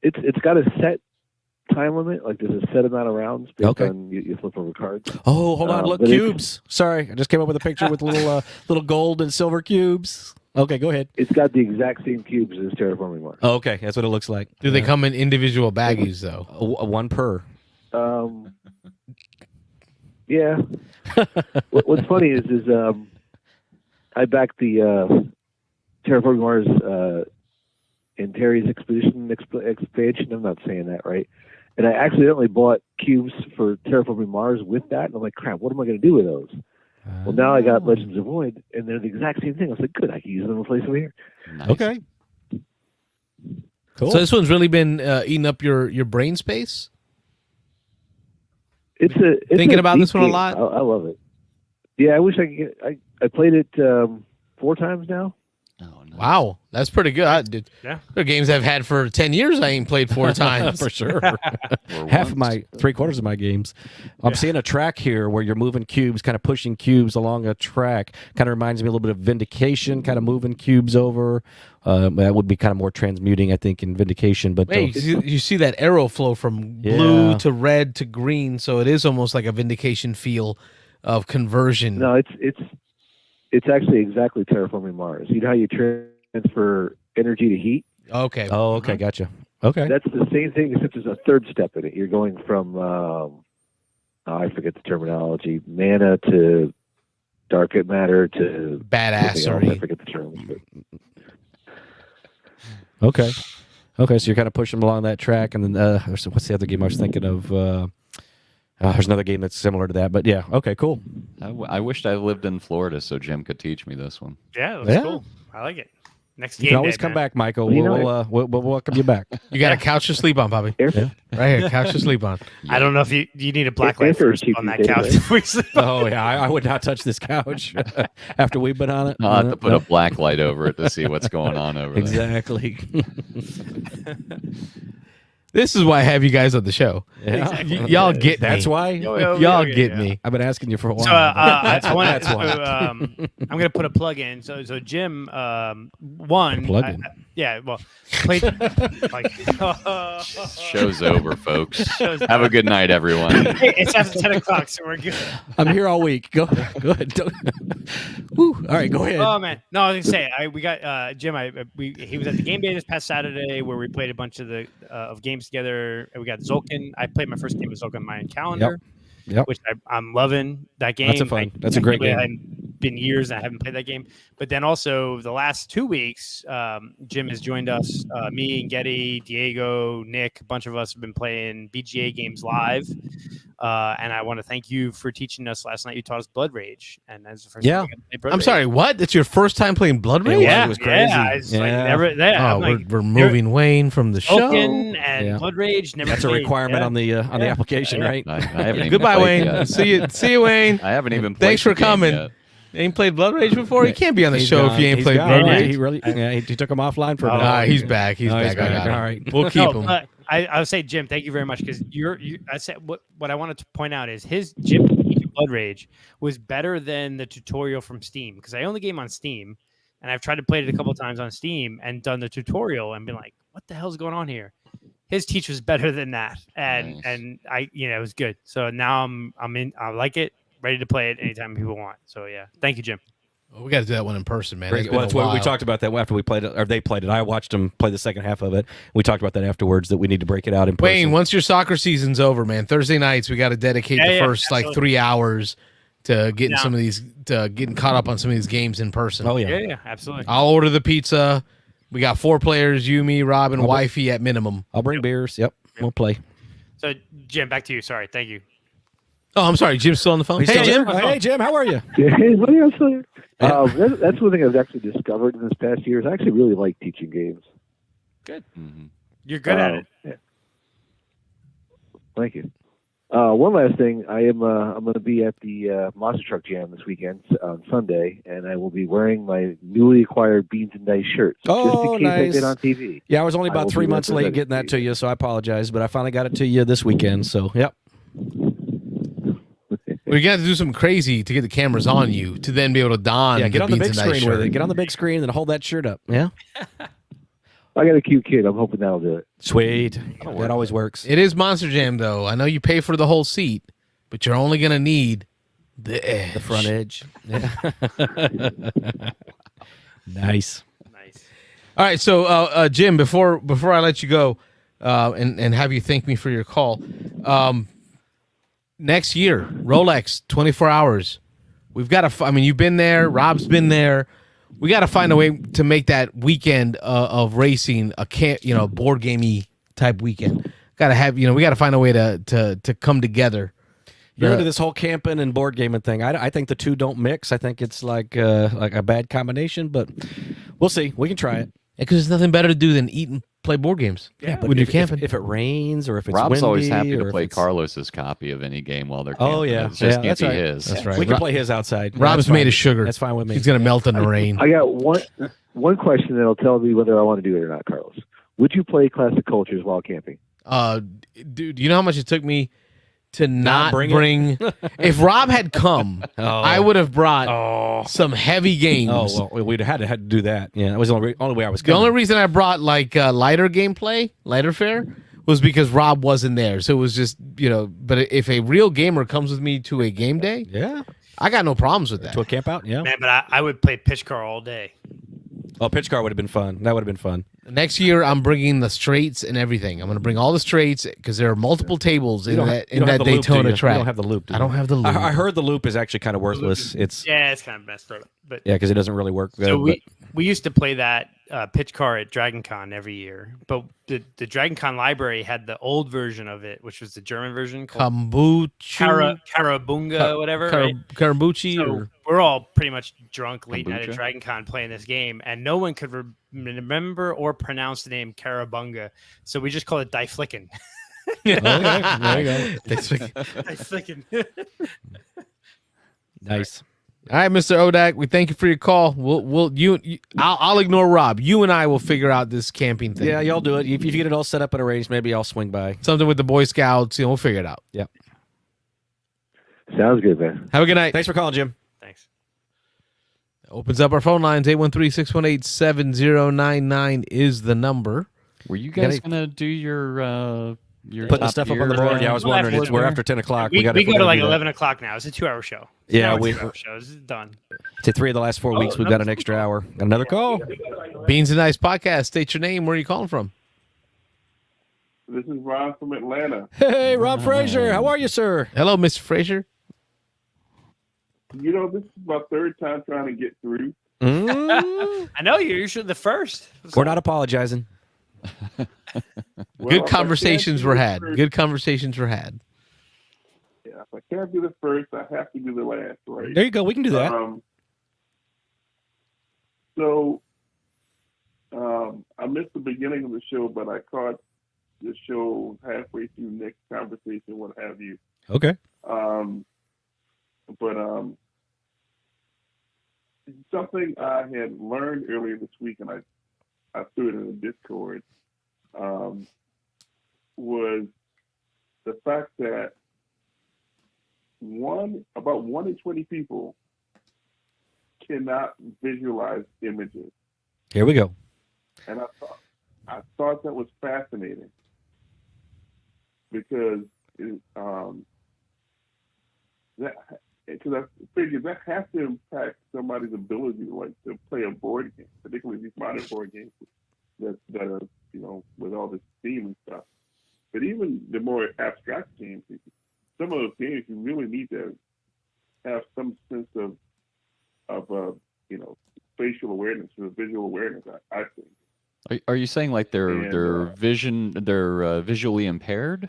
It's got a set time limit. Like there's a set amount of rounds based on you flip over cards. Oh, hold on! Look, but cubes. Sorry, I just came up with a picture with little gold and silver cubes. Okay, go ahead. It's got the exact same cubes as Terraforming Mars. Oh, okay, that's what it looks like. Do they come in individual baggies, though? One per. Yeah. What's funny is I backed the Terraforming Mars in Terry's expansion. I'm not saying that right. And I accidentally bought cubes for Terraforming Mars with that. And I'm like, crap, what am I going to do with those? Well, now I got Legends of Void, and they're the exact same thing. I was like, good, I can use them and replace them here. Nice. Okay. Cool. So this one's really been eating up your brain space? It's Thinking a about deep this one a game. lot? I love it. Yeah, I wish I could get. I played it 4 times now. Oh, nice. Wow, that's pretty good. Yeah. There are games I've had for 10 years I ain't played 4 times. For sure. Or Half once. of my 3/4 of my games. I'm seeing a track here where you're moving cubes, kind of pushing cubes along a track. Kind of reminds me a little bit of Vindication, kind of moving cubes over. That would be kind of more transmuting, I think, in Vindication. But Wait, you see that arrow flow from blue to red to green, so it is almost like a Vindication feel of conversion. No, it's actually exactly Terraforming Mars. You know how you transfer energy to heat? Okay. oh, okay, gotcha. Okay. That's the same thing, except there's a third step in it. You're going from I forget the terminology, mana to dark matter to Badassery. I forget the term. But Okay. Okay, so you're kind of pushing them along that track. And then what's the other game I was thinking of? There's another game that's similar to that. But yeah, okay, cool. I wished I lived in Florida so Jim could teach me this one. Yeah, that's Yeah. cool. I like it. Next You game can always day, come man. back, Michael. Well, you know We'll welcome you back. You got a couch to sleep on, Bobby. air, Right here, couch to sleep on. I don't know if you need a black Yeah, light for first cheap on that these couch. days, before you sleep. Oh, yeah, I would not touch this couch after we've been on it. I'll have to put a black light over it to see what's going on over there. Exactly. This is why I have you guys on the show. Yeah. Y'all get That's me. why. Y'all get me. I've been asking you for a while. So that's I wanna, that's why. I'm going to put a plug in. So Jim, one, Plug in. well, played like Show's over, folks. Show's Have a good night, everyone. Hey, it's after 10 o'clock, so we're good. I'm here all week. Go ahead. Woo. All right, go ahead. Oh man, no, I was gonna say we got Jim. He was at the game day this past Saturday where we played a bunch of the of games together. We got Tzolken. I played my first game of Tzolken Mayan Calendar, Yep. which I'm loving that game. That's a great game. It's been years I haven't played that game. But then also the last 2 weeks, Jim has joined us. Me and Getty, Diego, Nick, a bunch of us have been playing BGA games live. And I want to thank you for teaching us last night. You taught us Blood Rage, and that's the first time I got to play Blood I'm Rage. sorry, what? That's your first time playing Blood Rage? Yeah, it was crazy. Yeah, it's like Yeah. never. Yeah, I'm like, we're moving Wayne from the show. Tzolken and Yeah. Blood Rage. Never. That's a played. requirement Yeah. on the application, Yeah. right? I haven't even Goodbye, played Wayne. yet. See you, Wayne. I haven't even played Thanks for the game coming. yet. Ain't played Blood Rage before? He can't be on the He's show gone. if you ain't He's played gone. Blood Yeah, Rage. he really. Yeah, he took him offline for a minute. Ah, he's back. He's Oh, back. he's back. I got him. All right. We'll keep him. But I would say, Jim, thank you very much because I said what I wanted to point out is his Jim Blood Rage was better than the tutorial from Steam because I own the game on Steam and I've tried to play it a couple times on Steam and done the tutorial and been like, what the hell's going on here? His teach was better than that, and Nice. it was good. So now I'm in. I like it. Ready to play it anytime people want. So yeah, thank you, Jim. Well, we got to do that one in person, man. Great. It's Well, been that's a what we while. talked about that after we played it, or they played it. I watched them play the second half of it. We talked about that afterwards that we need to break it out in person. Wayne, once your soccer season's over, man, Thursday nights we got to dedicate the first like absolutely. 3 hours to getting Yeah. some of these, to getting caught up on some of these games in person. Oh yeah. Yeah, absolutely. I'll order the pizza. We got 4 players: you, me, Rob, and wifey at minimum. I'll bring beers. Yep, we'll play. So Jim, back to you. Sorry, thank you. Oh, I'm sorry, Jim's still on the phone. He's Hey, still Jim. there? Hey Jim, how are you? Hey, buddy, I'm still here. That's one thing I've actually discovered in this past year is I actually really like teaching games. Mhm. You're good at it. Yeah. Thank you. One last thing, I'm going to be at the Monster Truck Jam this weekend on Sunday, and I will be wearing my newly acquired Beans and Dice shirt. So just Oh, in case I nice. get on TV. Yeah, I was only I about will 3 be months late representing getting that to you. you, so I apologize. But I finally got it to you this weekend. So yep. We got to do something crazy to get the cameras on you to then be able to don. Yeah, get on the Beans big and Dice screen with shirt. it. Get on the big screen and hold that shirt up. Yeah. I got a cute kid. I'm hoping that'll do it. Sweet. That always works. It is Monster Jam, though. I know you pay for the whole seat, but you're only going to need the edge. The front edge. Yeah. Nice. Nice. All right, so Jim, before I let you go, and have you thank me for your call, next year Rolex 24 hours. We've got to. I mean, you've been there. Rob's been there. We got to find a way to make that weekend of racing a board gamey type weekend. Got to have we got to find a way to come together. You're into this whole camping and board gaming thing. I think the two don't mix. I think it's like a bad combination, but we'll see. We can try it. Because there's nothing better to do than eat and play board games. Yeah, but when you're if, camping. if it rains or if it's Rob's windy always happy or to if play it's- Carlos's copy of any game while they're camping. Oh yeah, It just can't that's be right. his. That's right. We can play his outside. Rob's That's fine. made of sugar. That's fine with me. He's gonna melt in the rain. I got one question that'll tell me whether I want to do it or not, Carlos. Would you play Classic Cultures while camping? Dude, you know how much it took me to not bring bring? If Rob had come, Oh. I would have brought some heavy games. Oh well, we'd had to do that. Yeah, that was the only way I was. The only coming. reason I brought like lighter gameplay, lighter fare, was because Rob wasn't there. So it was just But if a real gamer comes with me to a game day, Yeah, I got no problems with that. to a camp out. Yeah. Man, but I would play pitch car all day. Oh, pitch car would have been fun. That would have been fun. Next year, I'm bringing the straights and everything. I'm going to bring all the straights because there are multiple tables in that you don't have the loop, do Daytona you? track. You don't have the loop. Do I don't you? have the loop. I heard the loop is actually kind of worthless. It's Yeah, it's kind of messed up. But because it doesn't really work. so good, we used to play that pitch car at Dragon Con every year. But the Dragon Con library had the old version of it, which was the German version called Kombucha, Karabunga, whatever. right? Karabuchi, So or we're all pretty much drunk late night at Kombucha? Dragon Con playing this game, and no one could remember or pronounce the name Karabunga. So we just called it Die Flicken. Okay, there you go. That's like- Die Flicken. Nice. All right, Mr. Odak, we thank you for your call. I'll ignore Rob. You and I will figure out this camping thing. Yeah, y'all do it. If you get it all set up and arranged, maybe I'll swing by. Something with the Boy Scouts. We'll figure it out. Yeah. Sounds good, man. Have a good night. Thanks for calling, Jim. Thanks. Opens up our phone lines. 813-618-7099 is the number. Were you guys gonna do your Putting the stuff up on the board? Yeah, I was wondering. We're after 10 o'clock. We go gotta to like do that. 11 o'clock now. It's a 2-hour show. Yeah, we 2-hour show. It's done. To 3 of the last 4 weeks, we've got an extra hour. Got another call. Beans and Ice Podcast. State your name. Where are you calling from? This is Ron from Atlanta. Hey, Rob Frazier. How are you, sir? Hello, Mr. Frazier. You know, this is my third time trying to get through. I know you're usually the first. We're not apologizing. Good conversations were had. Good conversations were had. Yeah, if I can't be the first, I have to be the last, right? There you go. We can do that. I missed the beginning of the show, but I caught the show halfway through Nick's conversation, what have you. Okay. Something I had learned earlier this week, and I threw it in the Discord, was the fact that about 1 in 20 people cannot visualize images. Here we go. And I thought that was fascinating because because I figured that has to impact somebody's ability to play a board game, particularly these modern board games that are, with all this theme and stuff. But even the more abstract games, some of those games you really need to have some sense of spatial awareness or visual awareness, I think. Are you saying like they're visually impaired?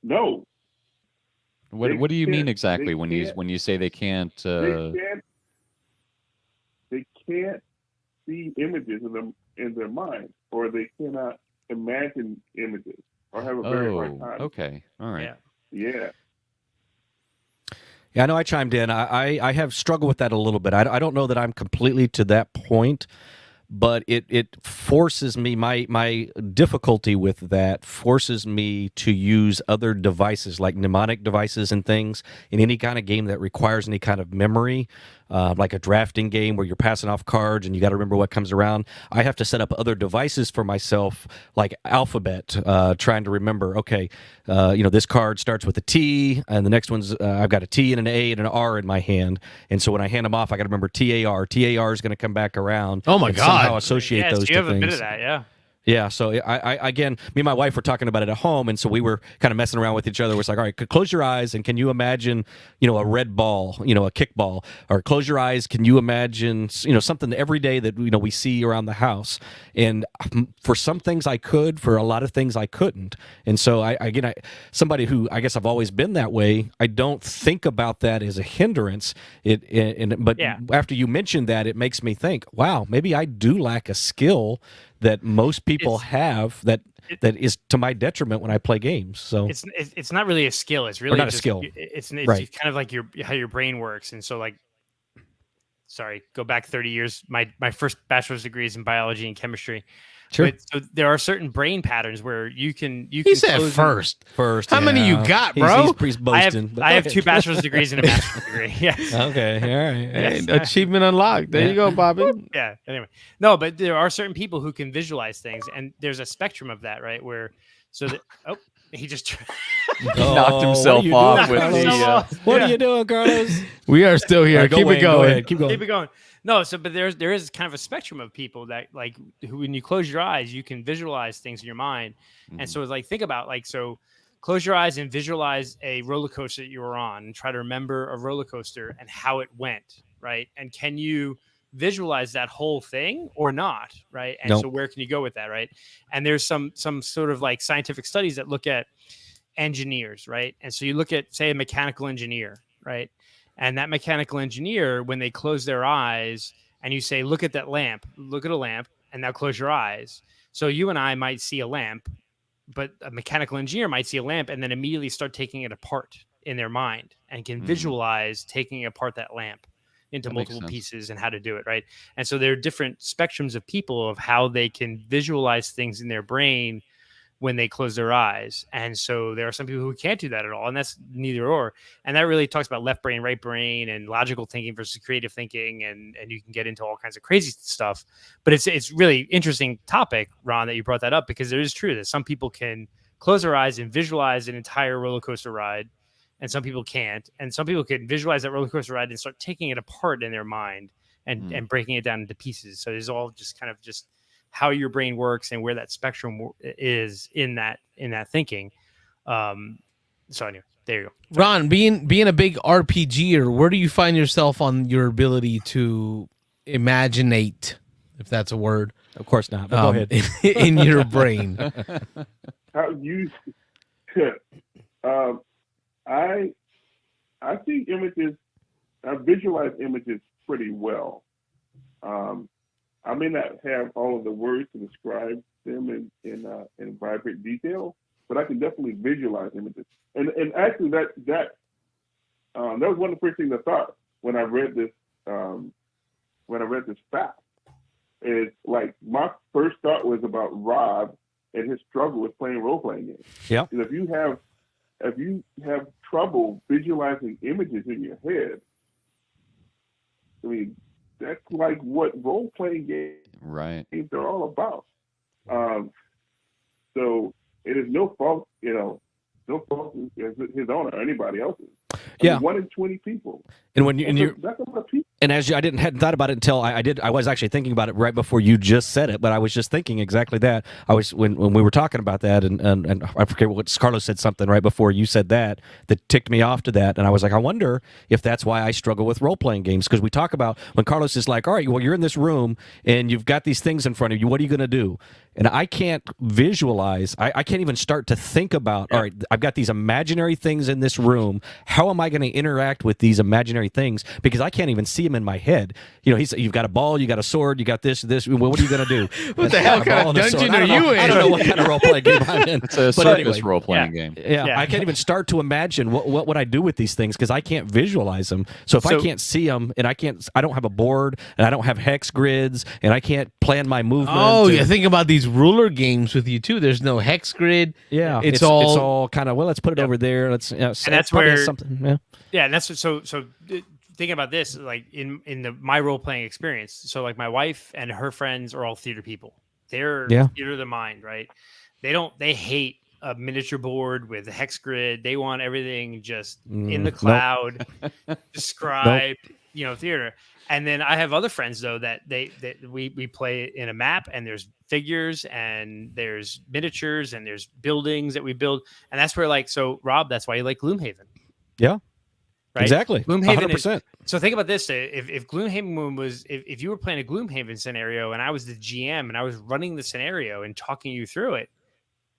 No. What do you mean exactly when you say they can't? They can't see images in their mind, or they cannot imagine images, or have a very hard time. Okay, all right. Yeah. Yeah, I know I chimed in. I have struggled with that a little bit. I don't know that I'm completely to that point, but it forces me, my difficulty with that forces me to use other devices like mnemonic devices and things in any kind of game that requires any kind of memory, like a drafting game where you're passing off cards and you got to remember what comes around. I have to set up other devices for myself, like alphabet, trying to remember, okay, this card starts with a T and the next one's, I've got a T and an A and an R in my hand. And so when I hand them off, I got to remember TAR. TAR is going to come back around. Oh my God. Somehow associate those two you have things. a bit of that, yeah. Yeah, so I again, me and my wife were talking about it at home, and so we were kind of messing around with each other. We're like, all right, close your eyes, and can you imagine, a red ball, a kickball, or close your eyes, can you imagine, something every day that we see around the house? And for some things I could, for a lot of things I couldn't. And so I somebody who I guess I've always been that way, I don't think about that as a hindrance. But after you mentioned that, it makes me think, wow, maybe I do lack a skill that most people have that is to my detriment when I play games. So it's not really a skill. It's really not just, a skill. It's Right. kind of like how your brain works. And so go back 30 years. My first bachelor's degree is in biology and chemistry. Sure. But, so there are certain brain patterns where you can. He said first. First. How many you got, bro? He's boasting. I have 2 bachelor's degrees and a master's degree. Yes. Okay. All right. Hey, achievement unlocked. There you go, Bobby. Yeah. Anyway, no, but there are certain people who can visualize things, and there's a spectrum of that, right? Where he just knocked himself off with the. What are you doing, Carlos? We are still here. Right, Keep it going. Go ahead. Keep going. Keep it going. No, but there is kind of a spectrum of people that who, when you close your eyes, you can visualize things in your mind. And so it's think about close your eyes and visualize a roller coaster that you were on and try to remember a roller coaster and how it went, right? And can you visualize that whole thing or not, right? And so where can you go with that, right? And there's some sort of scientific studies that look at engineers, right? And so you look at, say, a mechanical engineer, right? And that mechanical engineer, when they close their eyes and you say, look at that lamp, look at a lamp, and now close your eyes. So you and I might see a lamp, but a mechanical engineer might see a lamp and then immediately start taking it apart, in their mind and can visualize taking apart that lamp into That makes multiple sense. pieces and how to do it, right? And so there are different spectrums of people of how they can visualize things in their brain when they close their eyes. And so there are some people who can't do that at all, and that's neither or. And that really talks about left brain, right brain, and logical thinking versus creative thinking, and you can get into all kinds of crazy stuff. But it's really interesting topic, Ron, that you brought that up, because it is true that some people can close their eyes and visualize an entire roller coaster ride, and some people can't. And some people can visualize that roller coaster ride and start taking it apart in their mind and breaking it down into pieces. So it's all just kind of just how your brain works and where that spectrum is in that thinking. So anyway, there you go. Ron, being a big RPGer, where do you find yourself on your ability to imaginate, if that's a word? Of course not. But go ahead. In your brain. How you? I see images. I visualize images pretty well. I may not have all of the words to describe them in vibrant detail, but I can definitely visualize images. And actually, that was one of the first things I thought when I read this fact. Is like my first thought was about Rob and his struggle with playing role playing games. Yeah. And if you have trouble visualizing images in your head, I mean, that's like what role playing games are all about. So it is no fault, no fault of his own or anybody else's. Yeah. 1 in 20 people. And when you that's a lot of people. and as you, hadn't thought about it until I was actually thinking about it right before you just said it, but I was just thinking exactly that. I was when we were talking about that, and I forget what Carlos said something right before you said that ticked me off to that, and I was like, I wonder if that's why I struggle with role playing games, because we talk about when Carlos is like, all right, well, you're in this room and you've got these things in front of you. What are you going to do? And I can't visualize. I can't even start to think about. All right, I've got these imaginary things in this room. How am I going to interact with these imaginary things? Because I can't even see them in my head. You've got a ball, you got a sword, you got this. Well, what are you going to do? What the hell kind of dungeon are you in? I don't know what kind of role playing game I'm in. It's a circus role playing game. Yeah, I can't even start to imagine what would I do with these things because I can't visualize them. So if I can't see them and I don't have a board and I don't have hex grids and I can't plan my movement. Oh, you think about these ruler games with you too. There's no hex grid. Yeah, it's all kind of let's put it over there. Let's and that's where something. Yeah, and that's so thinking about this, like in my role playing experience. So like my wife and her friends are all theater people. They're theater of the mind, right? They hate a miniature board with a hex grid. They want everything just in the cloud, described, theater. And then I have other friends though that we play in a map, and there's figures and there's miniatures and there's buildings that we build, and that's where so Rob, that's why you like Gloomhaven. Yeah. Right? Exactly. Gloomhaven 100%. So think about this: if Gloomhaven was, if you were playing a Gloomhaven scenario and I was the GM and I was running the scenario and talking you through it,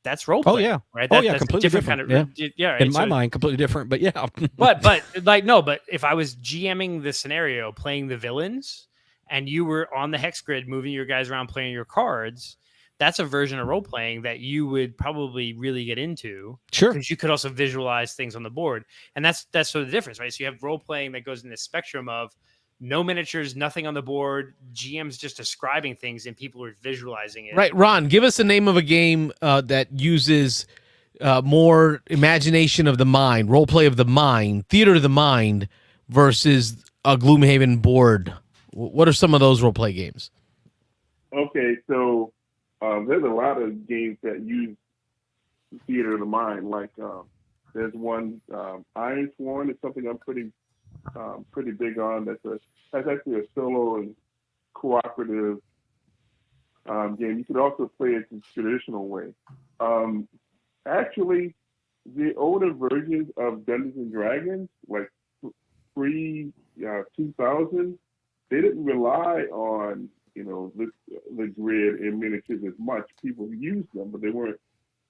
that's role play. Oh yeah, right. That's completely different. Right? In my mind, completely different. But yeah. but if I was GMing the scenario, playing the villains, and you were on the hex grid, moving your guys around, playing your cards. That's a version of role playing that you would probably really get into. Sure. Because you could also visualize things on the board. And that's sort of the difference, right? So you have role playing that goes in this spectrum of no miniatures, nothing on the board, GM's just describing things and people are visualizing it. Right. Ron, give us the name of a game that uses more imagination of the mind, role play of the mind, theater of the mind versus a Gloomhaven board. What are some of those role play games? Okay, so there's a lot of games that use theater of the mind. Like there's one, Iron Sworn is something I'm pretty big on. That's actually a solo and cooperative game. You could also play it the traditional way. Actually, the older versions of Dungeons and Dragons, like pre 2000, they didn't rely on the grid and miniatures as much. People used them, but they weren't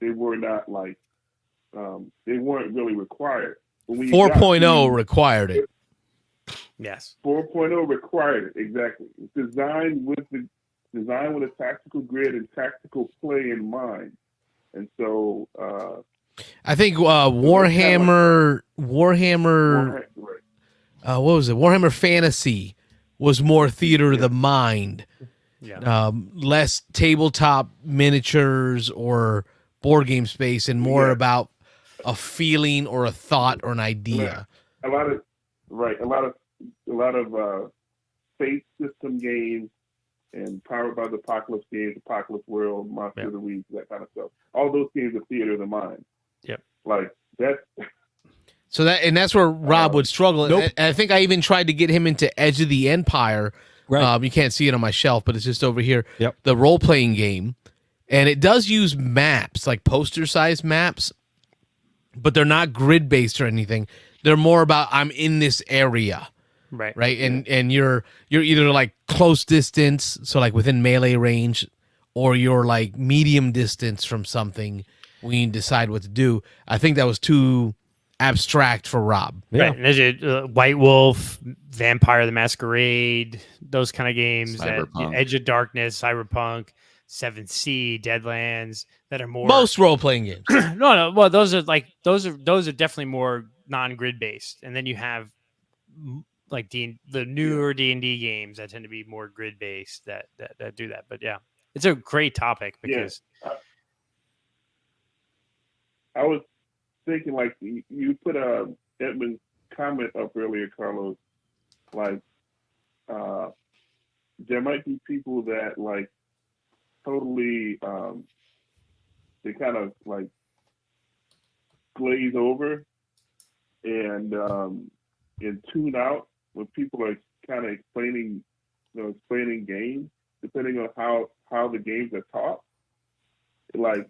really required. 4.0 required it. Yes. 4.0 required it, exactly. It's designed with a tactical grid and tactical play in mind. And so I think Warhammer, what was it? Warhammer Fantasy was more theater of the mind. Yeah. Less tabletop miniatures or board game space and more about a feeling or a thought or an idea. A lot of space system games and Powered by the Apocalypse games, Apocalypse World, Monster of the Week, that kind of stuff. All those games are theater of the mind. Yep. Like that. So that's where Rob would struggle. Nope. And I think I even tried to get him into Edge of the Empire. Right. You can't see it on my shelf, but it's just over here. Yep. The role-playing game. And it does use maps, like poster-sized maps, but they're not grid-based or anything. They're more about, I'm in this area. Right. Right. And you're either like close distance, so like within melee range, or you're like medium distance from something when you decide what to do. I think that was too abstract for Rob. Yeah. Right. And there's White Wolf, Vampire the Masquerade, those kind of games, that Cyberpunk. Edge of Darkness, Cyberpunk, 7th Sea, Deadlands, that are more Most role-playing games. no. Well, those are definitely more non-grid based. And then you have like the newer D&D games that tend to be more grid based that do that. But yeah, it's a great topic because I was thinking, like, you put Edmund's comment up earlier, Carlos. Like, there might be people that like totally they kind of like glaze over and tune out when people are kind of explaining games, depending on how the games are taught. Like,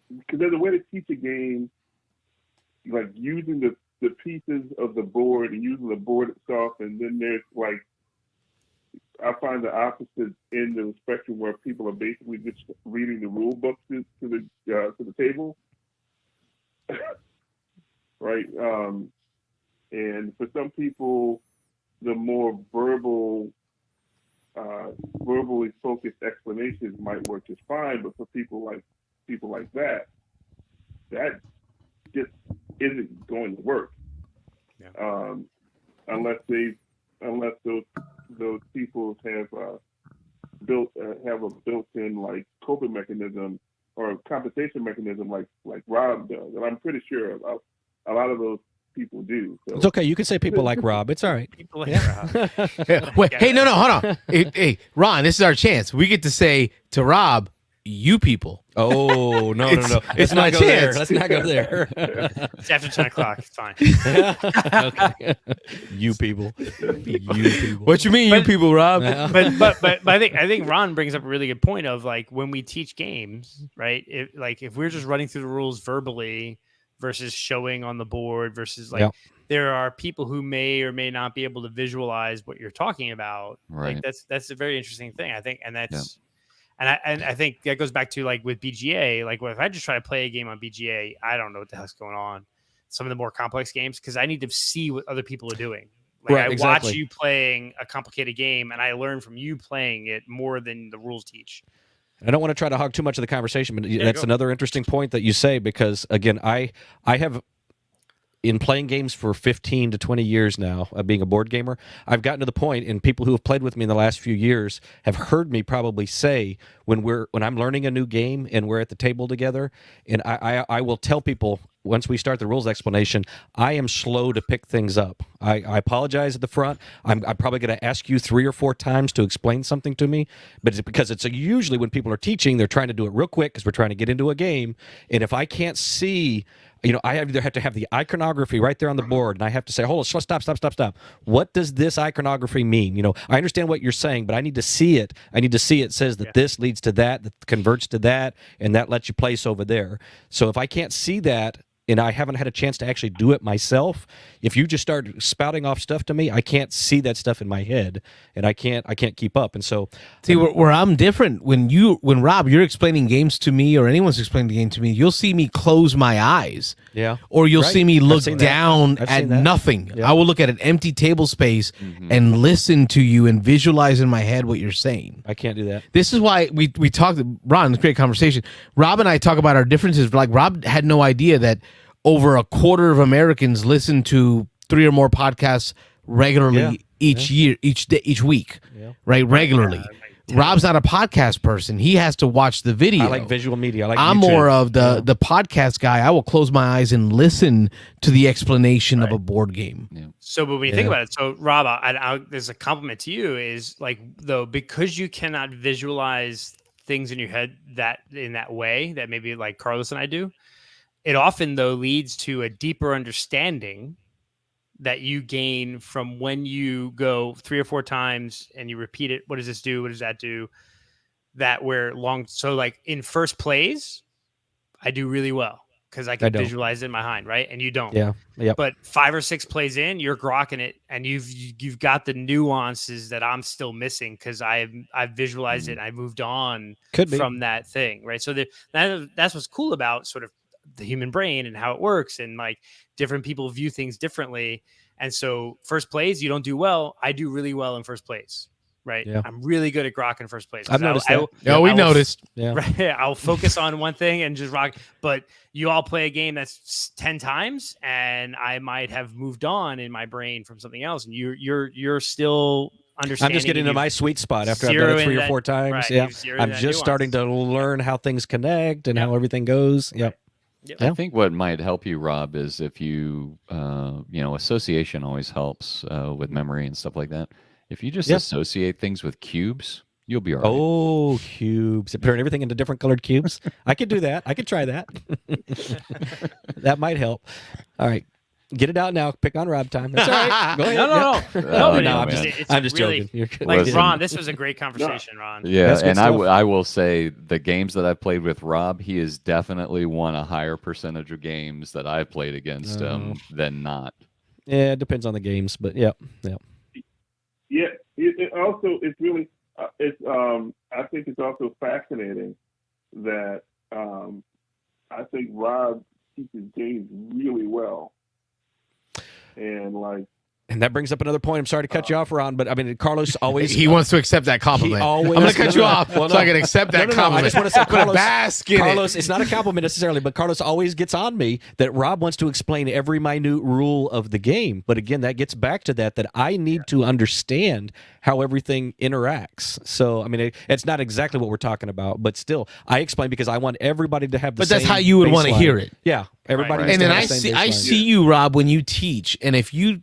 because there's a way to teach a game, like using the pieces of the board and using the board itself, and then there's like, I find the opposite end of the spectrum where people are basically just reading the rule book to the table, right? And for some people, the more verbally focused explanations might work just fine, but for people like that just isn't going to work. Yeah. Unless those people have a built-in like coping mechanism or compensation mechanism like Rob does, and I'm pretty sure a lot of those people do. So. It's okay. You can say people like Rob. It's all right. people like Rob. Wait, hey, no, hold on. Hey, Ron, this is our chance. We get to say to Rob, you people. Oh, no. It's Let's my not go there. chance. Let's not go there. It's after 10 o'clock. It's fine. Okay. You people. What you mean, you people, Rob? but I think Ron brings up a really good point of like when we teach games, right? If we're just running through the rules verbally versus showing on the board versus like there are people who may or may not be able to visualize what you're talking about. Right. Like that's a very interesting thing, I think, and that's and I think that goes back to like with BGA. Like if I just try to play a game on BGA, I don't know what the heck's going on. Some of the more complex games because I need to see what other people are doing. Like Right, I exactly. watch you playing a complicated game, and I learn from you playing it more than the rules teach. I don't want to try to hog too much of the conversation, but Yeah, that's go. another interesting point that you say because, again, I have, in playing games for 15 to 20 years now, being a board gamer, I've gotten to the point, and people who have played with me in the last few years have heard me probably say when I'm learning a new game and we're at the table together, and I will tell people once we start the rules explanation, I am slow to pick things up. I apologize at the front. I'm probably going to ask you 3 or 4 times to explain something to me, but it's because it's usually when people are teaching, they're trying to do it real quick because we're trying to get into a game, and if I can't see, I either have to have the iconography right there on the board, and I have to say, hold on, stop. What does this iconography mean? I understand what you're saying, but I need to see it. I need to see it says that this leads to that converts to that, and that lets you place over there. So if I can't see that, and I haven't had a chance to actually do it myself, if you just start spouting off stuff to me, I can't see that stuff in my head, and I can't keep up. And so, see where I'm different. When Rob, you're explaining games to me, or anyone's explaining the game to me, you'll see me close my eyes. Yeah. Or you'll Right. see me look seen that. down I've at seen that. nothing. Yeah. I will look at an empty table space and listen to you and visualize in my head what you're saying. I can't do that. This is why we talked, Ron, it's a great conversation. Rob and I talk about our differences. Like, Rob had no idea that over a quarter of Americans listen to 3 or more podcasts regularly each year, each day, each week, right? Regularly. Rob's not a podcast person. He has to watch the video. I like visual media. I like I'm YouTube. more of the podcast guy. I will close my eyes and listen to the explanation of a board game. So, but when you think about it, so Rob, there's a compliment to you is like, though, because you cannot visualize things in your head in that way that maybe like Carlos and I do, it often though leads to a deeper understanding that you gain from when you go 3 or 4 times and you repeat it. What does this do? What does that do? So like in first plays, I do really well because I can visualize it in my mind, right? And you don't. Yeah. But 5 or 6 plays in, you're grokking it, and you've got the nuances that I'm still missing because I've visualized it and I moved on from that thing, right? So that's what's cool about sort of the human brain and how it works, and like different people view things differently. And so first plays, you don't do well. I do really well in first plays. Right. Yeah. I'm really good at grok in first place. I've noticed that. We noticed. Yeah. Right. I'll focus on one thing and just rock. But you all play a game that's 10 times, and I might have moved on in my brain from something else. And you're still understanding. I'm just getting to my sweet spot after I've done it 3 or 4 times. Right, yeah. I'm that just starting to learn how things connect and how everything goes. Yep. I think what might help you, Rob, is if you, association always helps with memory and stuff like that. If you just associate things with cubes, you'll be all right. Oh, cubes. Turn everything into different colored cubes. I could do that. I could try that. That might help. All right. Get it out now. Pick on Rob time. That's all right. Go ahead. No. I'm just really, joking. Like, Ron, this was a great conversation, Ron. Yeah, and I will say the games that I've played with Rob, he has definitely won a higher percentage of games that I've played against him than not. Yeah, it depends on the games, but yeah. Yeah, it also it's really I think it's also fascinating that I think Rob teaches games really well, and that brings up another point. I'm sorry to cut you off, Ron, but I mean, Carlos always he wants to accept that compliment. I'm going to cut you off so I can accept that compliment. I just want to say, Carlos, it's not a compliment necessarily, but Carlos always gets on me that Rob wants to explain every minute rule of the game. But again, that gets back to that I need to understand how everything interacts. So, I mean, it's not exactly what we're talking about, but still, I explain because I want everybody to have the same. But that's how you would want to hear it. Yeah, everybody. And then I see you, Rob, when you teach, and if you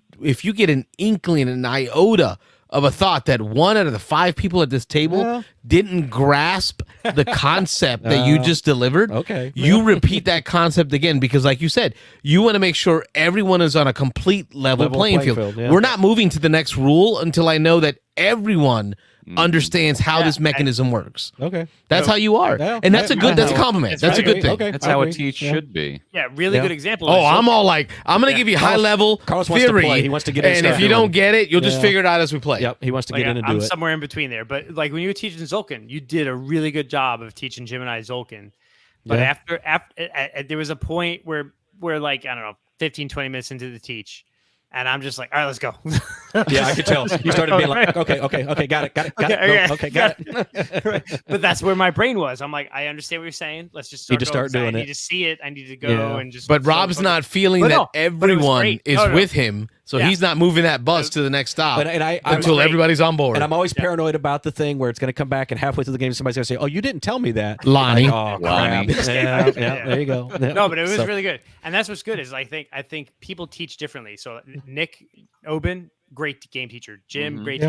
get an inkling, an iota of a thought that 1 out of the 5 people at this table didn't grasp the concept that you just delivered, you repeat that concept again because, like you said, you want to make sure everyone is on a complete level playing field. We're not moving to the next rule until I know that everyone understands how this mechanism works. Okay. That's how you are. And that's a compliment. That's a good thing. That's how a teach should be. Yeah, really good example. Oh, I'm all like, I'm going to give you high level Carlos theory. Wants to play. He wants to get in and if you don't get it, you'll just figure it out as we play. Yep, he wants to get in and do I'm it. somewhere in between there. But like when you were teaching Tzolken, you did a really good job of teaching Jim and I Tzolken. But after there was a point where like, I don't know, 15, 20 minutes into the teach, and I'm just like, all right, let's go. Yeah, I could tell. You started being like, okay, got it. Right. But that's where my brain was. I'm like, I understand what you're saying. Let's just start doing it. I need to see it. I need to go and just. But Rob's not feeling that everyone is with him, so he's not moving that bus to the next stop until everybody's on board. And I'm always paranoid about the thing where it's going to come back and halfway through the game, somebody's going to say, "Oh, you didn't tell me that, Lonnie." Like, Lonnie. Yeah, there you go. Yeah. No, but it was really good, and that's what's good is I think people teach differently. So Nick Oben, great game teacher. Jim, great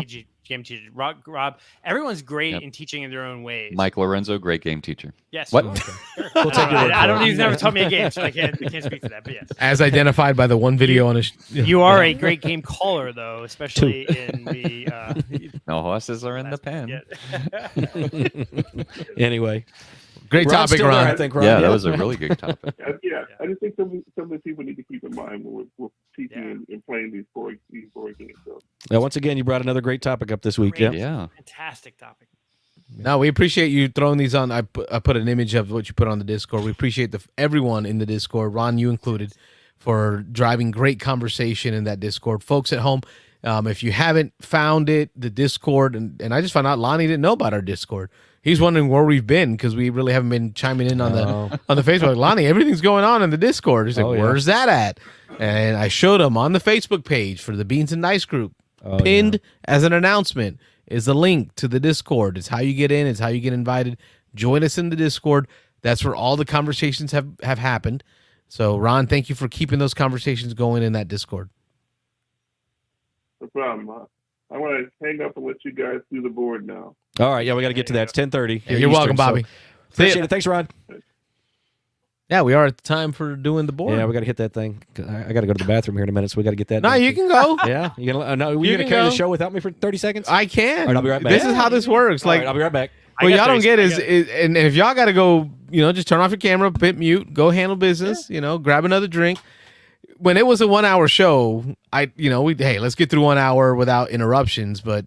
game teacher. Rob, everyone's great in teaching in their own ways. Mike Lorenzo, great game teacher. Yes. What? We'll take your word I don't. You've never taught me a game, so I can't speak to that. But yes, as identified by the one video on his. You are a great game caller, though, especially in the. No horses are in the pen. Anyway. Great Ron's topic, still there, Ron. I think, Ron. Yeah, that was a really good topic. I just think some of the people need to keep in mind when we're teaching and playing these board games. So. Now, once again, you brought another great topic up this week. Great. Yeah. Yeah. Fantastic topic. No, we appreciate you throwing these on. I put an image of what you put on the Discord. We appreciate everyone in the Discord, Ron, you included, for driving great conversation in that Discord. Folks at home, if you haven't found it, the Discord, and I just found out Lonnie didn't know about our Discord. He's wondering where we've been because we really haven't been chiming in on the Facebook. Lonnie, everything's going on in the Discord. He's like, where's that at? And I showed him on the Facebook page for the Beans and Dice group, pinned as an announcement is a link to the Discord. It's how you get in. It's how you get invited. Join us in the Discord. That's where all the conversations have happened. So, Ron, thank you for keeping those conversations going in that Discord. No problem. I want to hang up and let you guys do the board now. All right. Yeah, we got to get to that. It's 10:30. Yeah, you're welcome, Bobby. Appreciate it. Thanks, Ron. Yeah, we are at the time for doing the board. Yeah, we got to hit that thing. I got to go to the bathroom here in a minute, so we got to get that. No, done. you can go. Yeah, you gonna no? You You gonna can carry go. the show without me for 30 seconds? I can. All right, I'll be right back. This is how this works. All Like, right, I'll be right back. what I got y'all don't 30 get seconds. and if y'all got to go, just turn off your camera, hit mute, go handle business, grab another drink. When it was a 1 hour show, let's get through 1 hour without interruptions, but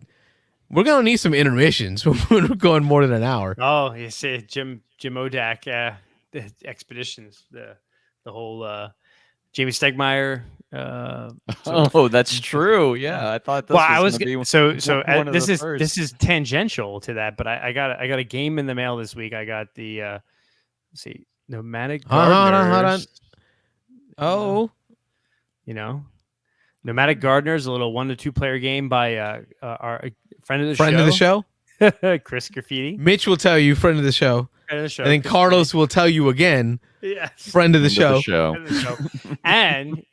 we're going to need some intermissions when we're going more than an hour. Oh, you see, Jim Odak, the Expeditions, the whole Jamie Stegmaier. Oh, that's true. Yeah, I thought this Well, I was gonna be so one of this the is first. this is tangential to that, but I got a game in the mail this week. I got the let's see, Nomadic Hold Gardeners. on. Oh, Nomadic Gardeners, a little 1 to 2 player game by our friend of the friend show, of the show. Chris Graffiti. Mitch will tell you, friend of the show. Friend of the show, And then Chris Carlos will tell you again, Graffiti. Yes. friend of the End of show. Friend of the show. And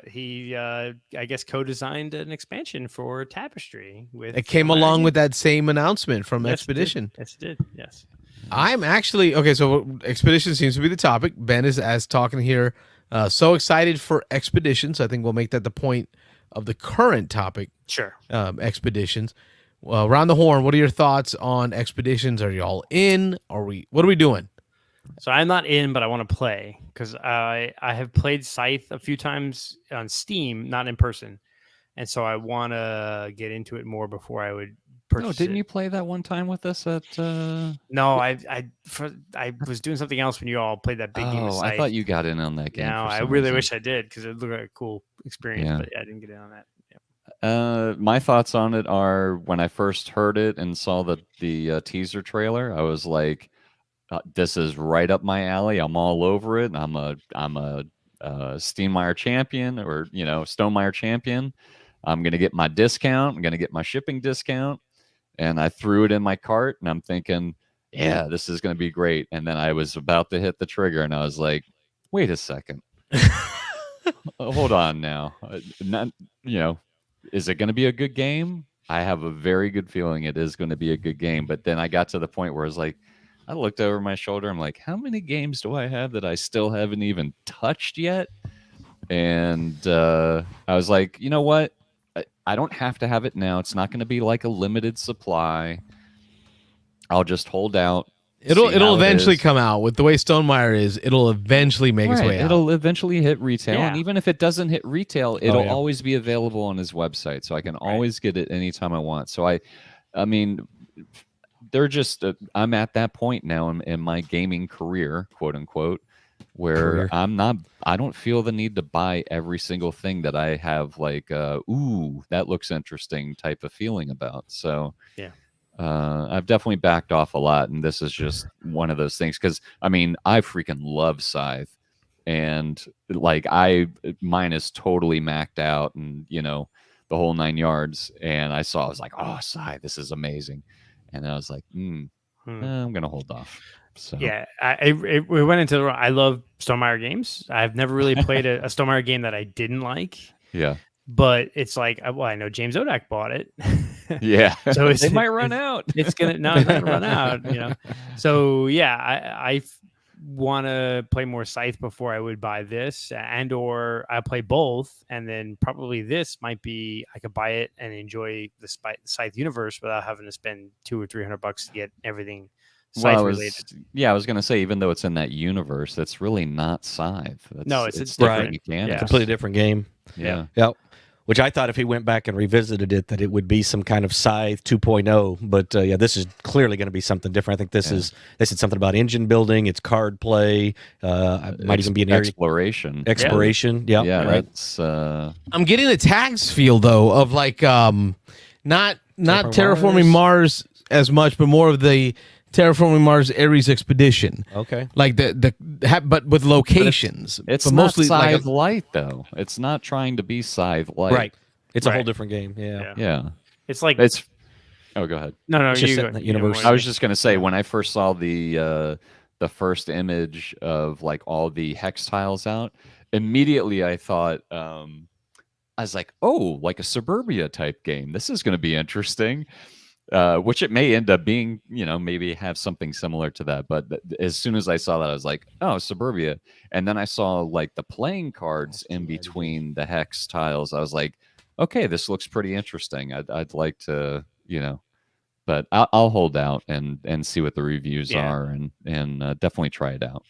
he, I guess, co-designed an expansion for Tapestry. It came along with that same announcement from Yes, Expedition. Yes, it did. Yes. I'm actually okay. So Expedition seems to be the topic. Ben is as talking here. So excited for Expeditions. I think we'll make that the point of the current topic. Sure. Expeditions. Well, around the horn. What are your thoughts on Expeditions? Are you all in? What are we doing? So I'm not in, but I want to play because I have played Scythe a few times on Steam, not in person, and so I want to get into it more before I would purchase. Oh, didn't it. you play that one time with us at? No, I was doing something else when you all played that big game. Of Oh, Scythe. I thought you got in on that game. No, for I some really reason. wish I did because it looked like a cool experience, Yeah. but I didn't get in on that. Yeah. My thoughts on it are when I first heard it and saw the teaser trailer, I was like, "This is right up my alley. I'm all over it. I'm a Steinmeier champion, or Stonemeyer champion. I'm gonna get my discount. I'm gonna get my shipping discount." And I threw it in my cart, and I'm thinking, "Yeah, this is gonna be great." And then I was about to hit the trigger, and I was like, "Wait a second, hold on now. Is it going to be a good game? I have a very good feeling it is going to be a good game." But then I got to the point where I was like, I looked over my shoulder. I'm like, how many games do I have that I still haven't even touched yet? And I was like, you know what? I don't have to have it now. It's not going to be like a limited supply. I'll just hold out. It'll see how it eventually is. come out. With the way Stonemeyer is, it'll eventually make its way out. It'll eventually hit retail, and Yeah. even if it doesn't hit retail, it'll yeah. always be available on his website, so I can always get it anytime I want. So I mean, they're just I'm at that point now in my gaming career, quote unquote, where I don't feel the need to buy every single thing that I have like ooh, that looks interesting type of feeling about. So Yeah. I've definitely backed off a lot, and this is just one of those things because I mean I freaking love Scythe, and like mine is totally maxed out, and the whole 9 yards. And I was like, oh, Scythe, this is amazing, and I was like, I'm gonna hold off. So Yeah, we went into I love Stonemeyer games. I've never really played a Stonemeyer game that I didn't like, yeah, but it's like, well, I know James Odak bought it. yeah. So They might run out. It's not gonna run out, So yeah, I want to play more Scythe before I would buy this, or I play both, and then probably this might be I could buy it and enjoy the Scythe universe without having to spend $200 or $300 to get everything Well, related. I was going to say, even though it's in that universe, that's really not Scythe. No, it's different right. mechanics. Completely different game. Yeah. Yep. Which I thought if he went back and revisited it, that it would be some kind of Scythe 2.0. But yeah, this is clearly going to be something different. I think this is. They said something about engine building. It's card play. Might even be an area exploration. Exploration. Yeah. Yeah, Right. that's. I'm getting the tags feel though of like not terraforming Mars as much, but more of the terraforming Mars Ares expedition. Okay. Like but with locations. It's but not mostly Scythe Light though. It's not trying to be Scythe Light. Right. It's a whole different game. Yeah. Yeah. It's like It's. Oh, go ahead. no, It's just you set go- in that you know universe. more I was than just gonna say when I first saw the first image of like all the hex tiles out, immediately I thought I was like, oh, like a Suburbia type game. This is gonna be interesting. Which it may end up being, maybe have something similar to that. But as soon as I saw that, I was like, oh, Suburbia. And then I saw like the playing cards in between the hex tiles. I was like, okay, this looks pretty interesting. I'd like to, but I'll hold out and see what the reviews are and definitely try it out.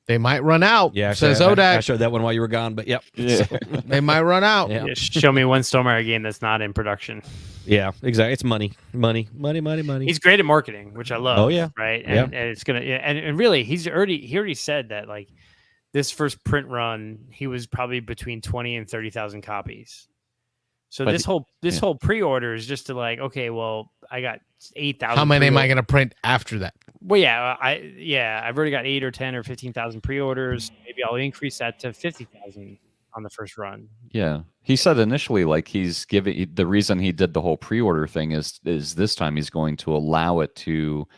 They might run out. Yeah. Says I Odak. showed that one while you were gone, but yep. Yeah. They might run out. Yeah. Just show me one Stonemaier game that's not in production. Yeah. Exactly. It's money. He's great at marketing, which I love. Oh, yeah. Right. Yeah. And it's gonna and really he already said that like this first print run he was probably between 20 and 30,000 copies. So But this whole pre-order is just to like, okay, well, I got 8,000. How many am I going to print after that? Well, I've already got 8 or 10 or 15,000 pre-orders. Maybe I'll increase that to 50,000 on the first run. Yeah. He said initially, like the reason he did the whole pre-order thing is this time he's going to allow it to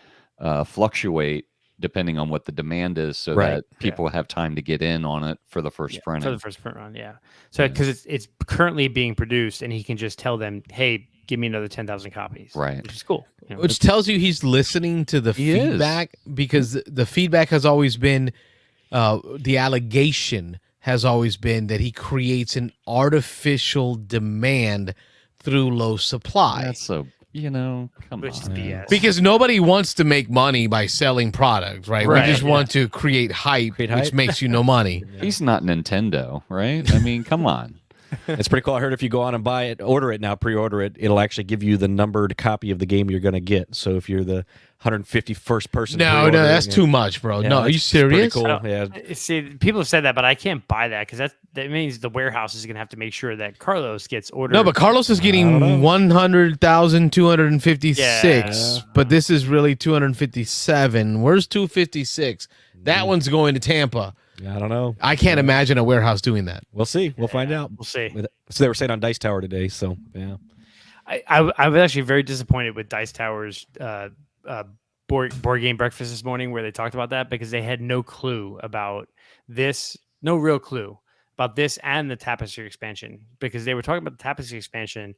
fluctuate depending on what the demand is, so that people have time to get in on it for the first printing. For the first print run, yeah. So because it's currently being produced, and he can just tell them, "Hey, give me another 10,000 copies." Right. Which is cool. Which tells you he's listening to the feedback, because the feedback has always been, the allegation has always been that he creates an artificial demand through low supply. That's so, come Which is on. BS. Because nobody wants to make money by selling products, right? Right, We just want to create hype, which makes you no money. He's not Nintendo, right? I mean, come on. It's pretty cool. I heard if you go on and buy it, order it now, pre-order it, it'll actually give you the numbered copy of the game you're going to get. So if you're the 151st person, No, that's too much, bro. Yeah, no, are you it's pretty serious? cool. Yeah. See, people have said that, but I can't buy that because that means the warehouse is going to have to make sure that Carlos gets ordered. No, but Carlos is getting 100,256, but this is really 257. Where's 256? That one's going to Tampa. I don't know. I can't imagine a warehouse doing that. We'll see. We'll find out. We'll see. So they were saying on Dice Tower today. So yeah. I was actually very disappointed with Dice Tower's board game breakfast this morning, where they talked about that, because they had no clue about this, no real clue about this and the Tapestry expansion, because they were talking about the Tapestry expansion,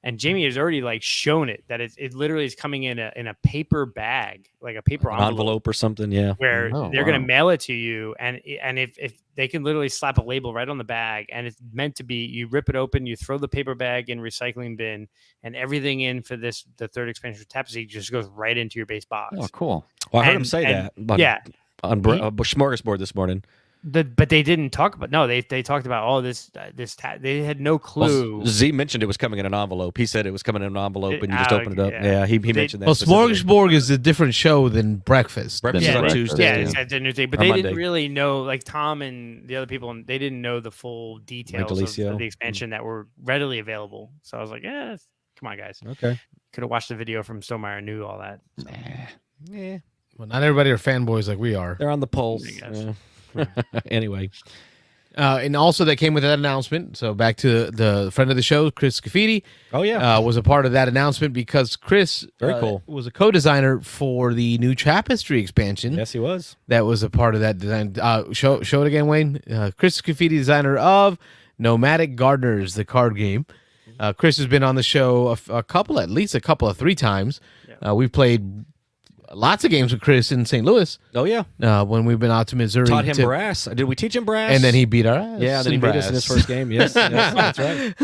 and Jamie has already like shown it that it literally is coming in a paper bag, like a paper envelope or something. Yeah. where they're going to mail it to you, and if they can literally slap a label right on the bag, and it's meant to be, you rip it open, you throw the paper bag in recycling bin, and everything in for the third expansion of Tapestry just goes right into your base box. Oh, cool. Well, I heard him say that. On Smorgasbord this morning. But they didn't talk about. No, they talked about all this. They had no clue. Well, Z mentioned it was coming in an envelope. He said it was coming in an envelope, and you just open it up. Yeah, he mentioned that. Well, specifically. Smorgasbord is a different show than Breakfast. Breakfast is on Tuesday. Yeah, it's a new thing. But Or they Monday. didn't really know, like Tom and the other people, they didn't know the full details of Delicio. the expansion that were readily available. So I was like, come on, guys. Okay. Could have watched the video from Stonemaier and knew all that. So. Yeah. Well, not everybody are fanboys like we are. They're on the pulse. I guess. Yeah. Anyway. And also that came with that announcement. So back to the friend of the show, Chris Scafidi. Oh, yeah. Was a part of that announcement because Chris Very cool. was a co-designer for the new Tapestry expansion. Yes, he was. That was a part of that design. Show it again, Wayne. Chris Scafidi, designer of Nomadic Gardeners, the card game. Chris has been on the show at least a couple of 3 times. Yeah. We've played lots of games with Chris in St. Louis. Oh, yeah. When we've been out to Missouri. Taught him brass. Did we teach him brass? And then he beat our ass. Yeah, then he beat us in his first game. Yes, that's right.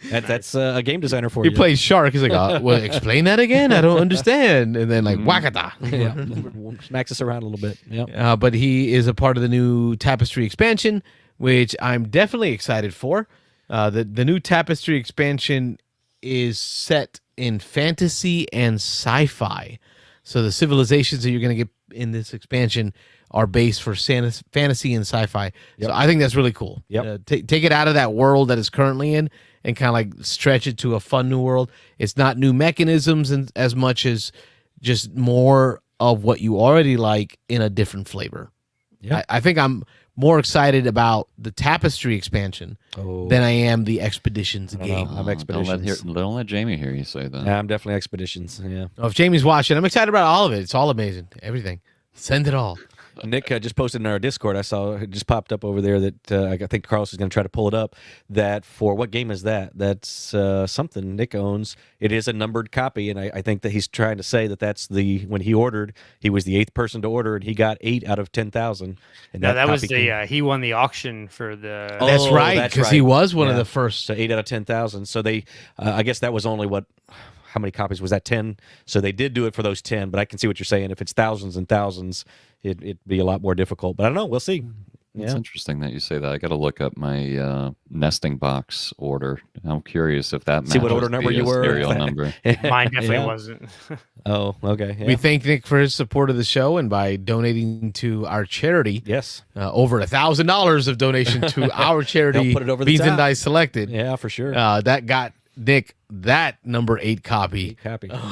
That's a game designer for He you. plays Shark. He's like, well, explain that again. I don't understand. And then like Wakata. Yeah, smacks us around a little bit. Yeah. But he is a part of the new Tapestry expansion, which I'm definitely excited for. The new Tapestry expansion is set in fantasy and sci-fi. So the civilizations that you're going to get in this expansion are based for fantasy and sci-fi. Yep. So I think that's really cool. Yep. Take it out of that world that it's currently in and kind of like stretch it to a fun new world. It's not new mechanisms as much as just more of what you already like in a different flavor. Yep. I think I'm more excited about the Tapestry expansion than I am the Expeditions game. I'm Expeditions. Don't let Jamie hear you say that. Yeah, I'm definitely Expeditions. Yeah. Oh, if Jamie's watching, I'm excited about all of it. It's all amazing. Everything. Send it all. Nick just posted in our Discord. I saw it just popped up over there that I think Carlos is going to try to pull it up. That for what game is that? That's something Nick owns. It is a numbered copy, and I think that he's trying to say that that's when he ordered, he was the 8th person to order, and he got 8 out of 10,000. And that was he won the auction for the. That's right, because he was one of the first. So 8 out of 10,000. So they, I guess that was only what. How many copies was that? 10. So they did do it for those 10. But I can see what you're saying. If it's thousands and thousands, it'd be a lot more difficult. But I don't know. We'll see. It's interesting that you say that. I got to look up my nesting box order. I'm curious if that see what order number you were. Serial number. Mine definitely wasn't. Oh, okay. Yeah. We thank Nick for his support of the show and by donating to our charity. Yes, over $1,000 of donation to our charity. Put it over the Beans and top. Dice Selected. Yeah, for sure. That got Nick that number 8 copy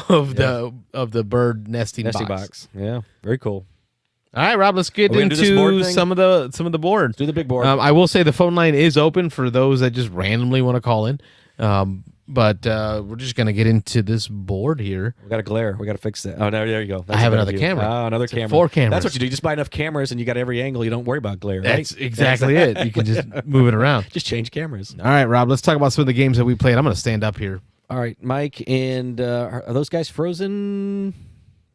of the bird nesting box. Yeah, very cool. All right, Rob, let's get into some of the board. Let's do the big board. I will say the phone line is open for those that just randomly want to call in. But we're just going to get into this board here. We got a glare. We got to fix that. Oh, no, there you go. I have another camera. Oh, another camera. 4 cameras. That's what you do. You just buy enough cameras and you got every angle. You don't worry about glare, right? That's exactly it. You can just move it around. Just change cameras. All right, Rob, let's talk about some of the games that we played. I'm going to stand up here. All right, Mike, and are those guys frozen?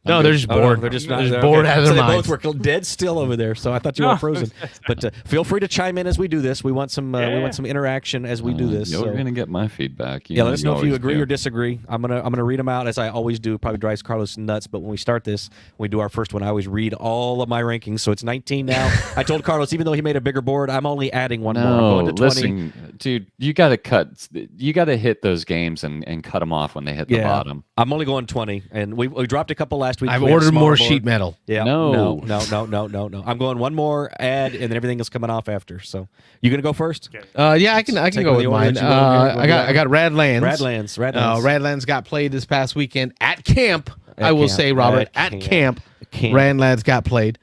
No, they're just bored. No, they're just not bored out of their they minds. both were dead still over there. So I thought you were frozen. But feel free to chime in as we do this. We want some interaction as we do this. You're going to get my feedback. Let us know if you agree or disagree. I'm gonna read them out as I always do. Probably drives Carlos nuts. But when we start this, when we do our first one, I always read all of my rankings. So it's 19 now. I told Carlos, even though he made a bigger board, I'm only adding one more. I'm going to 20. Listen, dude, you got to cut. You got to hit those games and cut them off when they hit the bottom. I'm only going 20, and we dropped a couple last week. I've ordered more sheet metal. Yeah. No. I'm going one more ad, and then everything is coming off after. So you gonna go first? Yeah, I can go with mine. I got Radlands. Radlands. Radlands got played this past weekend at camp. I will say, Robert, at camp. Radlands got played.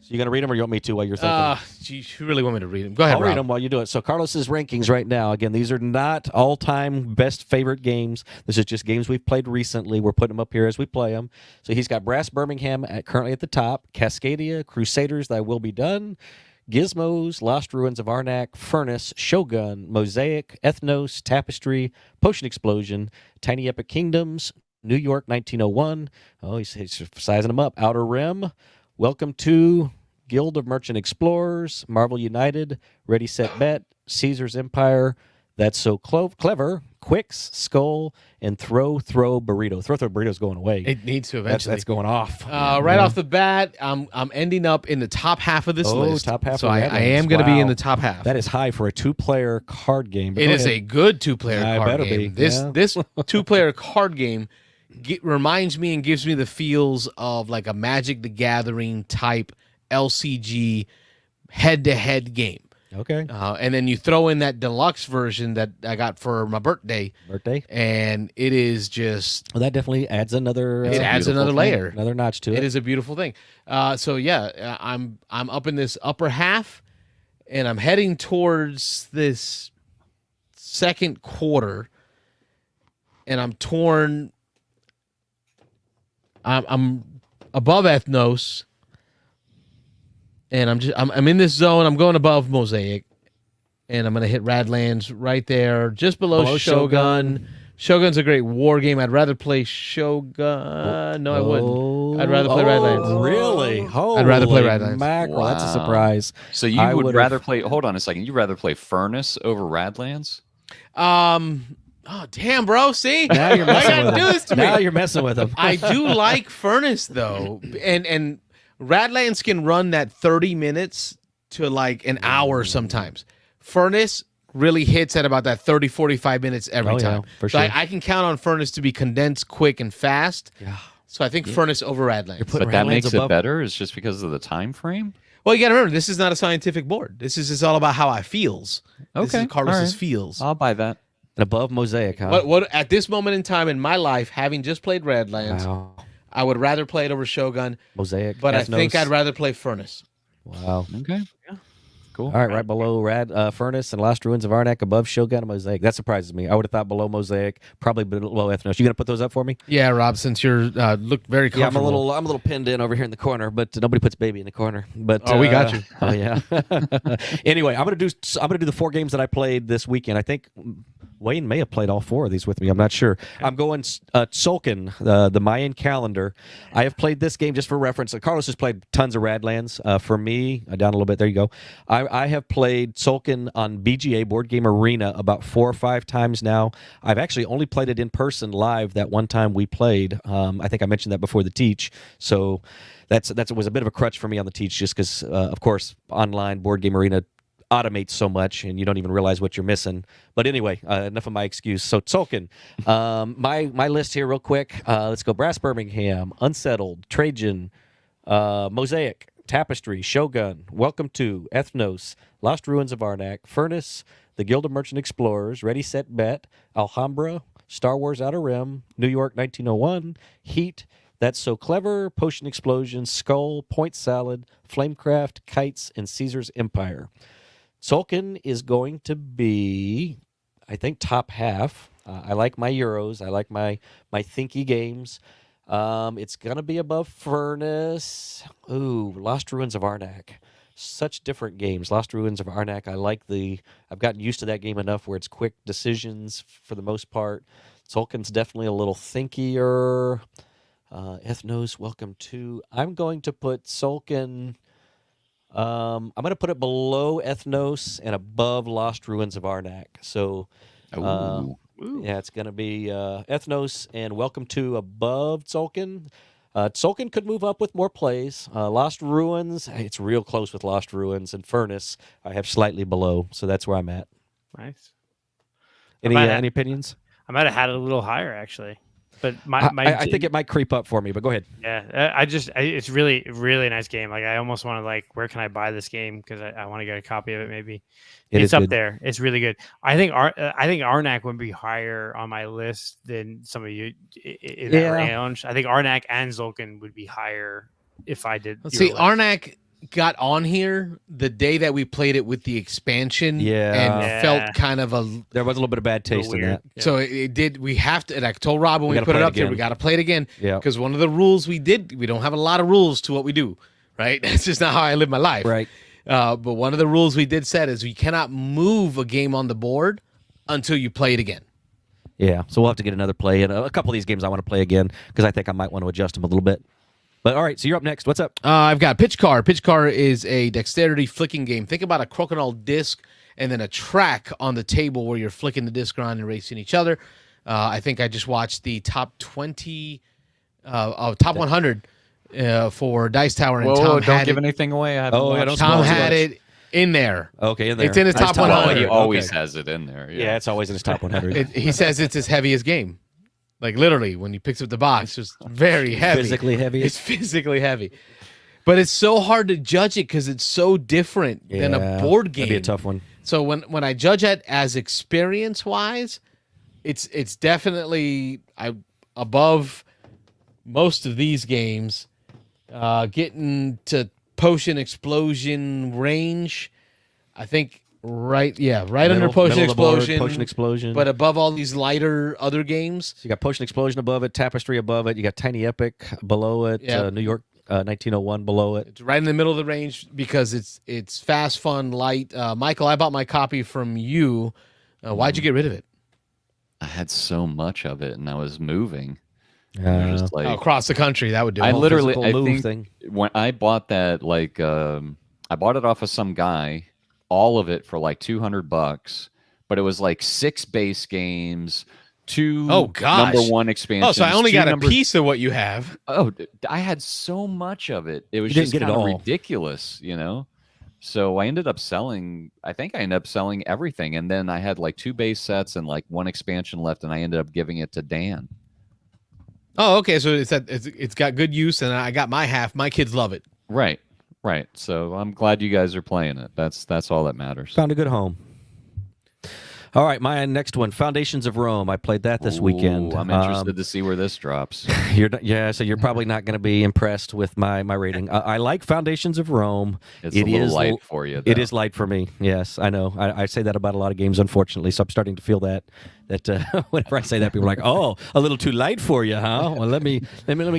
So you gonna read them, or you want me to while you're thinking? Geez, you really want me to read them? Go ahead, I'll Rob. read them while you do it. So Carlos's rankings right now. Again, these are not all-time best favorite games. This is just games we've played recently. We're putting them up here as we play them. So he's got Brass Birmingham currently at the top. Cascadia, Crusaders, Thy Will Be Done, Gizmos, Lost Ruins of Arnak, Furnace, Shogun, Mosaic, Ethnos, Tapestry, Potion Explosion, Tiny Epic Kingdoms, New York 1901. Oh, he's sizing them up. Outer Rim, Welcome to Guild of Merchant Explorers, Marvel United, Ready Set Bet, Caesar's Empire, That's So Clever, Quicks, Skull, and Throw Burrito. Throw Burrito's going away. It needs to eventually. That's going off. Right off the bat, I'm ending up in the top half of this list. Top half. So I am going to be in the top half. That is high for a 2-player card game. It is a good 2-player card game. This 2-player card game reminds me and gives me the feels of like a Magic the Gathering type LCG head-to-head game. Okay. And then you throw in that deluxe version that I got for my birthday. And it is just... Well, that definitely adds another... it adds another layer. Another notch to it. It is a beautiful thing. So, yeah, I'm up in this upper half, and I'm heading towards this second quarter, and I'm torn... I'm above Ethnos, and I'm in this zone. I'm going above Mosaic, and I'm going to hit Radlands right there, just below Shogun. Shogun's a great war game. I'd rather play Shogun. No, I wouldn't. I'd rather play Radlands. Really? I'd rather play Radlands. Mackerel. Wow. That's a surprise. So you would rather play... Hold on a second. You'd rather play Furnace over Radlands? Oh damn, bro! See, Now you're why messing you gotta with do him. this to me? Now you're messing with him. I do like Furnace though, and Radlands can run that 30 minutes to like an hour sometimes. Furnace really hits at about that 30, 45 minutes every time. For So sure. I can count on Furnace to be condensed, quick, and fast. Yeah. So I think Furnace over Radlands. putting But that Radlands makes above- it better is just because of the time frame. Well, you got to remember, this is not a scientific board. This is just all about how I feels. This Okay, is Carlos's all right. feels. I'll buy that. And above Mosaic, huh? What at this moment in time in my life, having just played Radlands, Wow. I would rather play it over Shogun, Mosaic. but I Ethnos. think I'd rather play Furnace. Wow. Okay. Cool. All right, right below Furnace and Lost Ruins of Arnak, above Shogun and Mosaic. That surprises me. I would have thought below Mosaic, probably below Ethnos. You gonna put those up for me? Yeah, Rob, since you're look very Yeah, I'm comfortable. a little pinned in over here in the corner, but nobody puts baby in the corner. But Oh, we got you. Oh yeah. Anyway, I'm gonna do the 4 games that I played this weekend. I think Wayne may have played all 4 of these with me. I'm not sure. I'm going Tzolken, the Mayan calendar. I have played this game just for reference. Carlos has played tons of Radlands. For me, down a little bit. There you go. I have played Tzolken on BGA Board Game Arena about 4 or 5 times now. I've actually only played it in person live that one time we played. I think I mentioned that before the teach. So that was a bit of a crutch for me on the teach, just because, of course, online Board Game Arena automates so much and you don't even realize what you're missing. But anyway, enough of my excuse. So Tzolken, my list here real quick. Let's go Brass Birmingham, Unsettled, Trajan, Mosaic, Tapestry, Shogun, Welcome to, Ethnos, Lost Ruins of Arnak, Furnace, The Guild of Merchant Explorers, Ready, Set, Bet, Alhambra, Star Wars Outer Rim, New York 1901, Heat, That's So Clever, Potion Explosion, Skull, Point Salad, Flamecraft, Kites, and Caesar's Empire. Tzolken is going to be, I think, top half. I like my Euros. I like my thinky games. It's going to be above Furnace. Ooh, Lost Ruins of Arnak. Such different games. Lost Ruins of Arnak. I've gotten used to that game enough where it's quick decisions for the most part. Tzolken's definitely a little thinkier. Ethnos, Welcome to. I'm going to put Tzolken. I'm going to put it below Ethnos and above Lost Ruins of Arnak. So, yeah, it's going to be Ethnos and Welcome to above Tzolken. Tzolken could move up with more plays. Lost Ruins, it's real close with Lost Ruins, and Furnace I have slightly below. So that's where I'm at. Nice. Any opinions? I might have had it a little higher actually, but I think it might creep up for me. But go ahead. Yeah, it's really nice game. Like I almost want to where can I buy this game because I want to get a copy of it. Maybe it's up there. It's really good. I think Arnak would be higher on my list than some of you in that range. I think Arnak and Tzolken would be higher if I did. Let's see, Arnak got on here the day that we played it with the expansion and felt kind of there was a little bit of bad taste in that. So it did. We have to, and I told Rob when we put it up there, we got to play it again. Yeah. Because one of the rules we don't have a lot of rules to what we do, right? That's just not how I live my life. Right. But one of the rules we did set is we cannot move a game on the board until you play it again. Yeah. So we'll have to get another play. And a couple of these games I want to play again because I think I might want to adjust them a little bit. But all right, so you're up next. What's up? I've got Pitch Car. Pitch Car is a dexterity flicking game. Think about a crocodile disc and then a track on the table where you're flicking the disc around and racing each other. I think I just watched the top 20, top 100 for Dice Tower. And Tom don't give anything away. I haven't Tom had it in there. Okay, in there. It's in his top 100. He always has it in there. Yeah, it's always in his top 100. He says it's his heaviest game. Like literally, when he picks up the box, it's just very heavy. Physically heavy. It's physically heavy. But it's so hard to judge it because it's so different than a board game. That'd be a tough one. So when I judge it as experience-wise, it's definitely above most of these games. Getting to Potion Explosion range, I think right under Potion Explosion. Potion Explosion. But above all these lighter other games. So you got Potion Explosion above it, Tapestry above it. You got Tiny Epic below it, New York 1901 below it. It's right in the middle of the range because it's fast, fun, light. Michael, I bought my copy from you. Why'd you get rid of it? I had so much of it, and I was moving. Just across the country, that would do. I literally, I move think thing. when I bought that, I bought it off of some guy, all of it for like $200, but it was like 6 base games, 2 Oh, gosh. number 1 expansions. Oh, so I only 2 got a number- piece of what you have. Oh, I had so much of it. It was You didn't just get it kind of all. ridiculous, you know? So I ended up selling, I think I ended up selling everything. And then I had like 2 base sets and like 1 expansion left, and I ended up giving it to Dan. Oh, okay. So it's got good use, and I got my half. My kids love it. Right. Right. So I'm glad you guys are playing it. That's all that matters. Found a good home. All right, my next one, Foundations of Rome. I played that this weekend. Ooh, I'm interested to see where this drops. So you're probably not going to be impressed with my rating. I like Foundations of Rome. It's a little light for you, though. It is light for me. Yes, I know. I say that about a lot of games, unfortunately. So I'm starting to feel that whenever I say that, people are like, "Oh, a little too light for you, huh?" Well, let me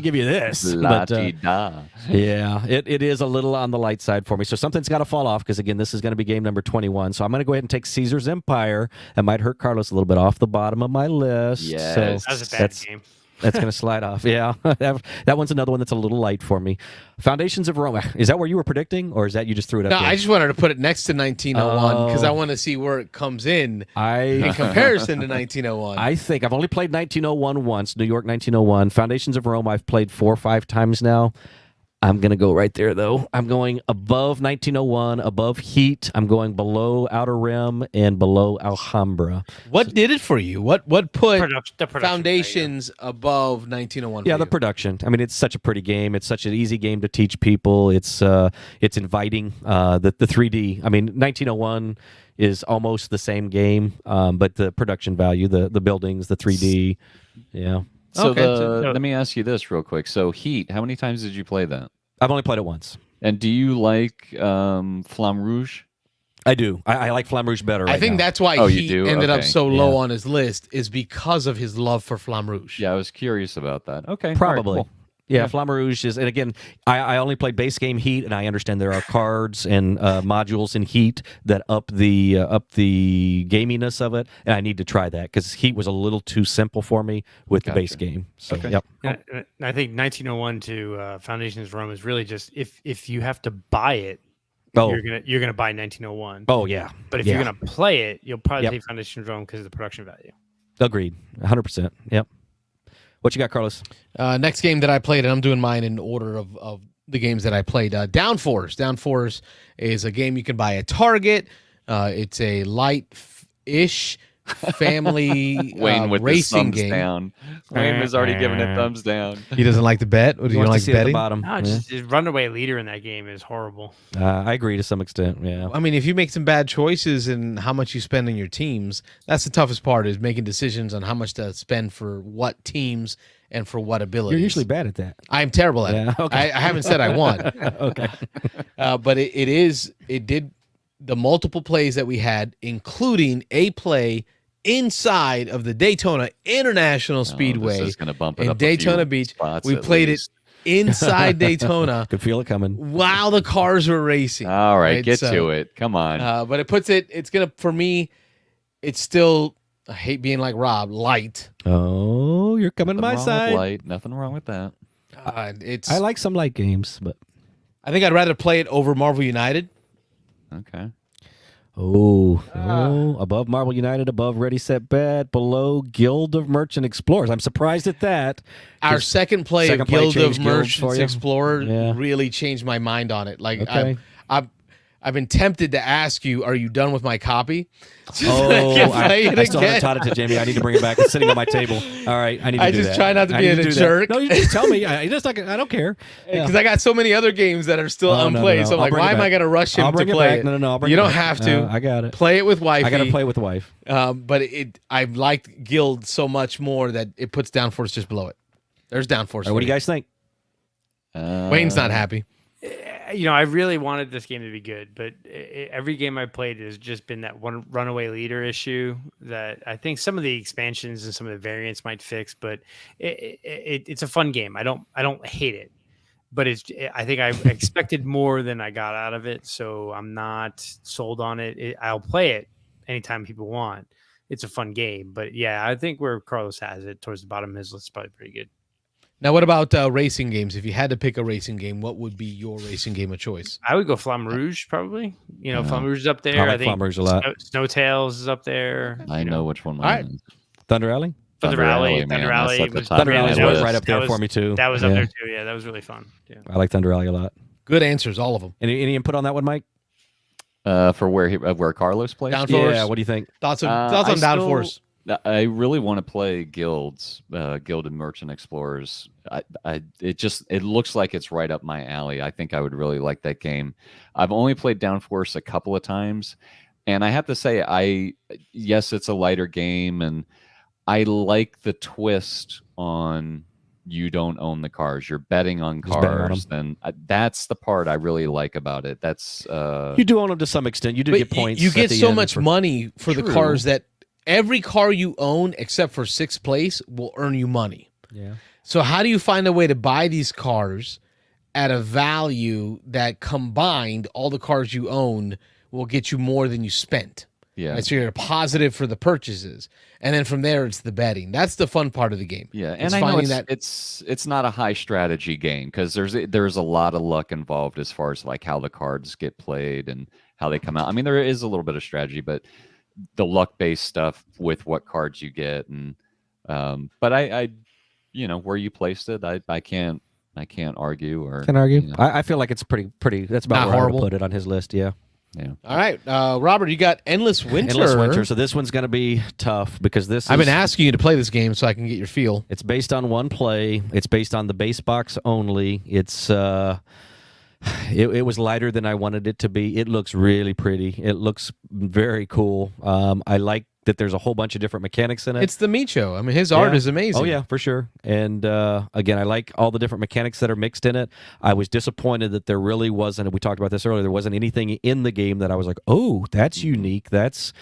give you this. La-ti-da. Yeah, it is a little on the light side for me. So something's got to fall off because, again, this is going to be game number 21. So I'm going to go ahead and take Caesar's Empire. That might hurt Carlos a little bit off the bottom of my list. Yes. So That was a bad game. That's going to slide off. Yeah, that one's another one that's a little light for me. Foundations of Rome. Is that where you were predicting, or is that you just threw it up No, there? I just wanted to put it next to 1901 because I want to see where it comes in comparison to 1901. I think I've only played 1901 once, New York 1901. Foundations of Rome I've played 4 or 5 times now. I'm going to go right there, though. I'm going above 1901, above Heat. I'm going below Outer Rim and below Alhambra. What did it for you? What put The production Foundations above 1901? Yeah, for the you? production. I mean, it's such a pretty game. It's such an easy game to teach people. It's inviting. The 3D. I mean, 1901 is almost the same game, but the production value, the buildings, the 3D. Yeah. So Okay, let me ask you this real quick. So Heat, how many times did you play that? I've only played it once. And do you like Flamme Rouge? I do. I like Flamme Rouge better. I right think now. that's why Oh, you he do? ended up Okay. so low Yeah. on his list is because of his love for Flamme Rouge. Yeah, I was curious about that. Okay. all right, Probably. cool. Yeah, Flamme Rouge is, and again, I only played base game Heat, and I understand there are cards and modules in Heat that up the gaminess of it, and I need to try that because Heat was a little too simple for me with the base Gotcha. game. So, Okay. yep. I think 1901 to Foundations of Rome is really just if you have to buy it, Oh. you're gonna buy 1901. Oh, yeah. But if Yeah. you're gonna play it, you'll probably Yep. take Foundations of Rome because of the production value. Agreed. 100%. Yep. What you got, Carlos? Next game that I played, and I'm doing mine in order of the games that I played. Downforce. Downforce is a game you can buy at Target. It's a light-ish family Wayne with his racing thumbs game. down. Wayne was already giving it thumbs down. He doesn't like to bet. Or do you Wants don't to like see it at the betting? bottom. No, just runaway leader in that game is horrible. I agree to some extent. Yeah. I mean, if you make some bad choices in how much you spend on your teams, that's the toughest part is making decisions on how much to spend for what teams and for what abilities. You're usually bad at that. I'm terrible at Yeah, it. okay. I haven't said I won. Okay. But it did the multiple plays that we had, including a play inside of the Daytona International Speedway This is going to bump it in up a few Daytona Beach. spots We at played least. it inside Daytona Could feel it coming. while the cars were racing. All right, Right, get so, to it. Come on. But it puts it. It's gonna for me. It's still. I hate being like Rob. Light. Oh, you're coming Nothing my wrong with side. light. Nothing wrong with that. It's. I like some light games, but I think I'd rather play it over Marvel United. Okay. above Marvel United, above Ready Set Bet, below Guild of Merchant Explorers. I'm surprised at that. Our second play second of play Guild of changed guilds Merchants for you? Explorer Yeah. really changed my mind on it. Like Okay. I've been tempted to ask you, are you done with my copy? Oh, can play it I still haven't again. taught it to Jamie. I need to bring it back. It's sitting on my table. All right, I need to I do just that. try not to I be need a do that. jerk. No, you just tell me. I don't care. Yeah. Because I got so many other games that are still Oh, no, unplayed. no, no. So I'm I'll like, bring why it am I back. going to rush him I'll bring to it play back. it? No, I'll bring you it don't back. have to. I got it. Play it with wifey. I got to play with the wife. But I liked Guild so much more that it puts Downforce just below it. There's Downforce. All right, what do you guys think? Wayne's not happy. I really wanted this game to be good, but every game I played has just been that one runaway leader issue that I think some of the expansions and some of the variants might fix. But it's a fun game. I don't hate it, but I think I expected more than I got out of it, so I'm not sold on it. I'll play it anytime people want. It's a fun game, but yeah, I think where Carlos has it towards the bottom of his list is probably pretty good. Now, what about racing games? If you had to pick a racing game, what would be your racing game of choice? I would go Flamme Rouge probably. Flamme Rouge is up there. I like think Flamme Rouge a lot. Snowtails is up there. I know which one. All right. Mine is. Thunder Alley? Thunder Alley, man, Thunder that's Alley at the was top Thunder of my Alley's list. right up there that for me too. That was Yeah. up there too. Yeah, that was really fun. Yeah. I like Thunder Alley a lot. Good answers, all of them. Any input on that one, Mike? For where Carlos plays. Downforce. Yeah, what do you think? Thoughts on I Downforce? I really want to play Guilds, Guild and Merchant Explorers. It looks like it's right up my alley. I think I would really like that game. I've only played Downforce a couple of times, and I have to say, yes, it's a lighter game, and I like the twist on you don't own the cars. You're betting on Just betting on cars, and that's the part I really like about it. That's You do own them to some extent. You do But get points. You at get the so end much for- money for the True. cars that every car you own, except for sixth place, will earn you money. Yeah. So how do you find a way to buy these cars at a value that combined all the cars you own will get you more than you spent? yeah. Right, so you're positive for the purchases, and then from there it's the betting. That's the fun part of the game. Yeah, It's and I know finding it's not a high strategy game because there's a lot of luck involved as far as like how the cards get played and how they come out. I mean, there is a little bit of strategy, but the luck based stuff with what cards you get and but I where you placed it, I can't argue or Can argue. you know. I feel like it's pretty. That's about Not where I horrible. would put it on his list. Yeah. All right, Robert, you got Endless Winter. Endless Winter. So this one's going to be tough because I've been asking you to play this game so I can get your feel. It's based on one play. It's based on the base box only. It's it was lighter than I wanted it to be. It looks really pretty. It looks very cool. I like that there's a whole bunch of different mechanics in it. It's the Micho. I mean, his art Yeah. is amazing. Oh yeah, for sure. And again, I like all the different mechanics that are mixed in it. I was disappointed that there really wasn't. We talked about this earlier. There wasn't anything in the game that I was like, "Oh, that's unique. That's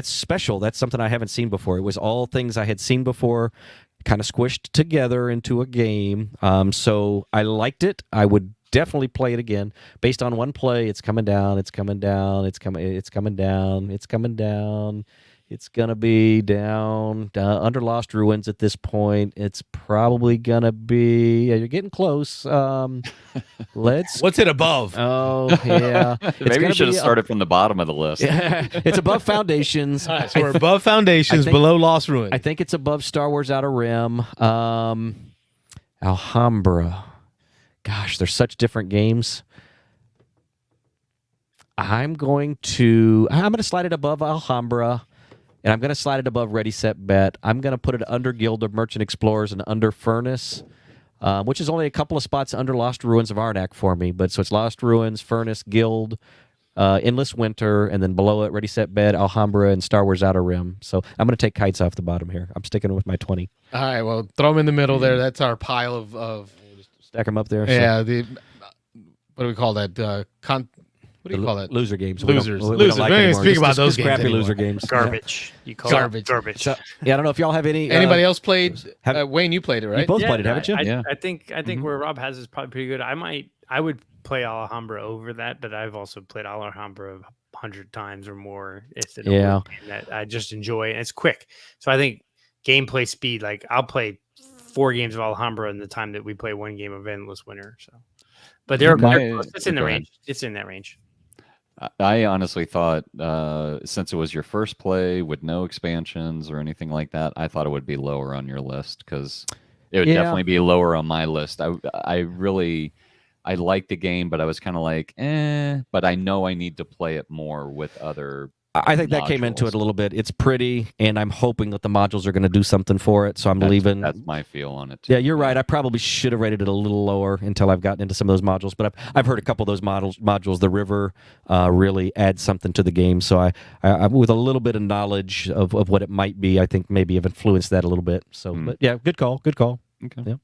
special. That's something I haven't seen before." It was all things I had seen before, kind of squished together into a game. So I liked it. I would definitely play it again. Based on one play, it's coming down. It's coming down. It's coming down. It's coming down. It's gonna be down under Lost Ruins at this point. It's probably gonna be. Yeah, you're getting close. Let's. What's it above? Oh yeah. It's Maybe you gonna should have be started from the bottom of the list. It's above Foundations. All right, so we're above Foundations, think- below Lost Ruins. I think it's above Star Wars Outer Rim. Alhambra. Gosh, they're such different games. I'm going to slide it above Alhambra, and I'm going to slide it above Ready, Set, Bet. I'm going to put it under Guild of Merchant Explorers and under Furnace, which is only a couple of spots under Lost Ruins of Arnak for me. But so it's Lost Ruins, Furnace, Guild, Endless Winter, and then below it, Ready, Set, Bet, Alhambra, and Star Wars Outer Rim. So I'm going to take Kites off the bottom here. I'm sticking with my 20. All right, well, throw them in the middle there. That's our pile of Stack them up there. So yeah. The what do we call that? What do you call that? Loser games. Losers. We don't Losers. like We don't even anymore. speak Just- about just those games crappy anymore. loser games. Garbage. You call Garbage. it garbage. So, yeah, I don't know if y'all have any. Anybody else played? have- Wayne, you played it, right? You both played it, haven't you? Yeah. I think where Rob has is probably pretty good. I would play Alhambra over that, but I've also played Alhambra 100 times or more. It's an Yeah. old game that I just enjoy, and it's quick. So I think gameplay speed. Like I'll play 4 games of Alhambra in the time that we play 1 game of Endless Winter. So, but they're close. It's in the Go ahead. range. It's in that range. I honestly thought, since it was your first play with no expansions or anything like that, I thought it would be lower on your list because it would Yeah. definitely be lower on my list. I liked the game, but I was kind of like, but I know I need to play it more with other. I think that came into modules. it a little bit. It's pretty, and I'm hoping that the modules are going to do something for it. So I'm leaving. That's my feel on it. Too. Yeah, you're right. I probably should have rated it a little lower until I've gotten into some of those modules. But I've heard a couple of those modules. The river really adds something to the game. So I with a little bit of knowledge of what it might be, I think maybe have influenced that a little bit. So, but yeah, good call. Good call. Okay. Yeah.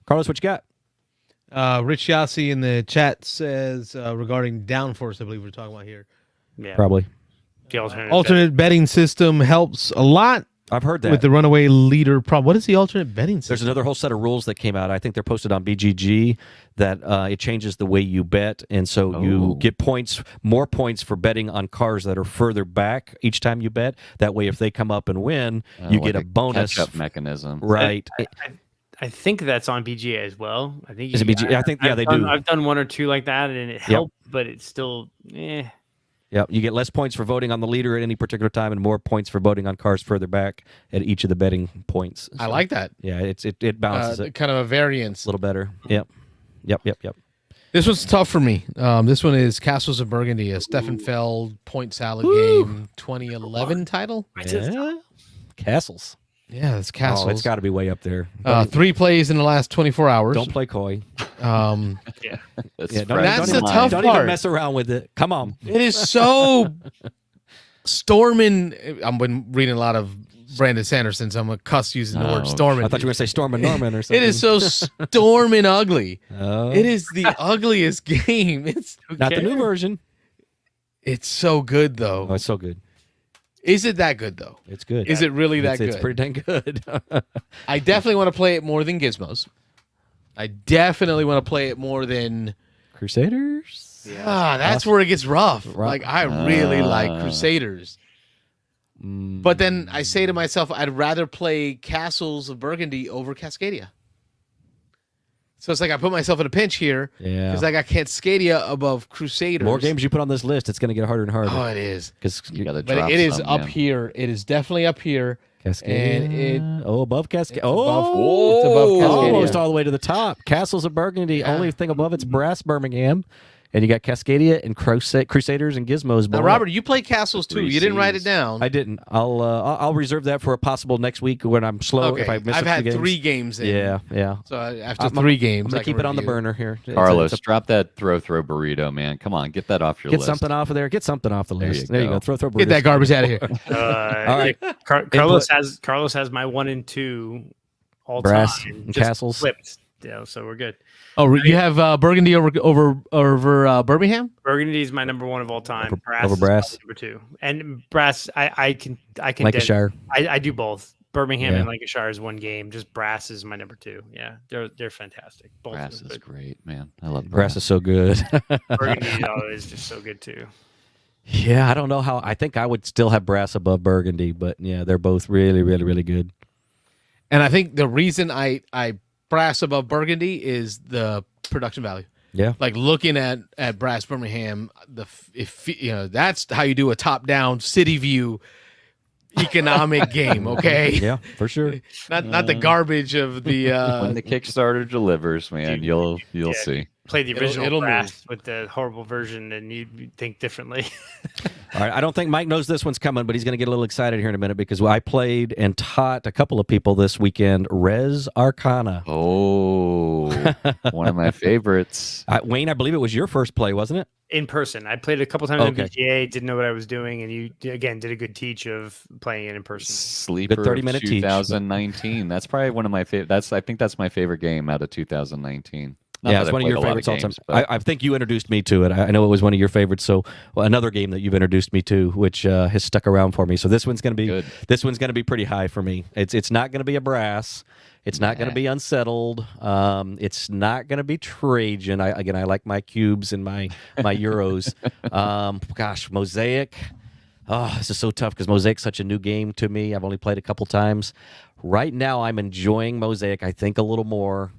Carlos, what you got? Rich Yassi in the chat says regarding Downforce, I believe we're talking about here. Yeah, Probably. the Alternate betting system helps a lot I've heard that. with the runaway leader problem. What is the alternate betting system? There's another whole set of rules that came out. I think they're posted on BGG that it changes the way you bet, and so you get more points for betting on cars that are further back each time you bet. That way, if they come up and win, you Like get a bonus. catch-up mechanism. Right. I think that's on BGA as well. I think Is it BGA? I think, yeah, they do. I've done one or two like that, and it helped, but it's still, Yeah, you get less points for voting on the leader at any particular time, and more points for voting on cars further back at each of the betting points. I So, like that. Yeah, it balances it Kind of a variance. a little better. Yep. This one's tough for me. This one is Castles of Burgundy, a Stefan Feld point salad game, 2011 title. Yeah. Castles. Yeah, it's Castles. Oh, it's got to be way up there. 3 plays in the last 24 hours. Don't play coy. That's Yeah, That's the line. tough Don't part. even mess around with it. Come on. It is so storming. I've been reading a lot of Brandon Sanderson, so I'm a cuss using the word storming. I thought you were going to say Storm and Norman or something. It is so storming ugly. Oh. It is the ugliest game. It's Not the new version. It's so good though. Oh, it's so good. Is it that good though? It's good. Is it really that It's good? pretty dang good. I definitely want to play it more than Gizmos. I definitely want to play it more than Crusaders? that's where it gets rough. Rough. Like I really like Crusaders. But then I say to myself, I'd rather play Castles of Burgundy over Cascadia. So it's like I put myself in a pinch here Yeah. because I got Cascadia above Crusaders. More games you put on this list, it's going to get harder and harder. Oh, it is. Because You gotta But drop it is some, up man. here. It is definitely up here. Cascadia. Above Cascadia. It's above Cascadia. Almost all the way to the top. Castles of Burgundy. Only thing above it's Brass Birmingham. And you got Cascadia and Crusaders and Gizmos. Now, below. Robert, you play Castles too. Three You didn't write it Cs. down. I didn't. I'll reserve that for a possible next week when I'm slow. Okay. If I miss I've a few had games. 3 games in. Yeah. So after I'm- 3 games, I'm I gonna can keep it on the review. burner here. It's Carlos, a- drop that throw burrito, man. Come on, get that off your get list. something off of there. Get something off the There list. you There you go. go. Throw Get that garbage out of here. all right. Carlos has my 1 and 2 all Brass time. and Just Castles. flipped. Yeah, so we're good. Oh, you have Burgundy over Birmingham? Burgundy is my number 1 of all time. Brass over is Brass. my number 2, and Brass I can Lancashire. I do both. Birmingham Yeah. and Lancashire is 1 game. Just Brass is my number 2. Yeah, they're fantastic. Both Brass of them, is but great, man. I love Brass is so good. Burgundy is just so good too. Yeah, I don't know how. I think I would still have Brass above Burgundy, but yeah, they're both really, really, really good. And I think the reason I Brass above Burgundy is the production value. Yeah. Like looking at Brass Birmingham, that's how you do a top down city view economic game. Okay, Yeah, for sure. not the garbage of the. when the Kickstarter delivers, man, you'll see. Play the original it'll Brass with the horrible version, and you think differently. All right, I don't think Mike knows this one's coming, but he's going to get a little excited here in a minute because I played and taught a couple of people this weekend Res Arcana. Oh, one of my favorites. Wayne, I believe it was your first play, wasn't it? In person, I played it a couple times Okay. on BGA. Didn't know what I was doing, and you again did a good teach of playing it in person. Sleeper Good 30-minute of teach. 2019. That's probably one of my favorite. I think that's my favorite game out of 2019. Not Yeah, that it's I one of your played a lot favorites all time. games, but I think you introduced me to it. I know it was one of your favorites. So another game that you've introduced me to, which has stuck around for me. So this one's going to be Good. this one's going to be pretty high for me. It's not going to be a Brass. It's not going to be Unsettled. It's not going to be Trajan. I like my cubes and my euros. Gosh, Mosaic. Oh, this is so tough because Mosaic's such a new game to me. I've only played a couple times. Right now, I'm enjoying Mosaic, I think, a little more.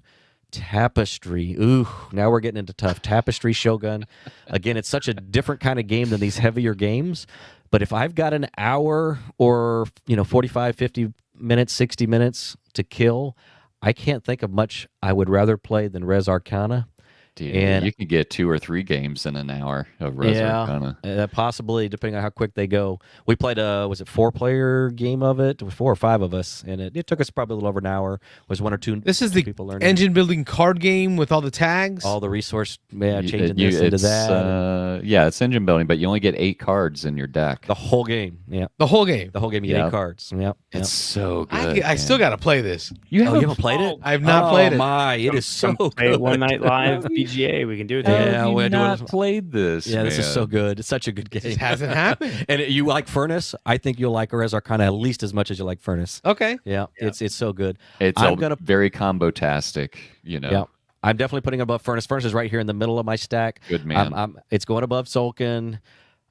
Tapestry. Ooh, now we're getting into tough. Tapestry Shogun. Again, it's such a different kind of game than these heavier games. But if I've got an hour or 45, 50 minutes, 60 minutes to kill, I can't think of much I would rather play than Res Arcana. Dude, And- you can get 2 or 3 games in an hour of Res Arcana. Possibly, depending on how quick they go. We played was it 4-player game of it? It was 4 or 5 of us, and it took us probably a little over an hour. It was 1 or 2 This is two the people learning. engine building card game with all the tags. All the resource, changing You- this into it's, that. yeah, it's engine building, but you only get 8 cards in your deck. The whole game, yeah. The whole game. The whole game, you get 8 cards. Yep. It's so good. I still got to play this. You You haven't played it? I have not played it. Oh my, it is so Play good. it one night live BGA. We can do it. Yeah, together. Have you we're doing not it. played this? Yeah, this is man? so good. It's such a good game. It hasn't happened. And you like Furnace? I think you'll like Res Arcana at least as much as you like Furnace. Okay. Yeah, it's so good. It's I'm gonna- very combo-tastic, Yeah, I'm definitely putting it above Furnace. Furnace is right here in the middle of my stack. Good man. It's going above Tzolken.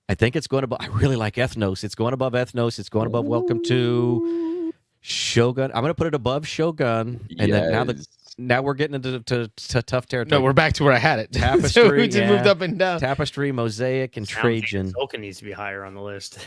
I think it's going above. I really like Ethnos. It's going above Ethnos. It's going above Welcome to. Shogun. I'm going to put it above Shogun, and then Yes. now we're getting into to tough territory. No, we're back to where I had it. Tapestry, So we just moved yeah. up and down. Tapestry, Mosaic, and Trajan. Tzolken needs to be higher on the list.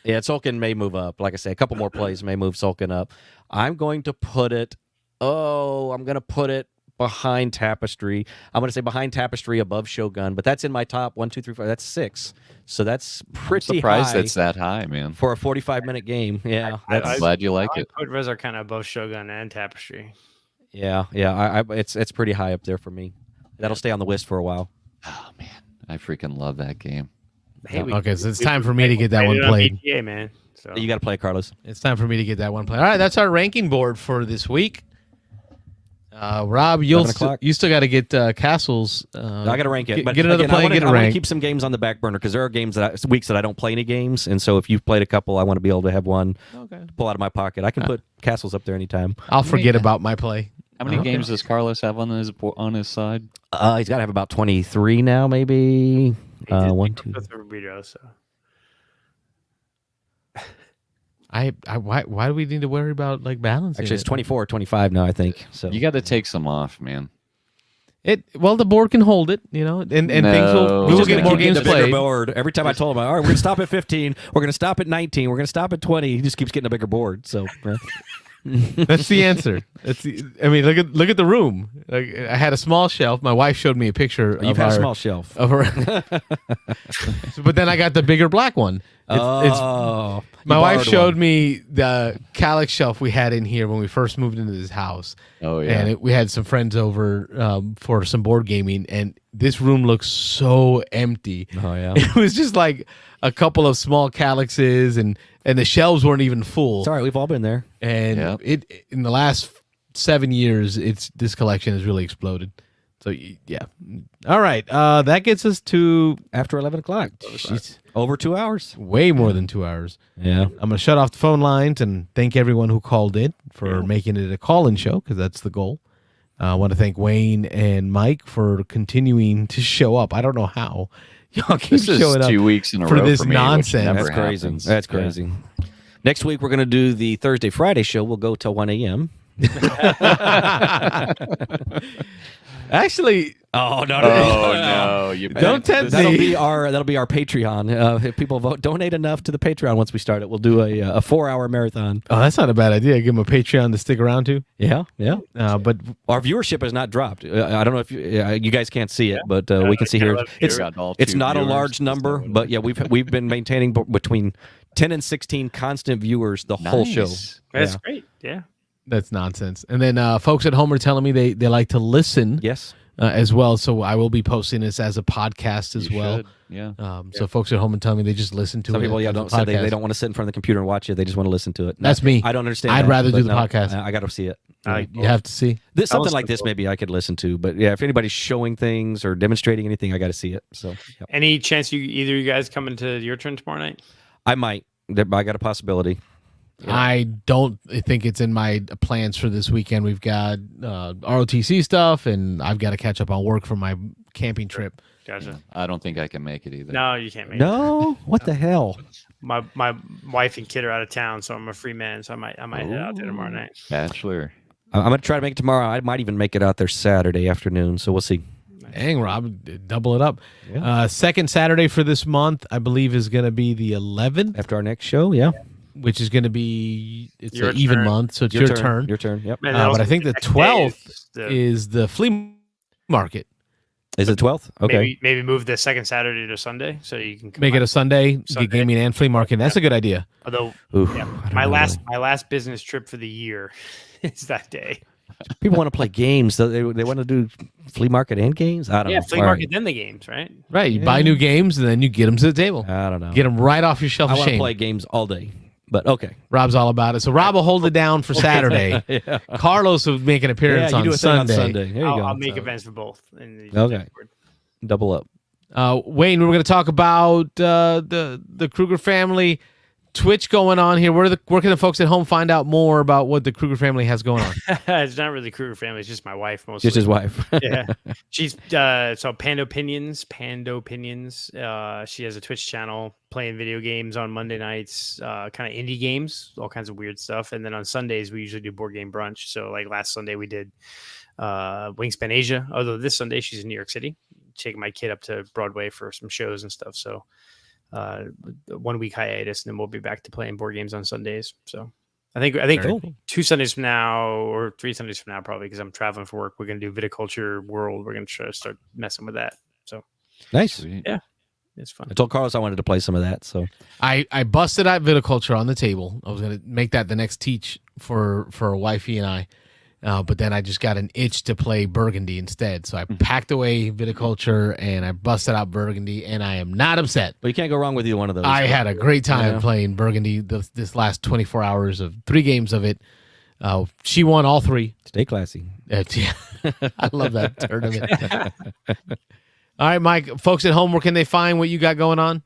Yeah, Tzolken may move up. Like I say, a couple more plays may move Tzolken up. I'm going to put it. I'm going to put it behind Tapestry. I'm going to say behind Tapestry, above Shogun, but that's in my top 1, 2, 3, 4. That's 6. So that's pretty Surprised high it's that high, man. for a 45-minute game. Yeah, I'm glad you like I it. put Res Arcana above Shogun and Tapestry. yeah. It's pretty high up there for me. That'll stay on the list for a while. Oh man, I freaking love that game. Hey, Okay, so it's time for me to get that one it on played. BGA, man. So You got to play it, Carlos. It's time for me to get that one played. All right, that's our ranking board for this week. Rob, 11 o'clock. you still got to get Castles. I got to rank it. But get another again, play and get a I want to rank. keep some games on the back burner because there are weeks that I don't play any games, and so if you've played a couple, I want to be able to have one Okay. pull out of my pocket. I can put Castles up there anytime. I'll forget about my play. How many games does Carlos have on his side? He's got to have about 23 now, maybe. he did 1, pick 2. up the Rubido, so. Why do we need to worry about like balancing? Actually, it's it? 24 or 25 now, I think. So You got to take some off, man. Well, the board can hold it, and things No. we He's will just get gonna more keep getting games a bigger played. board. Every time I told him, all right, we're going to stop at 15. We're going to stop at 19. We're going to stop at 20. He just keeps getting a bigger board. So That's the answer. I mean, look at the room. Like, I had a small shelf. My wife showed me a picture. you've of had a our- small shelf. of her. But then I got the bigger black one. My wife showed me the Calyx shelf we had in here when we first moved into this house. Oh yeah. And we had some friends over for some board gaming, and this room looks so empty. Oh, yeah. It was just like a couple of small Calyxes, and the shelves weren't even full. It's all right. We've all been there. And Yep. it in the last 7 years, this collection has really exploded. So yeah. All right. That gets us to After 11 o'clock. jeez, Over 2 hours. way more than 2 hours. Yeah. I'm going to shut off the phone lines and thank everyone who called in for making it a call-in show, because that's the goal. I want to thank Wayne and Mike for continuing to show up. I don't know how. Y'all keep This is showing up 2 weeks in a for row this for me, which nonsense. never That's crazy. happens. That's Yeah. crazy. Next week, we're going to do the Thursday, Friday show. We'll go till 1 a.m. Actually, Oh, no, Oh no! You Don't tempt this- me. That'll be our Patreon. If people donate enough to the Patreon once we start it, we'll do a 4-hour marathon. oh, that's not a bad idea. Give them a Patreon to stick around to. Yeah, yeah. But Our viewership has not dropped. I don't know if you guys can't see it, but we can see here. It's got all it's two not a viewers. large That's number, not what but yeah, we've been maintaining between 10 and 16 constant viewers the whole show. Nice. That's Yeah. great. Yeah. that's nonsense. And then folks at home are telling me they like to listen Yes. as well. So I will be posting this as a podcast as You well. should, Yeah. So folks at home are telling me they just listen to it. Some people, as a don't say they podcast. don't want to sit in front of the computer and watch it. They just want to listen to it. That's me. I don't understand. I'd that, rather but do the no, podcast. I got to see it. You have to see. Something listen like to this, both. maybe I could listen to, but yeah, if anybody's showing things or demonstrating anything, I got to see it. So yeah. Any chance either you guys coming to your turn tomorrow night? I might. I got a possibility. I don't think it's in my plans for this weekend. We've got ROTC stuff, and I've got to catch up on work for my camping trip. Gotcha. I don't think I can make it either. No, you can't make it. No, what the hell? My wife and kid are out of town, so I'm a free man. So I might head out there tomorrow night. Bachelor. I'm gonna try to make it tomorrow. I might even make it out there Saturday afternoon. So we'll see. Dang, Rob, double it up. Second Saturday for this month, I believe, is going to be the 11th, After our next show, yeah. which is going to be Your an even turn. month, so it's your turn. Your turn. Yep. And But also I think the next day 12th is the- is the flea market. Is it 12th? Okay. maybe move the second Saturday to Sunday so you can Make it a Sunday, Sunday. get gaming and flea market. That's a good idea. Although Oof, yeah, I don't my know. last business trip for the year is that day. People want to play games. So they want to do flea market and games. I don't Yeah, know. flea All market then the games, right? Right, you buy new games and then you get them to the table. I don't know. Get them right off your shelf I of want to shame. play games all day. But okay. Rob's all about it. So Rob will hold it down for Saturday. Yeah. Carlos will make an appearance Yeah, you on do a thing on Sunday. Sunday. There you go. I'll make So- events for both. And Okay. Double up. Wayne, we're going to talk about the Kruger family Twitch going on here. Where can the folks at home find out more about what the Kruger family has going on? It's not really Kruger family. It's just my wife mostly. Just his wife. Yeah. She's so Pando Opinions. She has a Twitch channel playing video games on Monday nights, kind of indie games, all kinds of weird stuff. And then on Sundays, we usually do board game brunch. So like last Sunday, we did Wingspan Asia. Although this Sunday, she's in New York City, taking my kid up to Broadway for some shows and stuff. So 1 week hiatus, and then we'll be back to playing board games on Sundays. So I think Cool. 2 Sundays from now or 3 Sundays from now, probably, because I'm traveling for work, we're going to do Viticulture World. We're going to try to start messing with that. So Nice. Sweet. yeah, it's fun. I told Carlos I wanted to play some of that. So I busted out Viticulture on the table. I was going to make that the next teach for wifey and I. But then I just got an itch to play Burgundy instead. So I packed away Viticulture and I busted out Burgundy, and I am not upset. but you can't go wrong with either one of those. I had a great time Yeah. playing Burgundy this last 24 hours of 3 games of it. She won all 3. Stay classy. Yeah. I love that tournament. All right, Mike, folks at home, where can they find what you got going on?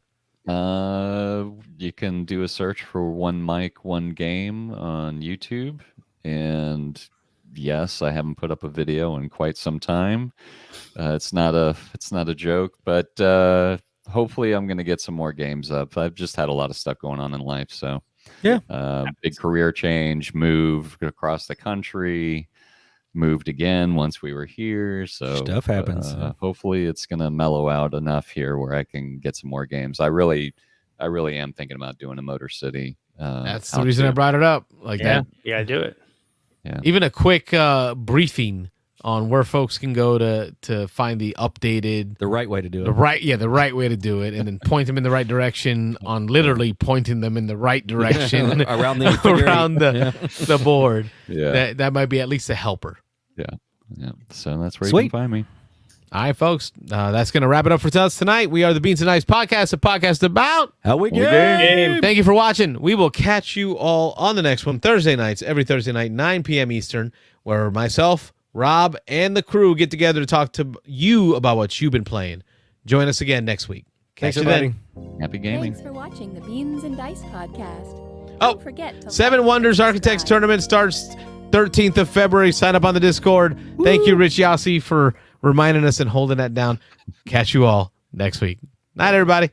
You can do a search for One Mic, One Game on YouTube. And yes, I haven't put up a video in quite some time. It's not a joke, but hopefully I'm going to get some more games up. I've just had a lot of stuff going on in life. So Yeah. big career change, moved across the country, moved again once we were here. So Stuff happens. hopefully it's going to mellow out enough here where I can get some more games. I really am thinking about doing a Motor City. That's the reason I brought it up. Like Yeah, that. you got to do it. Even a quick briefing on where folks can go to find the updated, The right way to do it. the right way to do it, and then point them in the right direction on literally pointing them in the right direction Around the figure around eight. the board. Yeah. That might be at least a helper. Yeah. So that's where you Sweet. can find me. All right, folks. That's going to wrap it up for us tonight. We are the Beans and Ice Podcast, a podcast about How we We game. Thank you for watching. We will catch you all on the next one, Thursday nights, every Thursday night, 9 p.m. Eastern, where myself, Rob, and the crew get together to talk to you about what you've been playing. Join us again next week. Thanks, Catch you everybody. then. Happy gaming. Thanks for watching the Beans and Dice podcast. Oh, Don't forget to Seven like and Wonders Architects subscribe. Tournament starts 13th of February. Sign up on the Discord. Thank you, Rich Yossi, for reminding us and holding that down. Catch you all next week. Night, everybody.